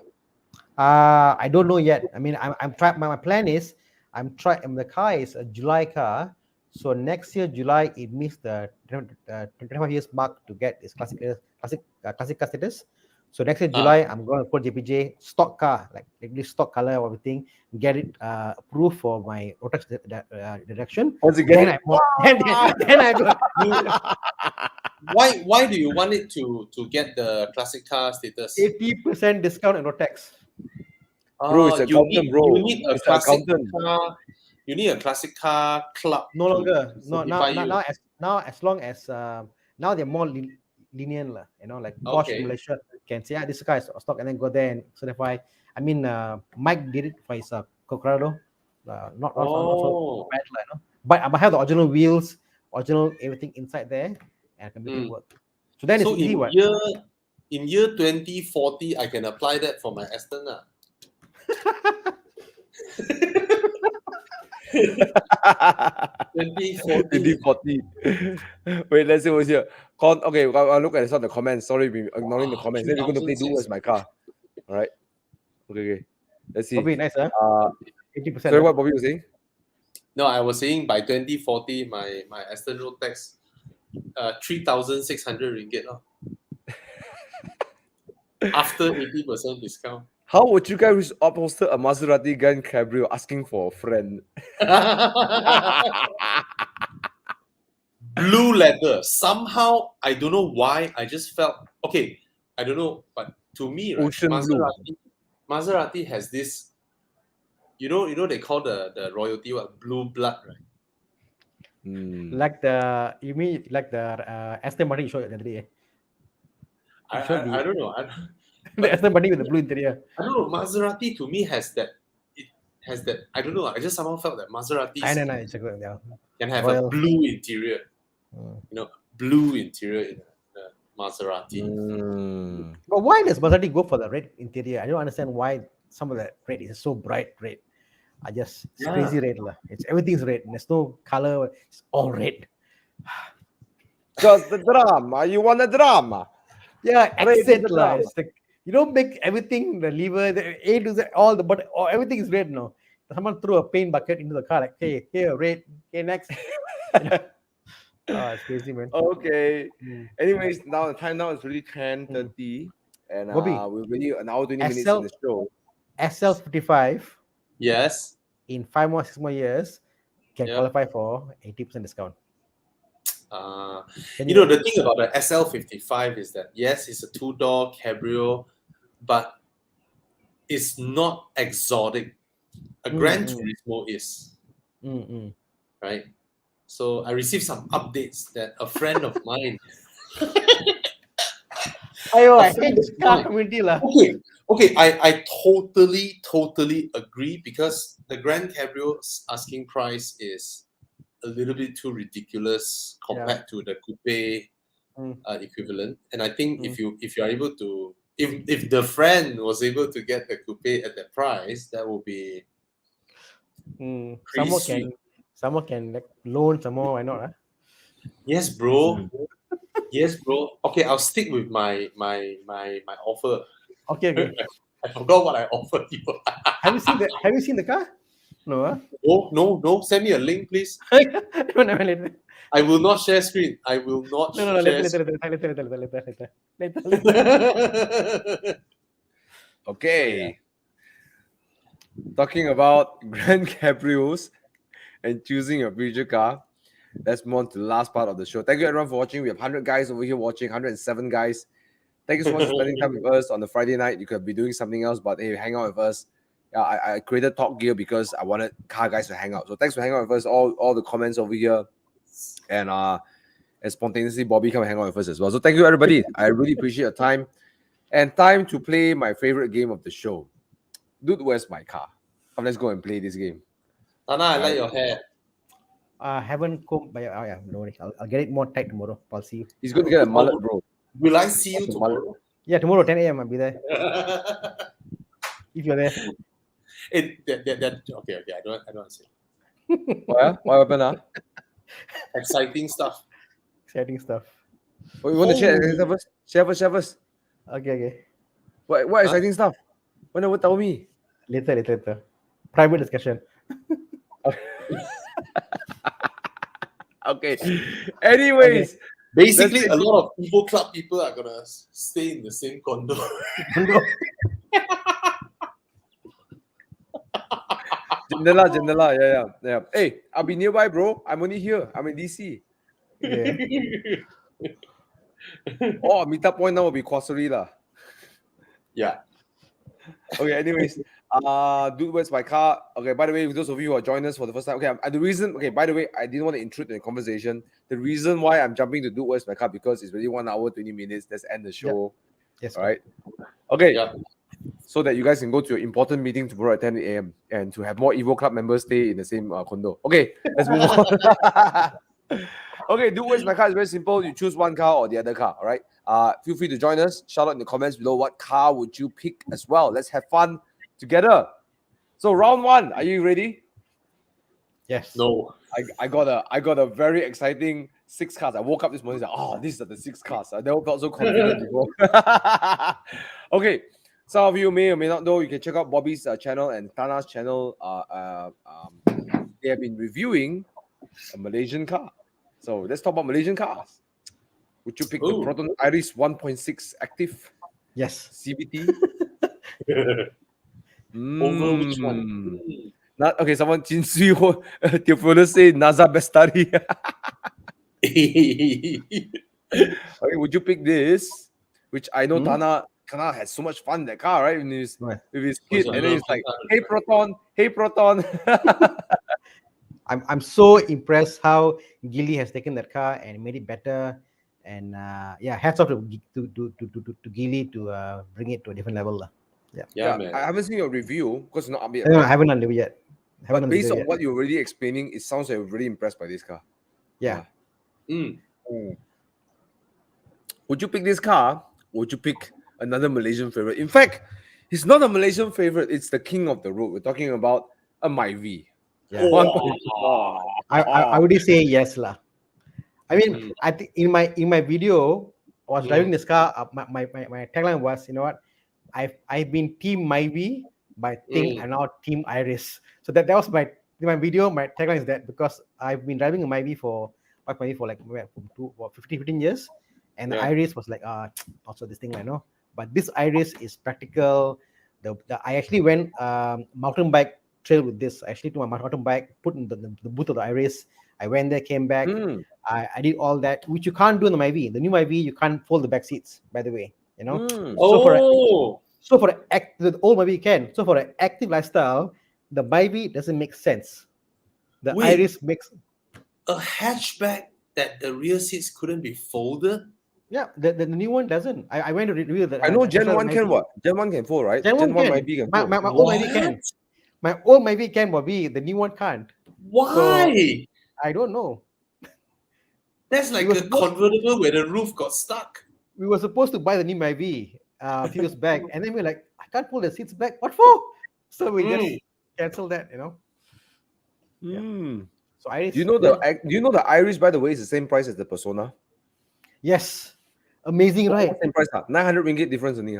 I don't know yet. I mean, I'm trying. My plan is I'm trying. The car is a July car, so next year July it meets the 25 years mark to get its classic car status. So next year July, I'm going to put JPJ stock car, like this stock color, everything, get it approved for my Rotax direction. Once again, then I go. Why do you want it to get the classic car status? 80% discount in Rotax. Bro, it's accountant, bro. You need a classic car. You need a classic car club. No longer. No, now as long as now they're more lenient, like Bosch Malaysia can say, this car is stock, and then go there and certify. I mean, Mike did it for his Colorado, not so bad, but I have the original wheels, original everything inside there, and I can make it work. So then it's easy. In year 2040, I can apply that for my Aston. 2040. Wait, let's see what's here. Okay, I'll look at some of the comments. Sorry, we're ignoring the comments. Then we're going to play Do Where's My Car. All right. Okay. Let's see. Bobby, nice, huh? 80%. Sorry, what Bobby was saying? No, I was saying by 2040, my Aston Road tax, 3,600 ringgit. After 80% discount. How would you guys upholster a Maserati Grand Cabrio asking for a friend? Blue leather. Somehow, I don't know why, I just felt, okay, I don't know, but to me, right, Ocean blue. Maserati has this, you know, they call the royalty what, blue blood, right? Like you mean like the Aston Martin you showed the other day? I don't know. The Aston Martin with the blue interior. I don't know. Maserati to me has that. It has that. I don't know. I just somehow felt that Maserati It's a good, yeah. can have Royal. a blue interior. Blue interior in a Maserati. But why does Maserati go for the red interior? I don't understand why some of the red is so bright red. It's crazy red. It's everything's red. There's no color. It's all red. Just the drama. You want the drama? Yeah, Red is accent the lah. drama. It's like you don't make everything the lever, the A to Z, all the but everything is red. No, someone threw a paint bucket into the car. Like, hey, here red. Okay, next. It's crazy, man. Okay. Anyways, now the time now is really 10:30, and Bobby, we're really an hour 20 minutes SL in the show. SL55 Yes. in 6 more years can Yeah. qualify for 80% discount. The thing about the SL55 is that yes, it's a two-door cabrio, but it's not exotic. A Gran Turismo is, right? So I received some updates that a friend of mine. I hate this car community lah. Okay, I totally agree because the Grand Cabrio's asking price is a little bit too ridiculous compared to the coupe equivalent. And I think if you are able to, if the friend was able to get the coupe at that price, that would be Someone can like loan some more. Why not? Huh? Yes, bro. Yes, bro. Okay, I'll stick with my offer. Okay. I forgot what I offered you. Have you seen the car? No. Huh? No. Send me a link, please. Later. I will not share screen. I will not No. share Later. Okay. Talking about Grand Cabrios and choosing a future car. Let's move on to the last part of the show. Thank you everyone for watching. We have 100 guys over here watching, 107 guys. Thank you so much for spending time with us on the Friday night. You could be doing something else, but hey, hang out with us. I created Talk Gear because I wanted car guys to hang out. So thanks for hanging out with us. All the comments over here, and spontaneously Bobby come hang out with us as well. So thank you everybody. I really appreciate your time. And time to play my favorite game of the show. Dude, where's my car? Let's go and play this game. Thana, I like your hair. Haven't combed, but no worry. I'll get it more tight tomorrow. I'll see you. He's going to get a mullet, bro. Will I see you tomorrow? Yeah, tomorrow 10 a.m. I'll be there. If you're there. Okay. I don't want to say. What happened? Exciting stuff. Exciting stuff. Oh, you want to share first? Share first. Okay. What exciting stuff? Why never tell me? Later. Private discussion. Okay. Anyways, basically, a lot of Evo Club people are gonna stay in the same condo. Jandela, yeah. Hey, I'll be nearby, bro. I'm only here. I'm in DC. Yeah. Meetup point now will be Kwasuri lah. Yeah. Okay, anyways, dude, where's my car? Okay, by the way, those of you who are joining us for the first time, by the way, I didn't want to intrude in the conversation. The reason why I'm jumping to dude, where's my car, because it's really 1 hour, 20 minutes. Let's end the show. Yes. All right. Okay. Yeah. So that you guys can go to your important meeting tomorrow at 10 a.m. and to have more Evo Club members stay in the same condo. Okay, let's move on. Okay, dude, where's my car? It's very simple. You choose one car or the other car. All right. Feel free to join us. Shout out in the comments below what car would you pick as well. Let's have fun together. So round one, are you ready? Yes. No. I got a very exciting 6 cars. I woke up this morning and said, oh, these are the 6 cars. I never felt so confident before. Okay. Some of you may or may not know, you can check out Bobby's channel and Thana's channel. They have been reviewing a Malaysian car. So let's talk about Malaysian cars. Would you pick the Ooh. Proton Iris 1.6 active Yes. CVT? Over which one? Not okay. Someone Jinsui Theophilus say Naza Bestari. Okay, would you pick this? Which I know Thana had so much fun in that car, right? Right. With his kid, Was and then a he's like, love "Hey Proton, hey Proton." I'm so impressed how Gilly has taken that car and made it better. And yeah, hats off to Gilly to bring it to a different level. Yeah, man. I haven't seen your review because not. No, I haven't done it yet. But based on what you're already explaining, it sounds like you're really impressed by this car. Yeah. Would you pick this car? Would you pick another Malaysian favorite? In fact, it's not a Malaysian favorite. It's the king of the road. We're talking about a Myvi. Yeah. Oh. I would say yes lah. I mean, I think in my video, I was driving this car. My tagline was, you know what, I've been Team Myvi, but I think I'm now Team Iris. So that was my video. My tagline is that because I've been driving a Myvi for like 15 years, and the Iris was like also this thing I know. But this Iris is practical. I actually went mountain bike trail with this. I actually took my mountain bike, put in the boot of the Iris. I went there, came back. I did all that, which you can't do in the Myvi. The new Myvi, you can't fold the back seats, by the way. You know. So for the old Myvi you can. So for an active lifestyle, the Myvi doesn't make sense. The Iris makes a hatchback that the rear seats couldn't be folded. Yeah, the new one doesn't. I went to review that. I know Gen 1 can what? Gen 1 can fold, right? Gen 1 can. Myvi can fold. My old Myvi can. My old Myvi can, Bobby. The new one can't. Why? I don't know. That's like a convertible where the roof got stuck. We were supposed to buy the new Myvi a few years back, and then we're like, I can't pull the seats back. What for? So we just cancel that, you know. Yeah. So Iris. Do you know the Iris, by the way, is the same price as the Persona? Yes. Amazing, right? Same price, 900 ringgit difference only.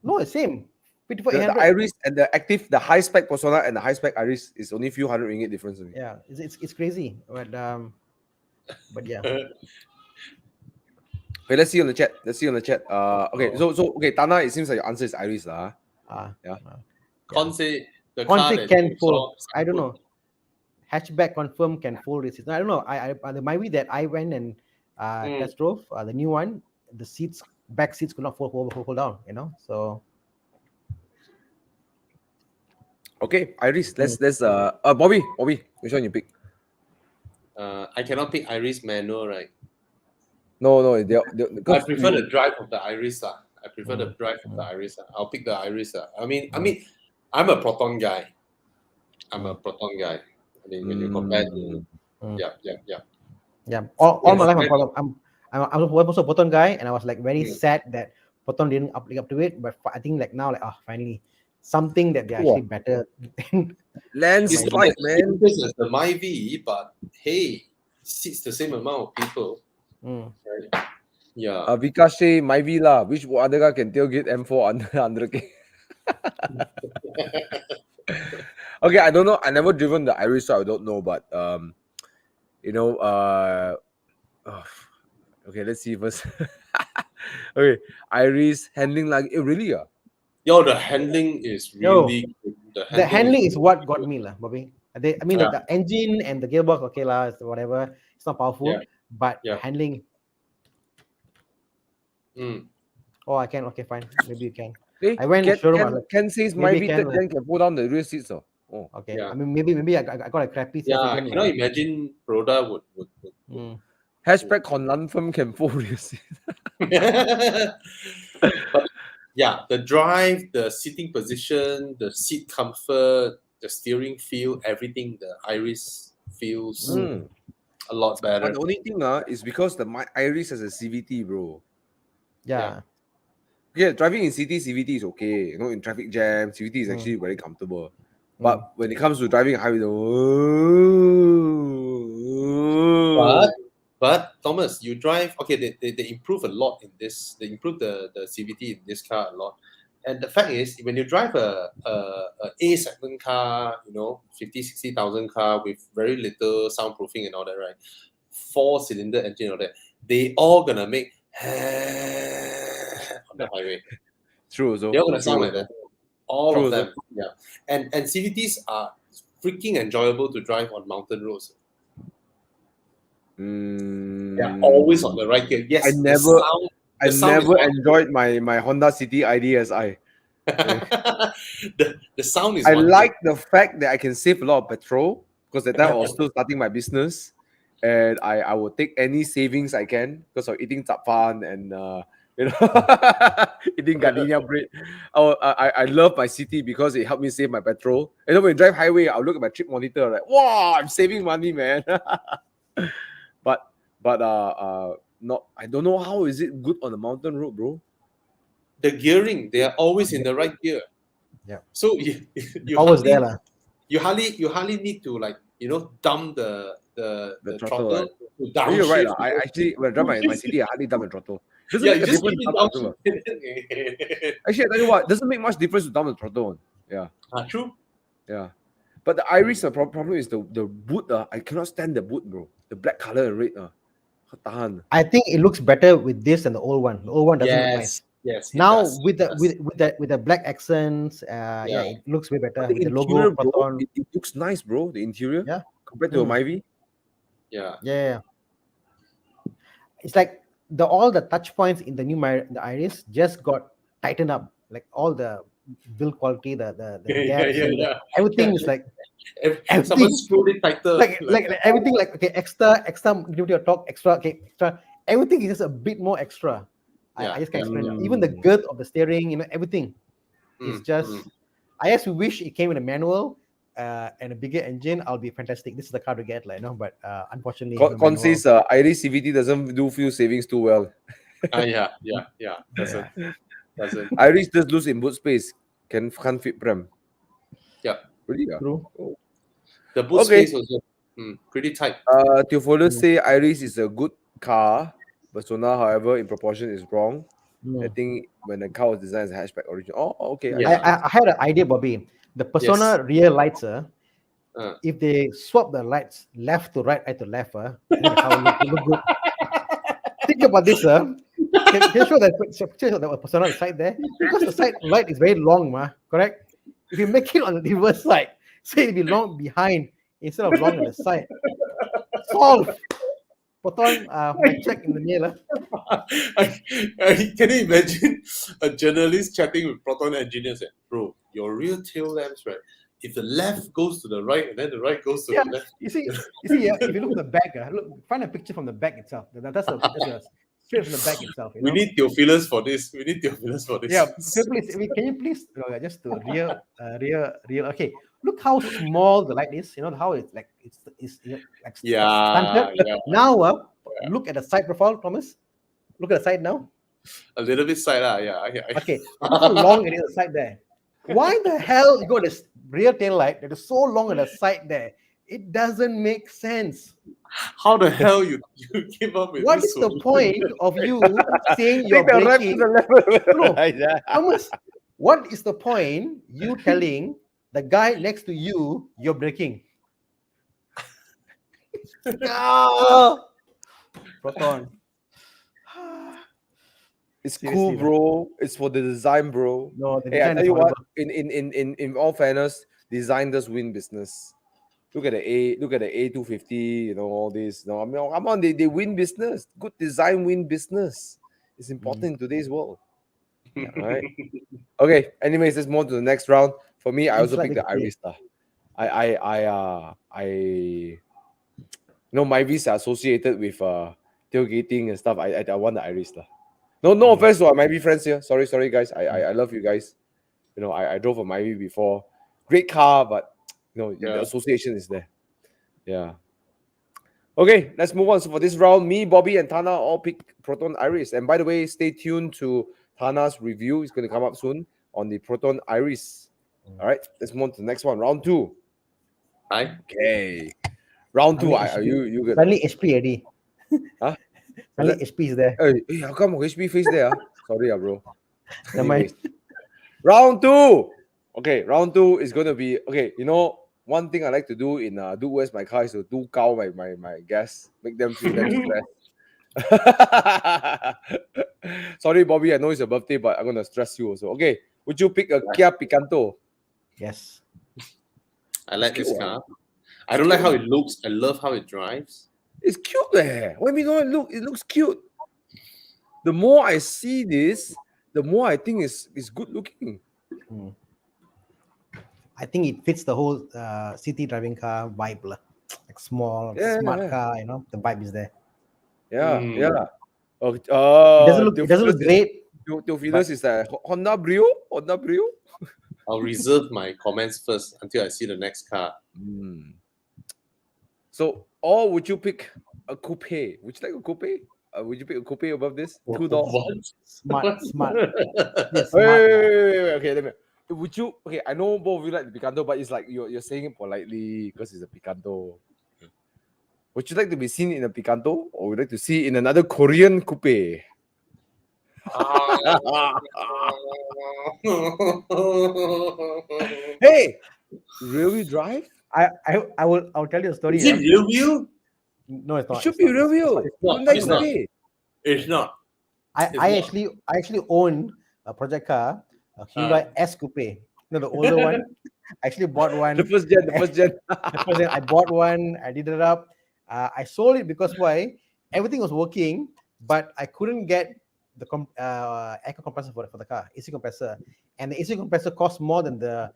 No, it's same. The Iris and the active, the high spec Persona and the high spec Iris is only a few hundred ringgit difference only. Yeah, it's crazy, but yeah. Okay, let's see on the chat. Okay, so Thana, it seems like your answer is Iris, yeah. Conce can fold. I don't know. Hatchback confirm can fold it. I don't know. The Myvi that I went and test drove, the new one, the back seats could not fold down. You know, so. Okay, Iris. Let's Bobby, which one you pick? I cannot pick Iris manual, right? No. I prefer the drive of the Iris. I prefer the drive of the Iris. I'll pick the Iris. I mean, I'm a Proton guy. I mean, when you compare to, yeah. All my life, I'm also a Proton guy, and I was like very sad that Proton didn't live up to it. But I think like now, finally, something that they're actually better. Landslide, man. This is the Myvi, but hey, seats the same amount of people. Right? Yeah. Vikash Myvi lah. Which other guy can tailgate M4 under 100K? Okay, I don't know. I never driven the Iris, so I don't know. But okay, let's see first. Okay, Iris handling like really Yo, the handling is really good. The handling is what got me lah, Bobby. Like the engine and the gearbox, okay lah, whatever. It's not powerful, but handling. Oh, I can. Okay, fine. Maybe you can. I went to the showroom. Ken says Myvi then can pull down the rear seats. Oh, okay. Yeah. I mean, maybe I got a crappy. Yeah, I cannot imagine Broda would. Hatchback confirm can fold rear seats. But yeah, the drive, the sitting position, the seat comfort, the steering feel, everything, the Iris feels a lot better. But the only thing is because my Iris has a CVT, bro. Yeah. Yeah, driving in city, CVT is okay. You know, in traffic jam, CVT is actually very comfortable. But when it comes to driving highway, but Thomas, you drive. Okay, they improve a lot in this. They improve the CVT in this car a lot. And the fact is, when you drive a segment car, 50,000-60,000 car with very little soundproofing and all that, right? 4-cylinder engine and all that, they all gonna make on the highway. True, so They're gonna sound like that. All True, of them. Yeah. And CVTs are freaking enjoyable to drive on mountain roads. They're always on the right gear. Yes, I the never- sound- I the sound is never one- enjoyed my Honda City IDSI. the sound is I one like the fact that I can save a lot of petrol because at that time I was still starting my business, and I will take any savings I can because of eating tappan and eating gardenia bread. I love my city because it helped me save my petrol. And then when you drive highway, I'll look at my trip monitor like, wow, I'm saving money, man. but not. I don't know how is it good on the mountain road, bro. the gearing. They are always in the right gear. Yeah. So you Always hardly, there, lah. you hardly need to dump the throttle, throttle to You're right. downshift. I actually when I drive my city, I hardly dump the throttle. Doesn't Yeah, make you a just difference keep to it dump the throttle. downshift. Actually, I tell you what, doesn't make much difference to dump the throttle. Yeah. True. Yeah. But the Iris, the problem is the boot. I cannot stand the boot, bro. The black color and red. Tahan. I think it looks better with this than the old one. The old one doesn't look nice. Yes. it Now does, with it the does. with the black accents, yeah, it looks way better The with the interior, logo. bro, Proton. it looks nice, bro. The interior. Yeah. Compared to a Myvi. Yeah. Yeah. It's like all the touch points in the new the Iris just got tightened up. Like all the build quality, the gaps, and everything is like If someone screwed it tighter. like everything like okay, extra give of torque, extra extra. Everything is just a bit more extra. I just can't explain it. Even the girth of the steering, everything is just. I just wish it came with a manual and a bigger engine. I'll be fantastic. This is the car to get, but unfortunately, Con says Iris CVT doesn't do fuel savings too well. Yeah. Doesn't. Iris does lose in boot space. Can't fit prem. Yeah. Really? True. The boot space also pretty tight. Teofolus say Iris is a good car. Persona, however, in proportion is wrong. I think when the car was designed as a hatchback origin. Oh, okay. I had an idea, Bobby. The Persona rear lights, if they swap the lights left to right to left, then the car will look good. Think about this, Can you show that picture of the Persona side there? Because the side light is very long, correct? If you make it on the reverse side, say it'll be long behind instead of long on the side. Solve. Proton, my check in the mail. Can you imagine a journalist chatting with Proton engineers? Bro, your rear tail lamps, right? If the left goes to the right and then the right goes to the left. You see, if you look at the back, find a picture from the back itself. That's a straight from the back itself. We need Theophilus for this. Yeah, so please, can you please just to rear? Okay, look how small the light is. How it's like it's like stunted. Now, look at the side profile, Thomas. Look at the side now. A little bit side, yeah. Okay, look how long it is the side there. Why the hell you got this rear tail light that is so long on the side there? It doesn't make sense. How the hell you came up with what this? What is the point of you saying you're braking? No, Thomas, what is the point you telling the guy next to you you're braking? Proton. It's cool, bro. It's for the design, bro. No, hey, I tell you what. In all fairness, design does win business. Look at the A250. All this. I mean, come on, they win business. Good design win business. It's important in today's world. Yeah, right. Okay. Anyways, let's move on to the next round. For me, I also picked the Iris. Myvis are associated with tailgating and stuff. I want the Iris. No offense to our Myvi friends here. Sorry guys. I love you guys. I drove a Myvi before. Great car, but the association is there. Yeah. Okay, let's move on. So for this round, me, Bobby, and Thana all pick Proton Iris. And by the way, stay tuned to Thana's review. It's going to come up soon on the Proton Iris. All right, let's move on to the next one. Round 2. Hi. Okay. Round 2. Are you good? Suddenly HP, Eddie. Huh? Only HP is there. Hey, how come HP face there? Sorry, bro. Never mind. Anyways, round 2. Okay, round 2 is gonna be okay. You know, one thing I like to do in do where's my car is to do cow my guests, make them feel them stressed. Sorry, Bobby, I know it's your birthday, but I'm gonna stress you also. Okay, would you pick a Kia Picanto? Yes. I like this cute, car. I don't like how it looks. I love how it drives. It's cute there. What do you mean? It looks cute. The more I see this, the more I think it's good looking. I think it fits the whole city driving car vibe, lah. Like small, smart car. You know, the vibe is there. Yeah, Mm. yeah. It doesn't look great. Theophilus is that Honda Brio? Honda Brio? I'll reserve my comments first until I see the next car. So, or would you pick a coupe? Would you like a coupe? Would you pick a coupe above this? $2. What? Smart. Yes, Wait. Okay, let me. Would you? Okay, I know both of you like the Picanto, but it's like you're saying it politely because it's a Picanto. Would you like to be seen in a Picanto, or would you like to see in another Korean coupe? Hey, rear-wheel drive? I'll tell you a story. Is it real view? No, it's not. It should it's be not. rear-wheel. It's not. It's not. I actually own a project car, a Hyundai S Coupe. You know, the older one. I actually bought one. The first gen. The first gen, I bought one. I did it up. I sold it because why? Everything was working, but I couldn't get the air compressor for the car, AC compressor, and the AC compressor cost more than the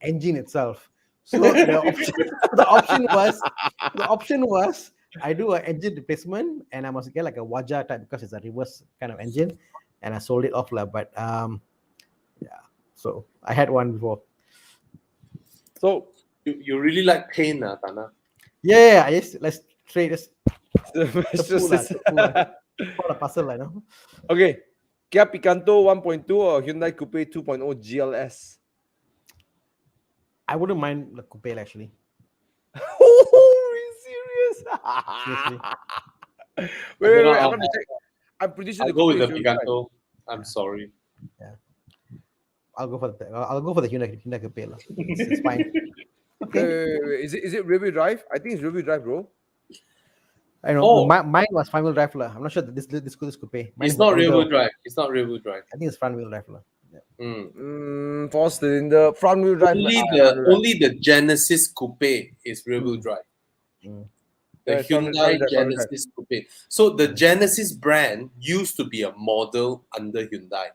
engine itself. So the option was I do an engine replacement, and I must get like a Waja type because it's a reverse kind of engine, and I sold it off lah. But yeah, so I had one before. So You really like pain, Thana? Yeah, let's trade this. For the puzzle, I know. Okay, Kia Picanto 1.2 or Hyundai Coupe 2.0 GLS? I wouldn't mind the coupe actually. Oh, are you serious? Seriously. Wait, I'm gonna check. I'm pretty sure I'll the go with the coupe is really Picanto. I'm sorry. I'll go for the Hyundai coupe lah. It's fine. Okay. Wait. Is it rear-wheel drive? I think it's rear-wheel drive, bro. I know. Mine was front wheel drive lah. I'm not sure that this coupe. Mine It's is not rear wheel older. drive. It's not rear wheel drive. I think it's front wheel drive lah. Mm. 4-cylinder front wheel drive. Only the Genesis Coupe is rear wheel drive. Mm. The Yeah, front wheel Hyundai drive. Genesis Coupe. So the Genesis brand used to be a model under Hyundai.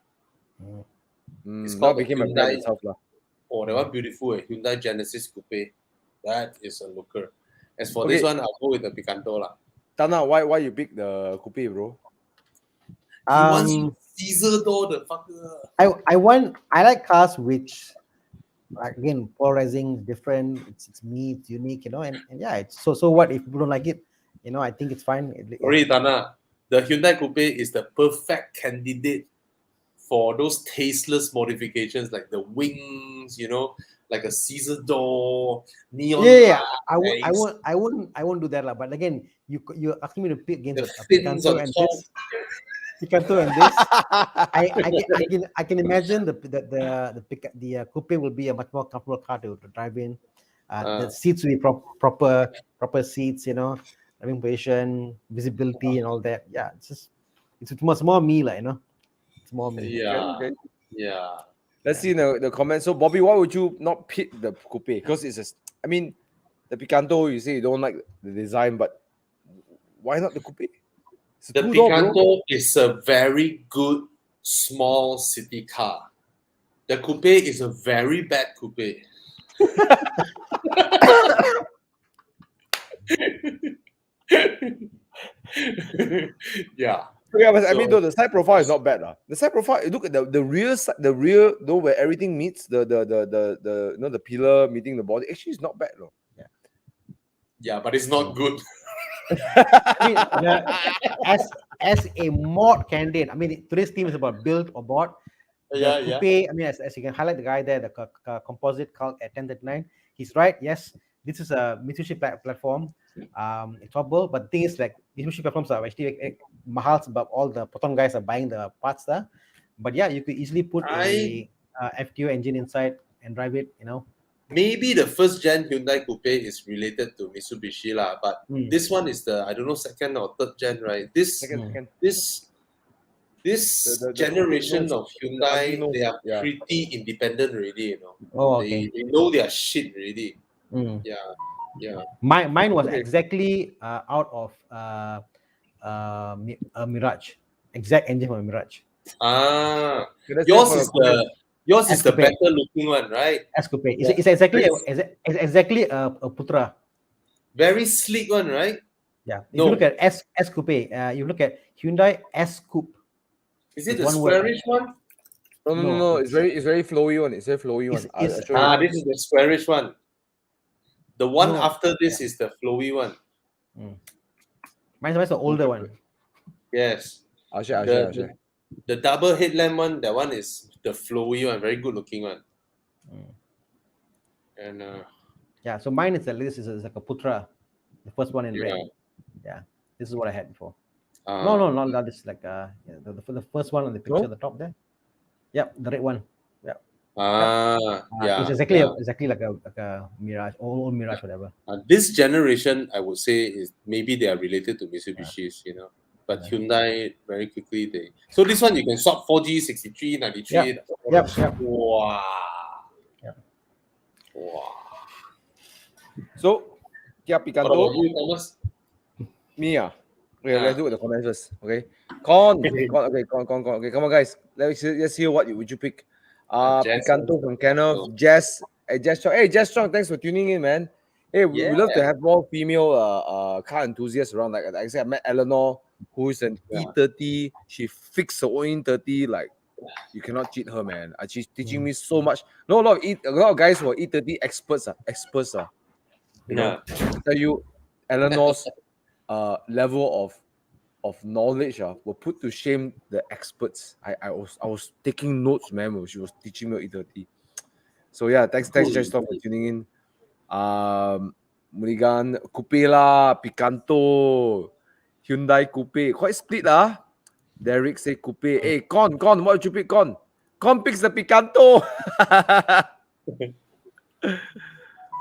It's Now called became a Hyundai. brand itself lah. Oh, that one beautiful. Hyundai Genesis Coupe. That is a looker. As for this one, I'll go with the Picanto lah. Tana, why you pick the coupe, bro? He wants Caesar door, the fucker. I like cars which, again, polarizing, different. It's me, it's unique, you know, and yeah, it's so what if people don't like it? You know, I think it's fine. Sorry, Thana. The Hyundai Coupe is the perfect candidate for those tasteless modifications like the wings, you know, like a Caesar door, neon. Yeah, lights, I won't do that lah. But again, you're asking me to pick against the a fins Picanto on and top. this. Picanto and this. I can imagine the coupe will be a much more comfortable car to drive in. The seats will be proper seats, you know, driving position, visibility, and all that. Yeah, it's more me, like, you know, it's more me. Yeah, Okay. yeah. Let's see the comments. So, Bobby, why would you not pick the coupe? Because I mean, the Picanto, you say you don't like the design, but why not the coupe? It's a The two-door, bro. Picanto is a very good small city car. The Coupe is a very bad Coupe. Yeah. Yeah, but I mean, though, the side profile is not bad, lah. The side profile, look at the rear side, though, where everything meets the you know, the pillar meeting the body. Actually, it's not bad, though. Yeah, but it's not good. I mean, as a mod candidate, I mean, today's theme is about build or bought. Yeah, Coupe, I mean, as you can highlight the guy there, the composite Calc at 1039, he's right. Yes, this is a Mitsubishi platform. It's affordable, but the thing is, like, Mitsubishi platforms are actually mahal, but all the Proton guys are buying the parts there. But yeah, you could easily put a FTO engine inside and drive it. Maybe the first gen Hyundai Coupe is related to Mitsubishi lah, but this one is the, I don't know, second or third gen, right? This The generation nose, of Hyundai, ugly nose, they are yeah. pretty independent already, Oh, okay. They know their shit already. Mm. Yeah. Mine was Okay. exactly out of Mirage, exact engine from Mirage. Ah, Okay, that's yours it is for the yours is the Escapade. better looking one, right? S Coupe. Yeah. It's exactly a Putra. Very sleek one, right? Yeah. If No. you look at S Coupe, you look at Hyundai S Coupe. Is it It's the one word. squarish one? No. It's very flowy one. It's very flowy one. I'll It's- show you. This is the squarish one. The one No. after this is the flowy one. Mine's the older one. Yes. I'll share. The double headlamp one, that one is the flowy one, very good looking one. And Yeah. So mine is this is like a Putra, the first one in Yeah. red. Yeah. This is what I had before. uh, No, not that. It's like the first one on the picture No? at the top there. Yep, the red one. yeah. It's exactly like a Mirage, old Mirage, whatever. This generation, I would say, is maybe they are related to Mitsubishi's, But Hyundai, very quickly, So this one, you can swap 4G, 63, 93. Yep. Wow. Yep. Wow. So, Kia What Picanto, about you, Thomas? me ah. Okay, Yeah. let's do the comments first. Okay, Con. Okay, come on, guys. Let's hear what would you pick. Jess. Picanto from Kenneth, Jess. Jess Strong. Hey, Jess Strong, thanks for tuning in, man. Hey, we love to have more female car enthusiasts around. Like I said, I met Eleanor, who is an E30. She fixed her own E30. Like, you cannot cheat her, man. She's teaching me so much. No, a lot of guys who are E30 experts. You know, I tell you, Eleanor's level of knowledge will put to shame the experts. I was taking notes, man, when she was teaching me E30. So yeah, thanks Jess for tuning in. Muligan, Coupe lah, Picanto, Hyundai Coupe, quite split lah. Derek say Coupe. Hey, Con, what did you pick? Con picks the Picanto.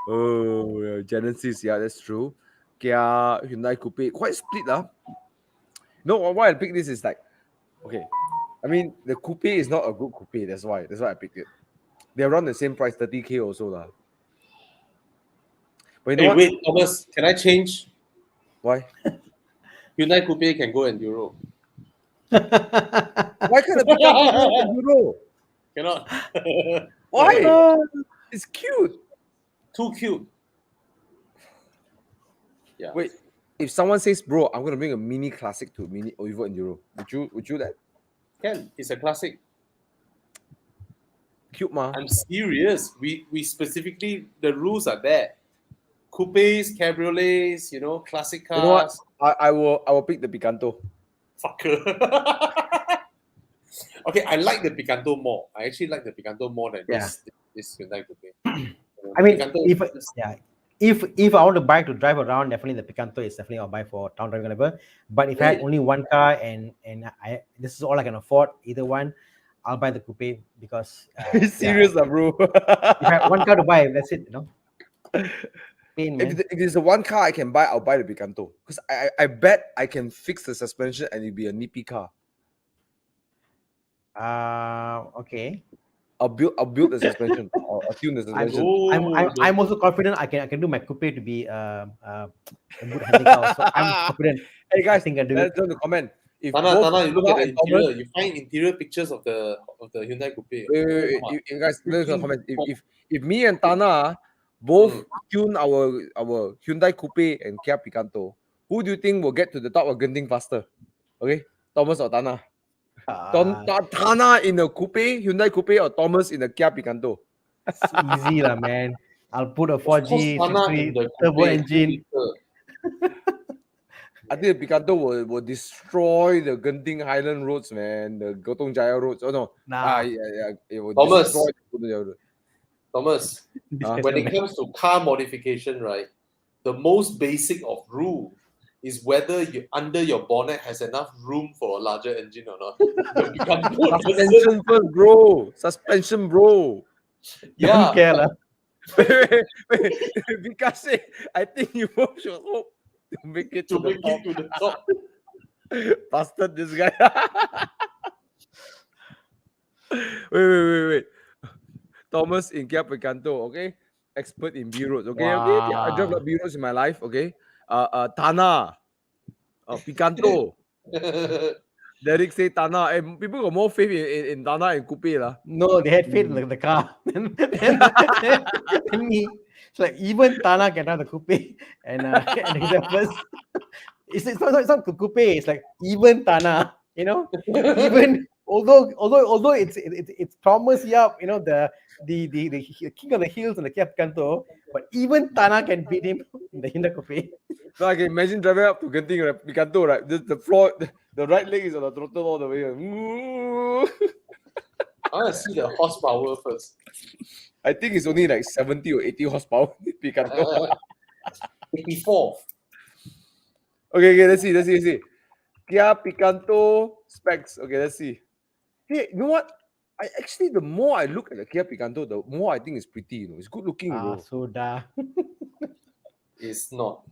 Oh, yeah, Genesis, yeah, that's true. Kia, Hyundai Coupe, quite split lah. No, why I picked this is like, okay, I mean the Coupe is not a good Coupe. That's why I picked it. They around the same price, 30K also lah. But you know what? Wait, Thomas, can I change? Why? Hyundai Coupe can go in Euro. Why can't the Picanto go to Euro? Cannot. Why? It's cute. Too cute. Yeah. Wait, if someone says, bro, I'm gonna bring a mini classic to mini Evo and Euro, would you that? Can. It's a classic. Cute ma. I'm serious. We specifically, the rules are there. Coupes, cabriolets, classic cars. You know what? I will pick the Picanto. Fucker. Okay, I like the Picanto more. I actually like the Picanto more than this Hyundai Coupe. I mean, Picanto if I want to buy to drive around, definitely the Picanto is definitely I'll buy for town driving whatever. But if I had only one car and this is all I can afford, either one, I'll buy the Coupe because Serious, bro. if I have one car to buy, that's it, Pain, man. If there's a one car I can buy, I'll buy the Picanto because I bet I can fix the suspension and it'll be a nippy car. Okay. I'll build the suspension. I'll tune the suspension. I'm also confident I can do my Coupe to be a good handling car. So I'm confident. Hey guys, I think I do let's it. do the comment. If Thana, you look at the and Thomas- interior. You find interior pictures of the Hyundai Coupe. Wait, you guys, look at the comment. If me and Thana both tune our Hyundai Coupe and Kia Picanto, who do you think will get to the top of Genting faster? Okay, Thomas or Thana? Thana in the Coupe, Hyundai Coupe, or Thomas in the Kia Picanto? It's easy lah, man. I'll put a 4G Thana 63 in the turbo Coupe, engine. I think the Picanto will destroy the Genting Highland roads, man. The Gotong Jaya roads. Oh no. Nah. It will Thomas. destroy the Gotong Jaya road. Thomas, This when it man. comes to car modification, right, the most basic of rule is whether you under your bonnet has enough room for a larger engine or not. The Picanto doesn't. Suspension first, bro. Suspension, bro. Don't Yeah, care lah. Because I think you both should hope to make it to to the make top. it to the top. Bastard, this guy. Wait. Thomas in Kia Picanto, okay? Expert in B roads, okay? Okay, yeah, I drive a lot of B roads in my life, okay? Thana, Picanto. Derek say Thana. People got more faith in Thana and Coupe lah. No, they had faith in the car. then me, it's like even Thana can drive the coupe and he's the first. It's not coupe. It's like even Thana. You know, even although it's Thomas Yap, you know, the king of the hills and the Kia Picanto, but even Thana can beat him in the Hyundai Coupe. So I can imagine driving up to Genting, right? Picanto, right? The floor, the right leg is on the throttle all the way. Ooh. I want to see the horsepower first. I think it's only like 70 or 80 horsepower. Picanto. 84. Okay, let's see. Kia Picanto specs. Okay, let's see. Hey, you know what? The more I look at the Kia Picanto, the more I think it's pretty. You know, it's good looking, bro. Sudah. It's not.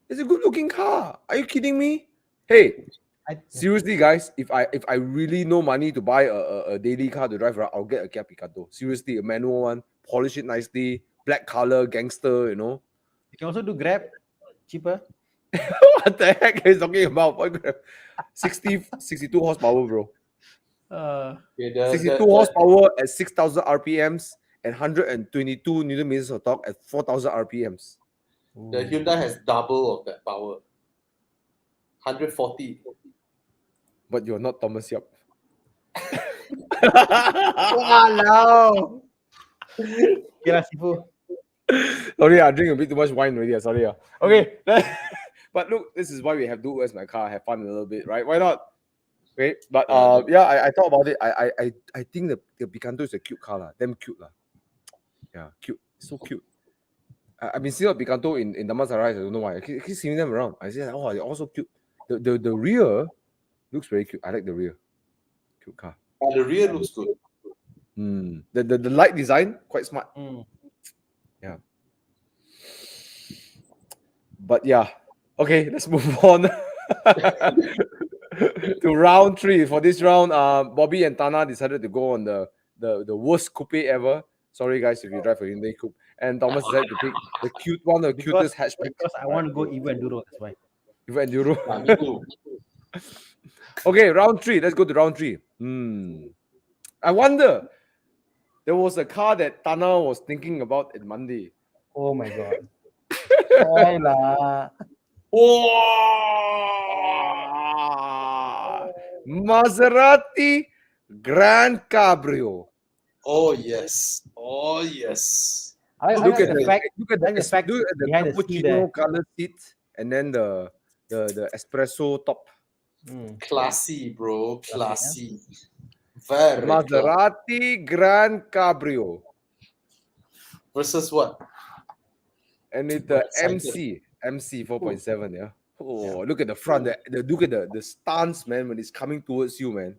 It's a good looking car. Are you kidding me? Hey, seriously, guys, if I really no money to buy a daily car to drive around, I'll get a Kia Picanto. Seriously, a manual one, polish it nicely, black color, gangster, you know. You can also do Grab, cheaper. What the heck is talking about? 62 horsepower, bro. Okay, 62 horsepower at 6,000 RPMs and 122 Newton meters of torque at 4,000 RPMs. the Hyundai has double of that power. 140. But you're not Thomas Yap. Wow. Okay lah, Sifu. Sorry, I drink a bit too much wine already. Sorry. Okay. But look, this is why we have Where's My Car, have fun a little bit, right? Why not? Okay. But yeah, I thought about it. I think the Picanto is a cute car. Damn cute. Yeah, cute. So cute. I've been seeing a Picanto in Damansara. I don't know why. I keep seeing them around. I say, oh, they're all so cute. The rear looks very cute. I like the rear. Cute car. The rear looks good. The light design, quite smart. Yeah. But yeah. Okay, let's move on to round 3. For this round, Bobby and Thana decided to go on the worst coupe ever. Sorry guys if you drive a Hyundai Coupe. And Thomas decided to pick the cute one, the cutest hatchback. Because I want to go Evo Enduro, that's why. Evo Enduro. Me too. Okay, round 3. Let's go to round 3. I wonder, there was a car that Thana was thinking about in Monday. Oh my god. Why lah? Maserati Grand Cabrio. Oh yes. Oh yes. Look at the fact. the behind the seat cappuccino there. color seat and then the espresso top. Classy, bro. Classy. Very Maserati Grand Cabrio. Versus what? And it's the Excited. MC 4.7, yeah. Oh, look at the front. Look at the stance, man, when it's coming towards you, man.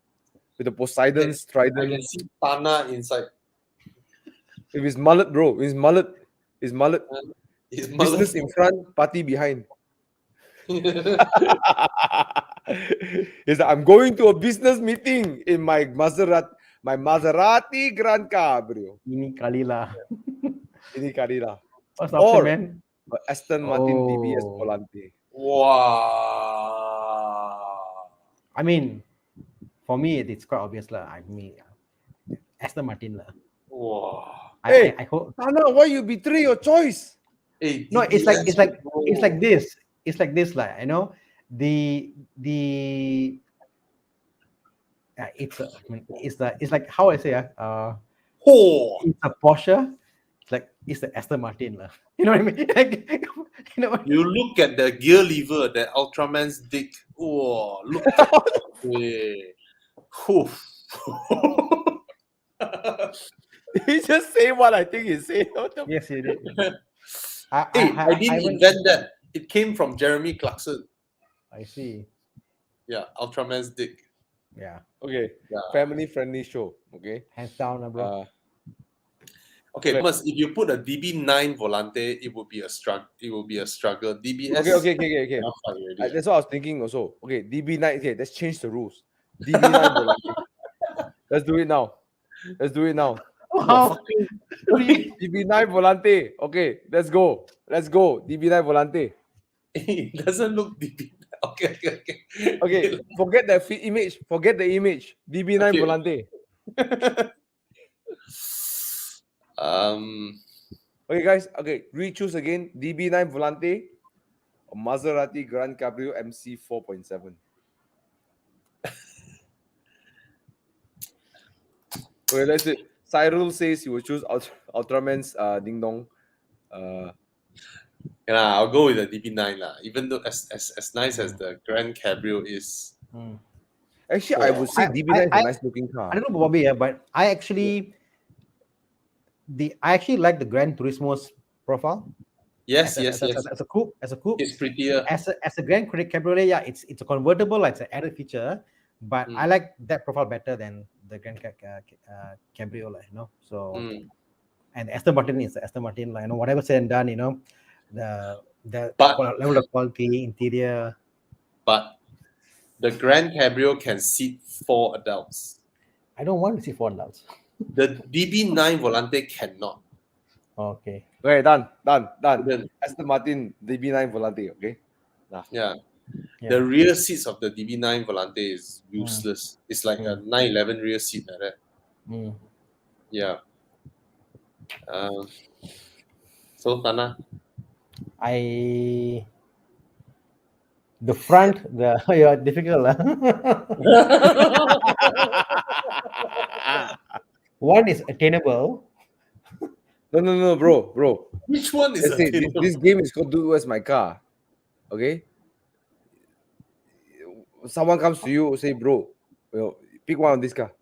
With the Poseidon I Trident. can see Thana inside. If it's mullet, bro. It's mullet. His Business in front, party behind. It's like, I'm going to a business meeting in my Maserati Grand Cabrio. Ini kali lah. Ini Carrera. What's the option, Or man? Aston Martin DBS Volante. Wow. I mean, for me, it's quite obvious lah. I mean, Aston Martin lah. Wow. Hey, I hope. Thana, why you betray your choice? Hey, No, it's like bro. this. It's like this, like, you know, it's like how I say, Oh, it's a Porsche. It's the Aston Martin lah. You know what I mean? Like, you know. you look at the gear lever, that Ultraman's dick. Oh, look. Hey. He just say what I think he say. What the Yes, you did. Hey, I didn't went- invent that. It came from Jeremy Clarkson. I see. Yeah, Ultraman's dick. Yeah, Okay, Yeah. family friendly show. Okay. hands down, bro. Okay, Okay. Thomas, if you put a DB9 Volante, it would be a struggle. It will be a struggle. DBS. Okay. cannot fight already. That's what I was thinking also. Okay, DB9. Okay, let's change the rules. DB9 Volante. Let's do it now. Let's do it now. Wow. DB9 Volante. Okay, let's go. Let's go. DB9 Volante. It doesn't look DB. Okay. Okay, forget the image. Forget the image. DB9 Okay. Volante. Okay, guys. Okay, re-choose again. DB9 Volante or Maserati Grand Cabrio MC 4.7. Okay, that's it. Cyril says he will choose Ultraman's Ding Dong. Yeah, I'll go with the DB9 lah. Even though as nice as the Grand Cabrio is. Actually, I would say I- DB9 is a I- nice looking car. I don't know Bobby, but I actually like the Gran Turismo's profile. Yes. As a coupe. It's prettier. As a Grand Cabriolet, yeah, it's a convertible, it's an added feature, but I like that profile better than the Grand Cabriolet, So and Aston Martin is Aston Martin, like, whatever said and done, the But- level of quality, interior. But the Grand Cabrio can seat 4 adults. I don't want to see 4 adults. The DB9 Volante cannot. Okay. Okay, done. Then, Aston Martin DB9 Volante, okay? yeah. Yeah. The rear seats of the DB9 Volante is useless. It's like a 911 rear seat like that. Yeah. So Thana, the front, you're difficult. One is attainable. No, bro. which one is Let's say attainable? this game is called Do Where's My Car. Okay? Someone comes to you, say, bro, pick one of this car.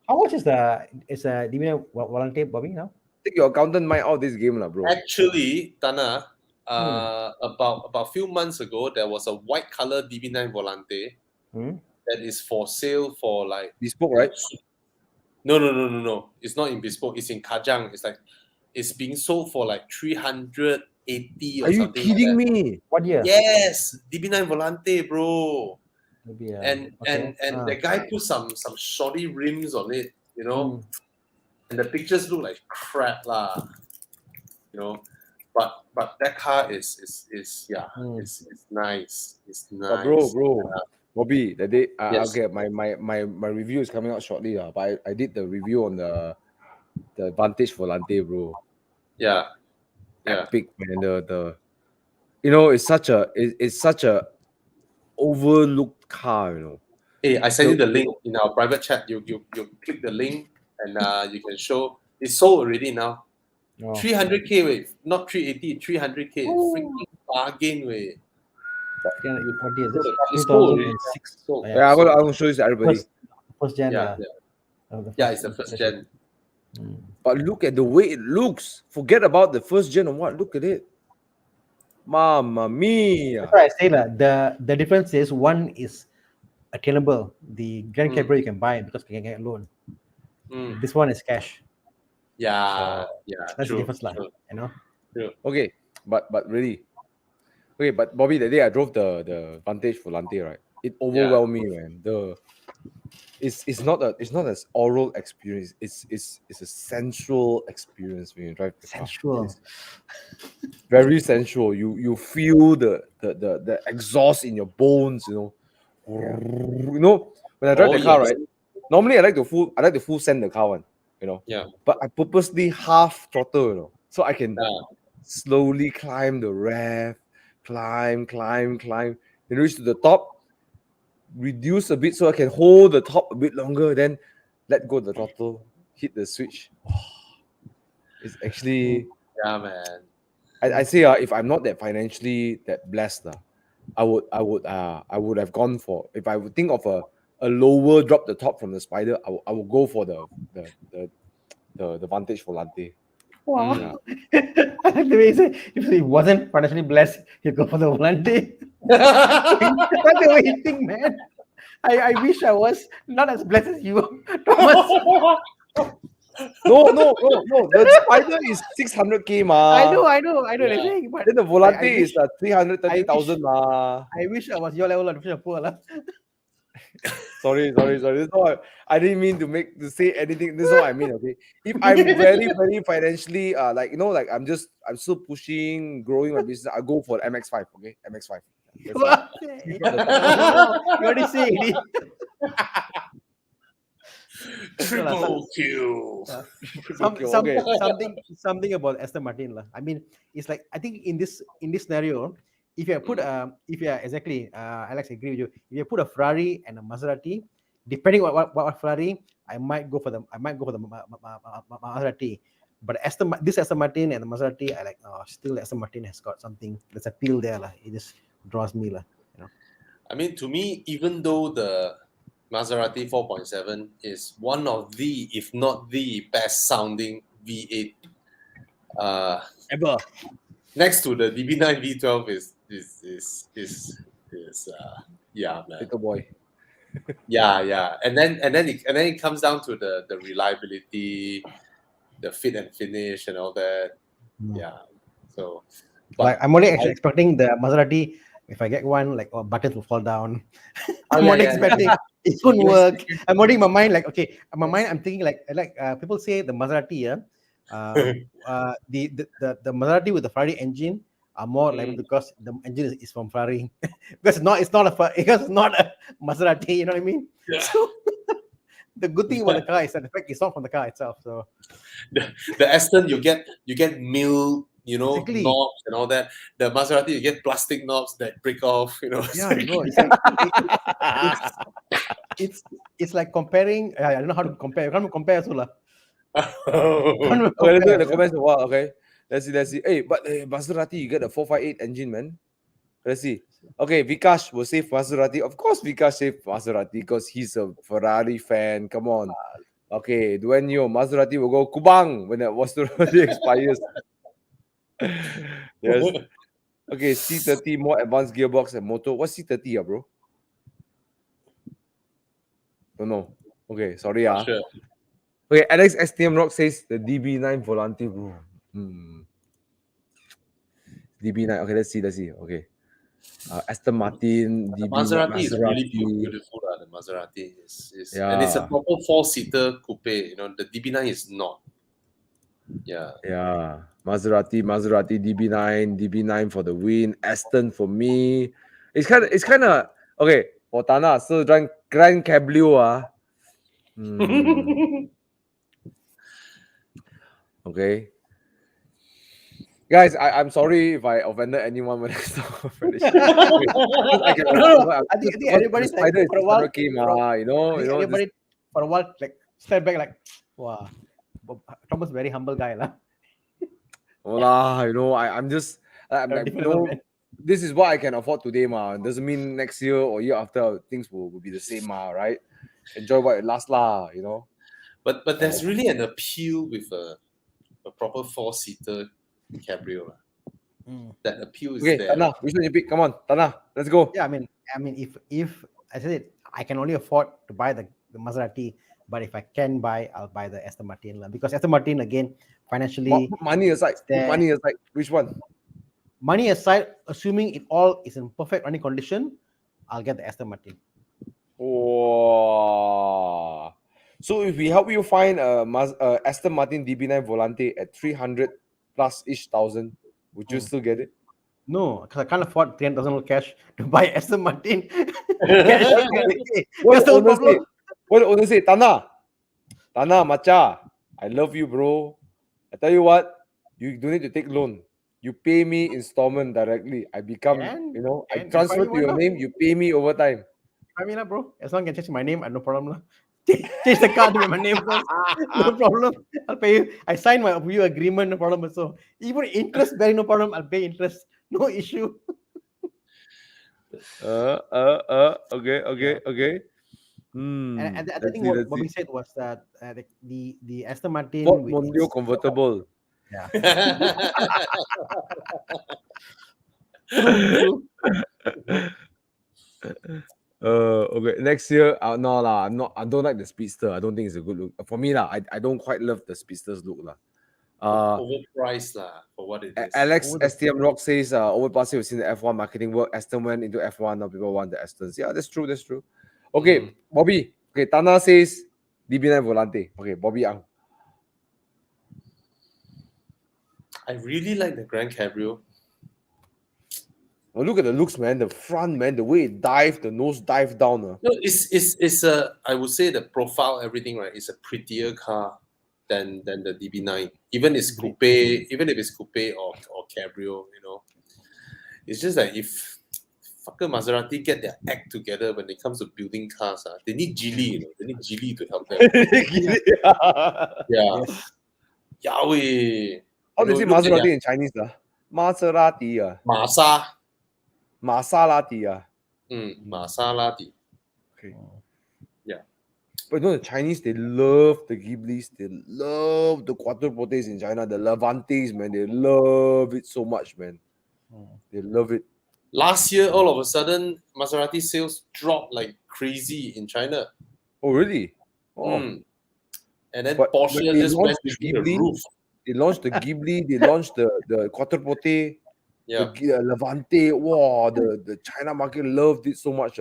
How much is a DB9 Volante, Bobby, now? Take your accountant mind out of this game, bro. Actually, Thana, about a few months ago, there was a white color DB9 Volante that is for sale for like Bespoke, right? No. It's not in Bespoke. It's in Kajang. It's being sold for like 380 or Are you something. kidding like that. me? What year? Yes, DB9 Volante, bro. Maybe, And the guy put some shoddy rims on it, and the pictures look like crap lah, But that car is it's nice. It's nice. Bro. Bobby, the day Yes. okay, my review is coming out shortly, but I did the review on the Vantage Volante, bro. Yeah. Epic, man. The it's such a overlooked car, Hey, I sent you the link in our private chat. You click the link and you can show. It's sold already now. 300k wait, not 380, 300k. Freaking bargain wait. What year is this? It's sold already. 2006. Sold. Yeah, I'm gonna show this to everybody. First gen. Yeah. It's the first gen. But look at the way it looks. Forget about the first gen or what. Look at it. Mamma mia. That's why I say that the difference is one is attainable. The Grand Cabrio you can buy because you can get a loan. This one is cash. Yeah, That's true, the difference, true. Okay, but really. Okay, but Bobby, the day I drove the Vantage Volante, right? It overwhelmed me, man. It's not an oral experience. It's a sensual experience when you drive the car. Sensual. It's very sensual. You feel the exhaust in your bones, when I drive the car, yes. right? Normally I like to full send the car one, Yeah. But I purposely half throttle, so I can Yeah. slowly climb the rev, climb, then reach to the top, reduce a bit so I can hold the top a bit longer, then let go of the throttle, hit the switch. It's actually, Yeah, man. I say if I'm not that financially that blessed, I would have gone for, if I would think of a lower drop the top from the Spider, I would go for the the Vantage Volante. Wow. Yeah. I like the way he said, if he wasn't financially blessed, he'd go for the volante. That's the way you think, man. I wish I was not as blessed as you, Thomas. No. The Spider is 600k ma. I know. Yeah. They're saying, but Then the Volante I is wish- 330,000 ma. I wish I was your level of poor. Lah. Sorry. This is not, I didn't mean to say anything. This is what I mean. Okay, if I'm very financially like like I'm still pushing, growing my business, I go for MX5. Okay, MX5. That's all. You already say it. Triple Q. Okay. Something about Aston Martin. Lah. I mean, it's like I think in this scenario, if you put exactly Alex, I agree with you. If you put a Ferrari and a Maserati, depending on what Ferrari, I might go for the Maserati. But this Aston Martin and the Maserati, I like. Still Aston Martin has got something that's appeal there. Lah. It just draws me. Lah. I mean, to me, even though the Maserati 4.7 is one of the, if not the best sounding V8, Ever. next to the DB9 V12 is yeah, man. Little boy. Yeah. And then it comes down to the reliability, the fit and finish and all that. Yeah. So Like I'm only actually expecting the Maserati. If I get one, like buttons will fall down. I'm only expecting it won't work. I'm already in my mind like okay. In my mind, I'm thinking like people say the Maserati, the Maserati with the Ferrari engine are more like because the engine is from Ferrari because it's not a Maserati. You know what I mean? Yeah. So, the good thing about the car is that the fact it's not from the car itself. So the Aston you get mill, Exactly. knobs and all that. The Maserati you get plastic knobs that break off. yeah, bro, it's like comparing. I don't know how to compare. You can't compare also lah. Okay, let's look at the comments a while. Okay, let's see. Hey, but Maserati, you get a 458 engine, man. Let's see. Okay, Vikash will save Maserati. Of course, Vikash saved Maserati because he's a Ferrari fan. Come on. Okay, Duenyo, Maserati will go Kubang when that Maserati expires. Yes. Okay, C30 more advanced gearbox and motor. What's C30, bro? Don't know. Okay, sorry. Sure. Okay, Alex STM Rock says the DB9 Volante, bro. DB9. Okay, let's see. Okay. Aston Martin, DB9, Maserati is really beautiful. The Maserati is and it's a proper 4-seater coupe. The DB9 is not. Yeah. Maserati, DB9 for the win. Aston for me. It's kind of okay for Thana. So Grand Cabriolet. Okay. Guys, I'm sorry if I offended anyone when I talk about French. I think everybody's like for a while. Everybody for a while like step back like, wow, Thomas very humble guy lah. I'm just this is what I can afford today, ma. Doesn't mean next year or year after things will be the same, ma. Right? Enjoy what it lasts, lah. But there's really an appeal with a proper 4-seater cabrio. That appeal is Okay, there. Thana, which one you pick? Come on, Thana, let's go. Yeah, I mean, if I said it, I can only afford to buy the Maserati, but if I can buy, I'll buy the Aston Martin lah. Because Aston Martin again, financially, Put money aside. Which one? Money aside, assuming it all is in perfect running condition, I'll get the Aston Martin. Oh. So if we help you find a Aston Martin DB9 Volante at 300 plus each thousand, would you still get it? No, because I can't afford 300,000 cash to buy Aston Martin. What the owner say? Thana, macha, I love you, bro. I tell you what, you don't need to take loan. You pay me installment directly. I become, I transfer to your name. You pay me over time. I mean, bro, as long as I change my name, I no problem. Change the car to my name first. No problem. I'll pay you. I sign my view agreement, no problem. So even interest bearing, no problem. I'll pay interest, no issue. Okay. And I Let's think see, what let's Bobby see. said was that the Aston Martin Ford with Mondeo its convertible. true. Okay. Next year, no lah. I don't like the Speedster. I don't think it's a good look for me lah. I don't quite love the Speedster's look lah. Overpriced lah for what it is. Alex Over the- STM Rock says, over past year we've seen the F1 marketing work. Aston went into F1. Now people want the Astons. Yeah, that's true. That's true. Okay, Bobby. Okay, Thana says DB9 Volante. Okay, Bobby Ang. I really like the Grand Cabrio. Oh, look at the looks, man. The front, man. The way it dived, the nose dive down. No, it's a, I would say the profile, everything, right, is a prettier car than the DB9. Even if it's coupe or cabrio, you know. It's just that if fucker Maserati get their act together when it comes to building cars, they need Geely, you know. They need Geely to help them. Yeah. Yes. Yahweh. How do you say Look at Maserati in Chinese? Maserati. Masa. Maserati. Maserati. Okay. Yeah. But you know, the Chinese, they love the Ghiblis. They love the quattroportes in China. The Levantes, man. They love it so much, man. They love it. Last year, all of a sudden, Maserati sales dropped like crazy in China. Oh, really? Oh. And then But Porsche when they just went launched the through the Ghibli, roof. they launched the Ghibli, they launched the quattroporte, Yeah. the Levante. Wow, the China market loved it so much.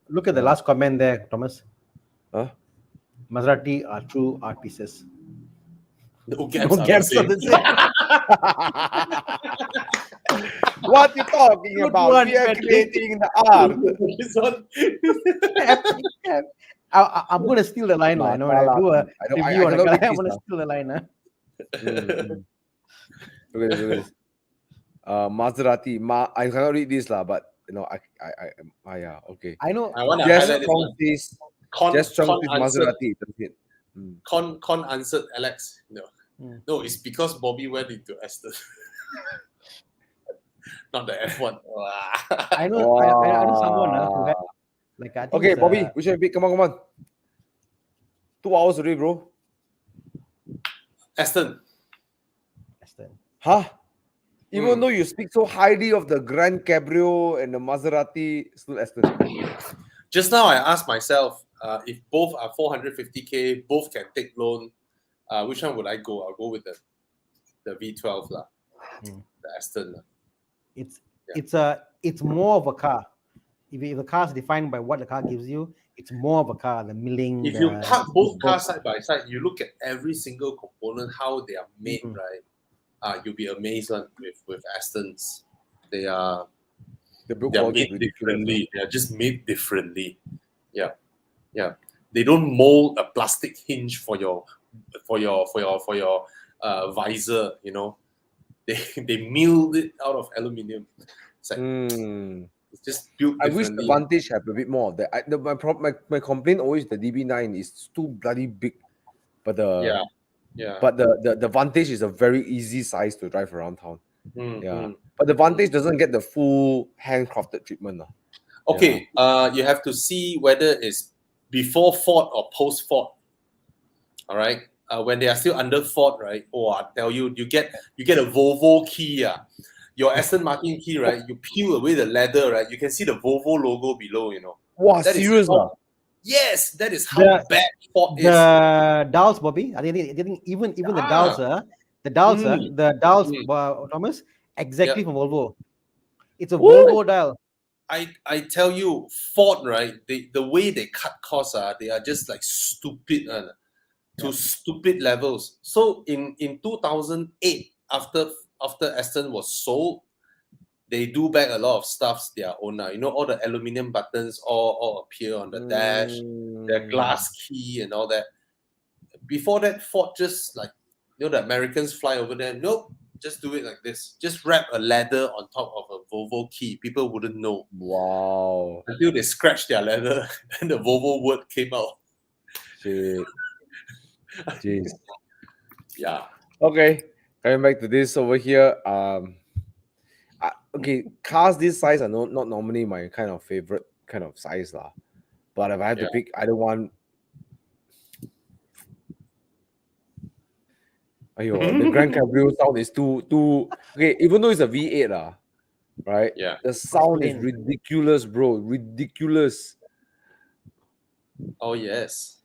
Look at the last comment there, Thomas. Huh? Maserati are true art pieces. No gaps. No gaps are the same. What you talking Good about? one, We are Patrick. creating the art. This one. I'm going to steal the line. I know when I do a review on a cannot car, read I'm this, going to steal the line. Look at this. Maserati. I cannot read this lah, but you know, yeah, okay. I know. I want to Yes, highlight this one. this. Con Just Chong is answered, Maserati. That's it. Con answered Alex. No. Mm. No, it's because Bobby went into Aston. Not the F1. I know. I know someone who had like I think Okay, it's, Bobby, which one pick? Come on. 2 hours already, bro. Aston. Aston. Huh? Even though you speak so highly of the Grand Cabrio and the Maserati, still Aston. Just now I asked myself, if both are 450k, both can take loan, which one would I go? I'll go with the V12 lah, the Aston. It's more of a car. If the car is defined by what the car gives you, it's more of a car. The milling. If you park both cars side by side, you look at every single component, how they are made, right? You'll be amazed with Astons. They are made differently. They are just made differently. Yeah. They don't mold a plastic hinge for your visor. You know, they milled it out of aluminium. It's like it's just built I differently. wish the Vantage had a bit more of that. My complaint always the DB9 is too bloody big, but the But the Vantage is a very easy size to drive around town. But the Vantage doesn't get the full handcrafted treatment. Okay, you have to see whether it's before Ford or post Ford. All right, when they are still under Ford, right? Oh, I tell you, you get a Volvo key, your Aston Martin key, right? You peel away the leather, right? You can see the Volvo logo below. You know. Wow, That is serious? Yes, that is how bad Ford is. The dowels, Bobby. I think even the dowels, Thomas, exactly from Volvo. It's a Volvo dial. I tell you, Ford, right? The way they cut costs, they are just like stupid, to stupid levels. So in 2008, after Aston was sold, they do back a lot of stuffs their own. You know, all the aluminium buttons all appear on the dash, the glass key and all that. Before that, Ford just like, you know, the Americans fly over there. Nope, just do it like this. Just wrap a leather on top of a Volvo key. People wouldn't know. Wow. Until they scratched their leather, then the Volvo word came out. Shit. Jeez. Yeah. Okay, coming back to this over here. Okay, cars this size are not normally my kind of favorite kind of size lah. But if I have to Yeah. pick, I don't want. Ayo, the Grand Cabrio sound is too. Okay, even though it's a V8, right? Yeah. The sound is Plain. ridiculous, bro. Ridiculous. Oh yes.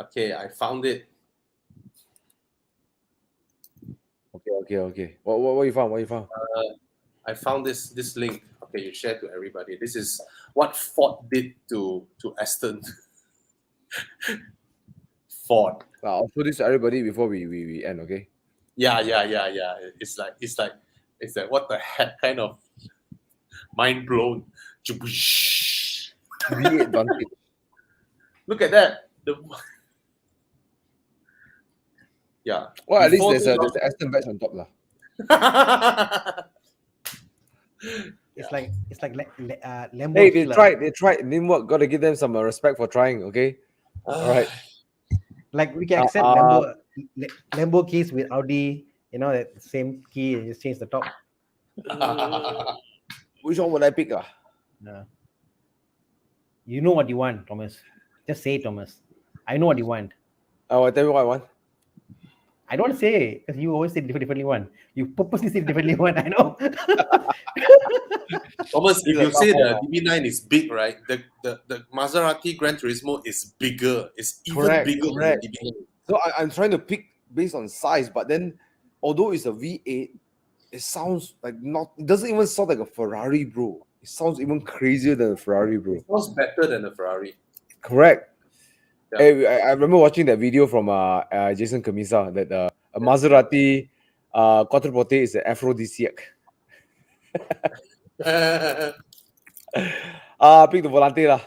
Okay, I found it. Okay. What you found? What you found? I found this link. Okay, you share to everybody. This is what Ford did to Aston. Ford. I'll show this to everybody before we end. Okay. Yeah. It's like what the heck kind of mind blown. V8 Vantage. Look at that. Yeah. Well, at least Before there's the Aston badge on top, lah. It's like Lambo. Hey, they killer. tried. It didn't work. Got to give them some respect for trying. Okay. All right. Like we can accept Lambo keys with Audi. You know, that same key, and just change the top. Which one would I pick? You know what you want, Thomas. Just say it, Thomas. I know what you want. Oh, I tell you what I want. I don't say because you always say differently one. You purposely say differently one. I know. Thomas, if It's a you say tough the one, DB9 is big, right? The Maserati Gran Turismo is bigger. It's even Correct, bigger correct. than the DB9. So I'm trying to pick based on size, but then although it's a V8, it sounds like not. It doesn't even sound like a Ferrari, bro. It sounds even crazier than a Ferrari, bro. It sounds better than a Ferrari. Correct. Yeah. Hey, I remember watching that video from Jason Camisa that a Maserati Quattroporte is an aphrodisiac. Pick the Volante lah.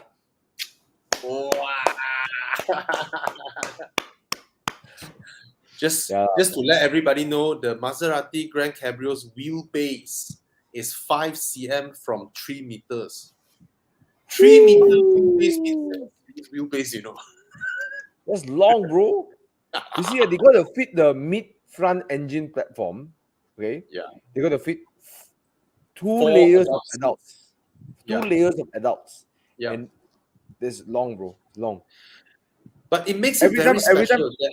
Just Yeah. to let everybody know, the Maserati Grand Cabrio's wheelbase is 5 cm from 3 meters. 3 meter wheelbase, you know. That's long, bro. You see, they got to fit the mid front engine platform. Okay. Yeah. They got to fit two 4 layers of adults. adults. Two Yeah. layers of adults. Yeah. And this long, bro. Long. But it makes it Every very time- special. There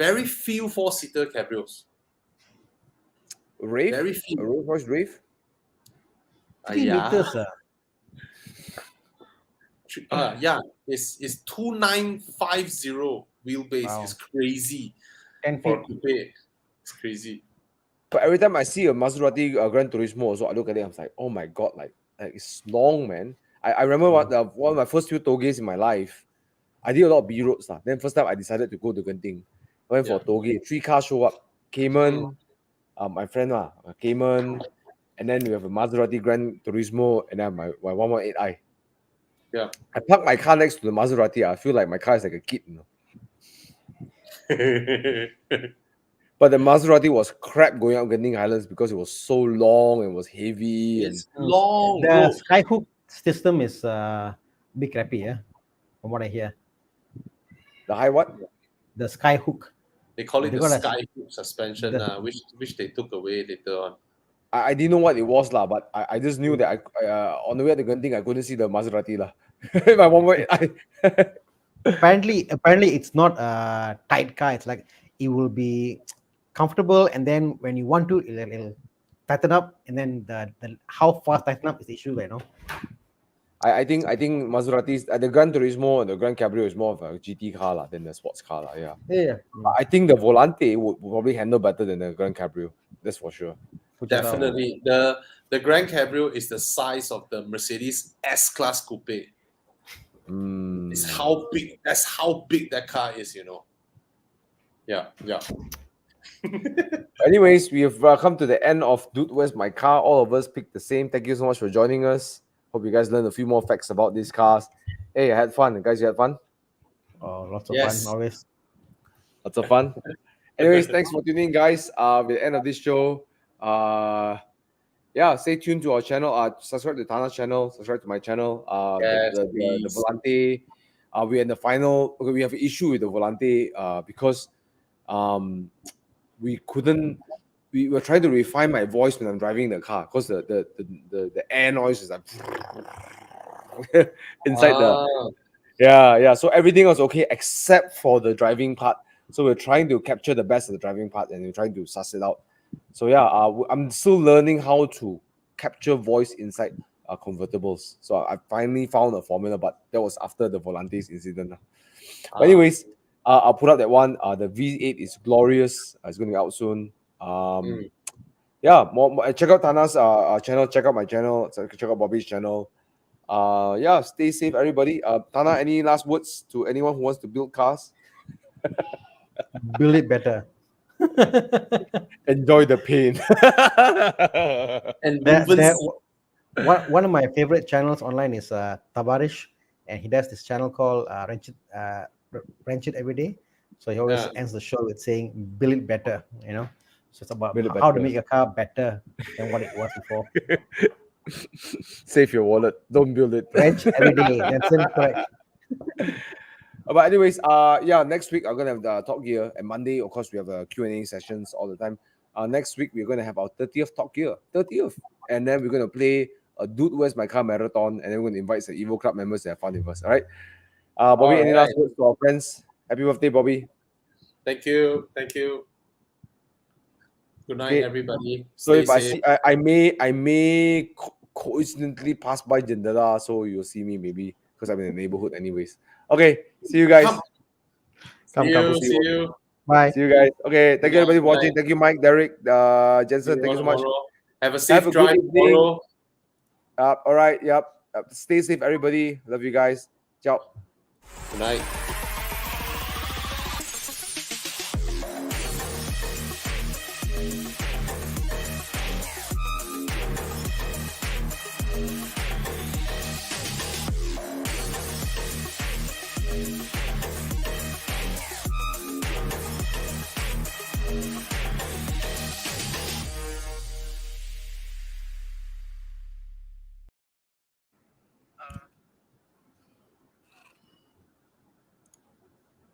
are very few 4-seater cabrios. Rave? Very few. A Rolls Royce Rave? 3 Yeah. meters. Yeah. It's 2950 wheelbase. Wow. It's crazy 10 for a feet. coupe. It's crazy. But every time I see a Maserati Gran Turismo, also I look at it, I'm like, oh my god, like it's long, man. I remember one of my first few toges in my life. I did a lot of B roads. Then first time I decided to go to Genting. I went for a toge. 3 cars show up. Cayman, my friend Cayman, and then we have a Maserati Gran Turismo, and then my 118i. Yeah. I parked my car next to the Maserati. I feel like my car is like a kid, you know. But the Maserati was crap going up Genting Highlands because it was so long and was heavy. It's long. The Bro. skyhook system is big crappy, yeah, from what I hear. The high what? The skyhook. They call it They the got a- Skyhook suspension, which they took away later on. I didn't know what it was, but I just knew that on the way to Genting, I couldn't see the Maserati. My 118i. Apparently, it's not a tight car. It's like it will be comfortable, and then when you want to, it'll tighten up, and then the how fast tighten up is the issue, you know. I think Maseratis, the Gran Turismo and the Gran Cabrio is more of a GT car than the sports car. Yeah. Yeah. But I think the Volante would probably handle better than the Gran Cabrio. That's for sure. Definitely. The Grand Cabrio is the size of the Mercedes S-Class Coupe. It's how big. That's how big that car is, you know. Yeah. Anyways, we have come to the end of Dude, Where's My Car? All of us picked the same. Thank you so much for joining us. Hope you guys learned a few more facts about these cars. Hey, I had fun. Guys, you had fun? Oh, lots of Yes. fun, always. Lots of fun. Anyways, thanks for tuning in, guys. With the end of this show, stay tuned to our channel. Subscribe to Thana's channel. Subscribe to my channel. Yes, The please. Volante. We're in the final. Okay, we have an issue with the Volante because we couldn't. We were trying to refine my voice when I'm driving the car because the air noise is like. inside the Ah, yeah. So everything was okay except for the driving part. So we're trying to capture the best of the driving part and we're trying to suss it out. So yeah, I'm still learning how to capture voice inside convertibles. So I finally found a formula, but that was after the Volantes incident. But anyways, I'll put up that one. The V8 is glorious. It's going to be out soon. mm. Yeah, check out Thana's channel. Check out my channel. Check out Bobby's channel. Yeah, stay safe, everybody. Thana, any last words to anyone who wants to build cars? Build it better. Enjoy the pain. And that, movements. one of my favorite channels online is Tabarish, and he does this channel called Wrench It Every Day. So he always ends the show with saying, "Build it better," you know. So it's about Build it how to better. make a car better than what it was before. Save your wallet. Don't build it. Wrench every day. That's it, correct. But anyways, yeah, next week I'm gonna have the Top Gear, and Monday, of course, we have Q&A sessions all the time. Next week we're gonna have our 30th Top Gear, 30th, and then we're gonna play a Dude Where's My Car marathon, and then we're gonna invite some Evo Club members to have fun with us. All right, Bobby, any last words to our friends? Happy birthday, Bobby. Thank you. Thank you. Good night, Okay. everybody. So Stay if I safe. see, I may coincidentally pass by Jindala, so you'll see me maybe because I'm in the neighborhood anyways. Okay, see you guys. Come. Come. See you. Bye. See you guys. Okay, thank you everybody for Bye. watching. Thank you, Mike, Derek, Jensen. Thank you so much. Tomorrow. Have a Have safe a good drive evening. tomorrow. All right, yep. Stay safe, everybody. Love you guys. Ciao. Good night.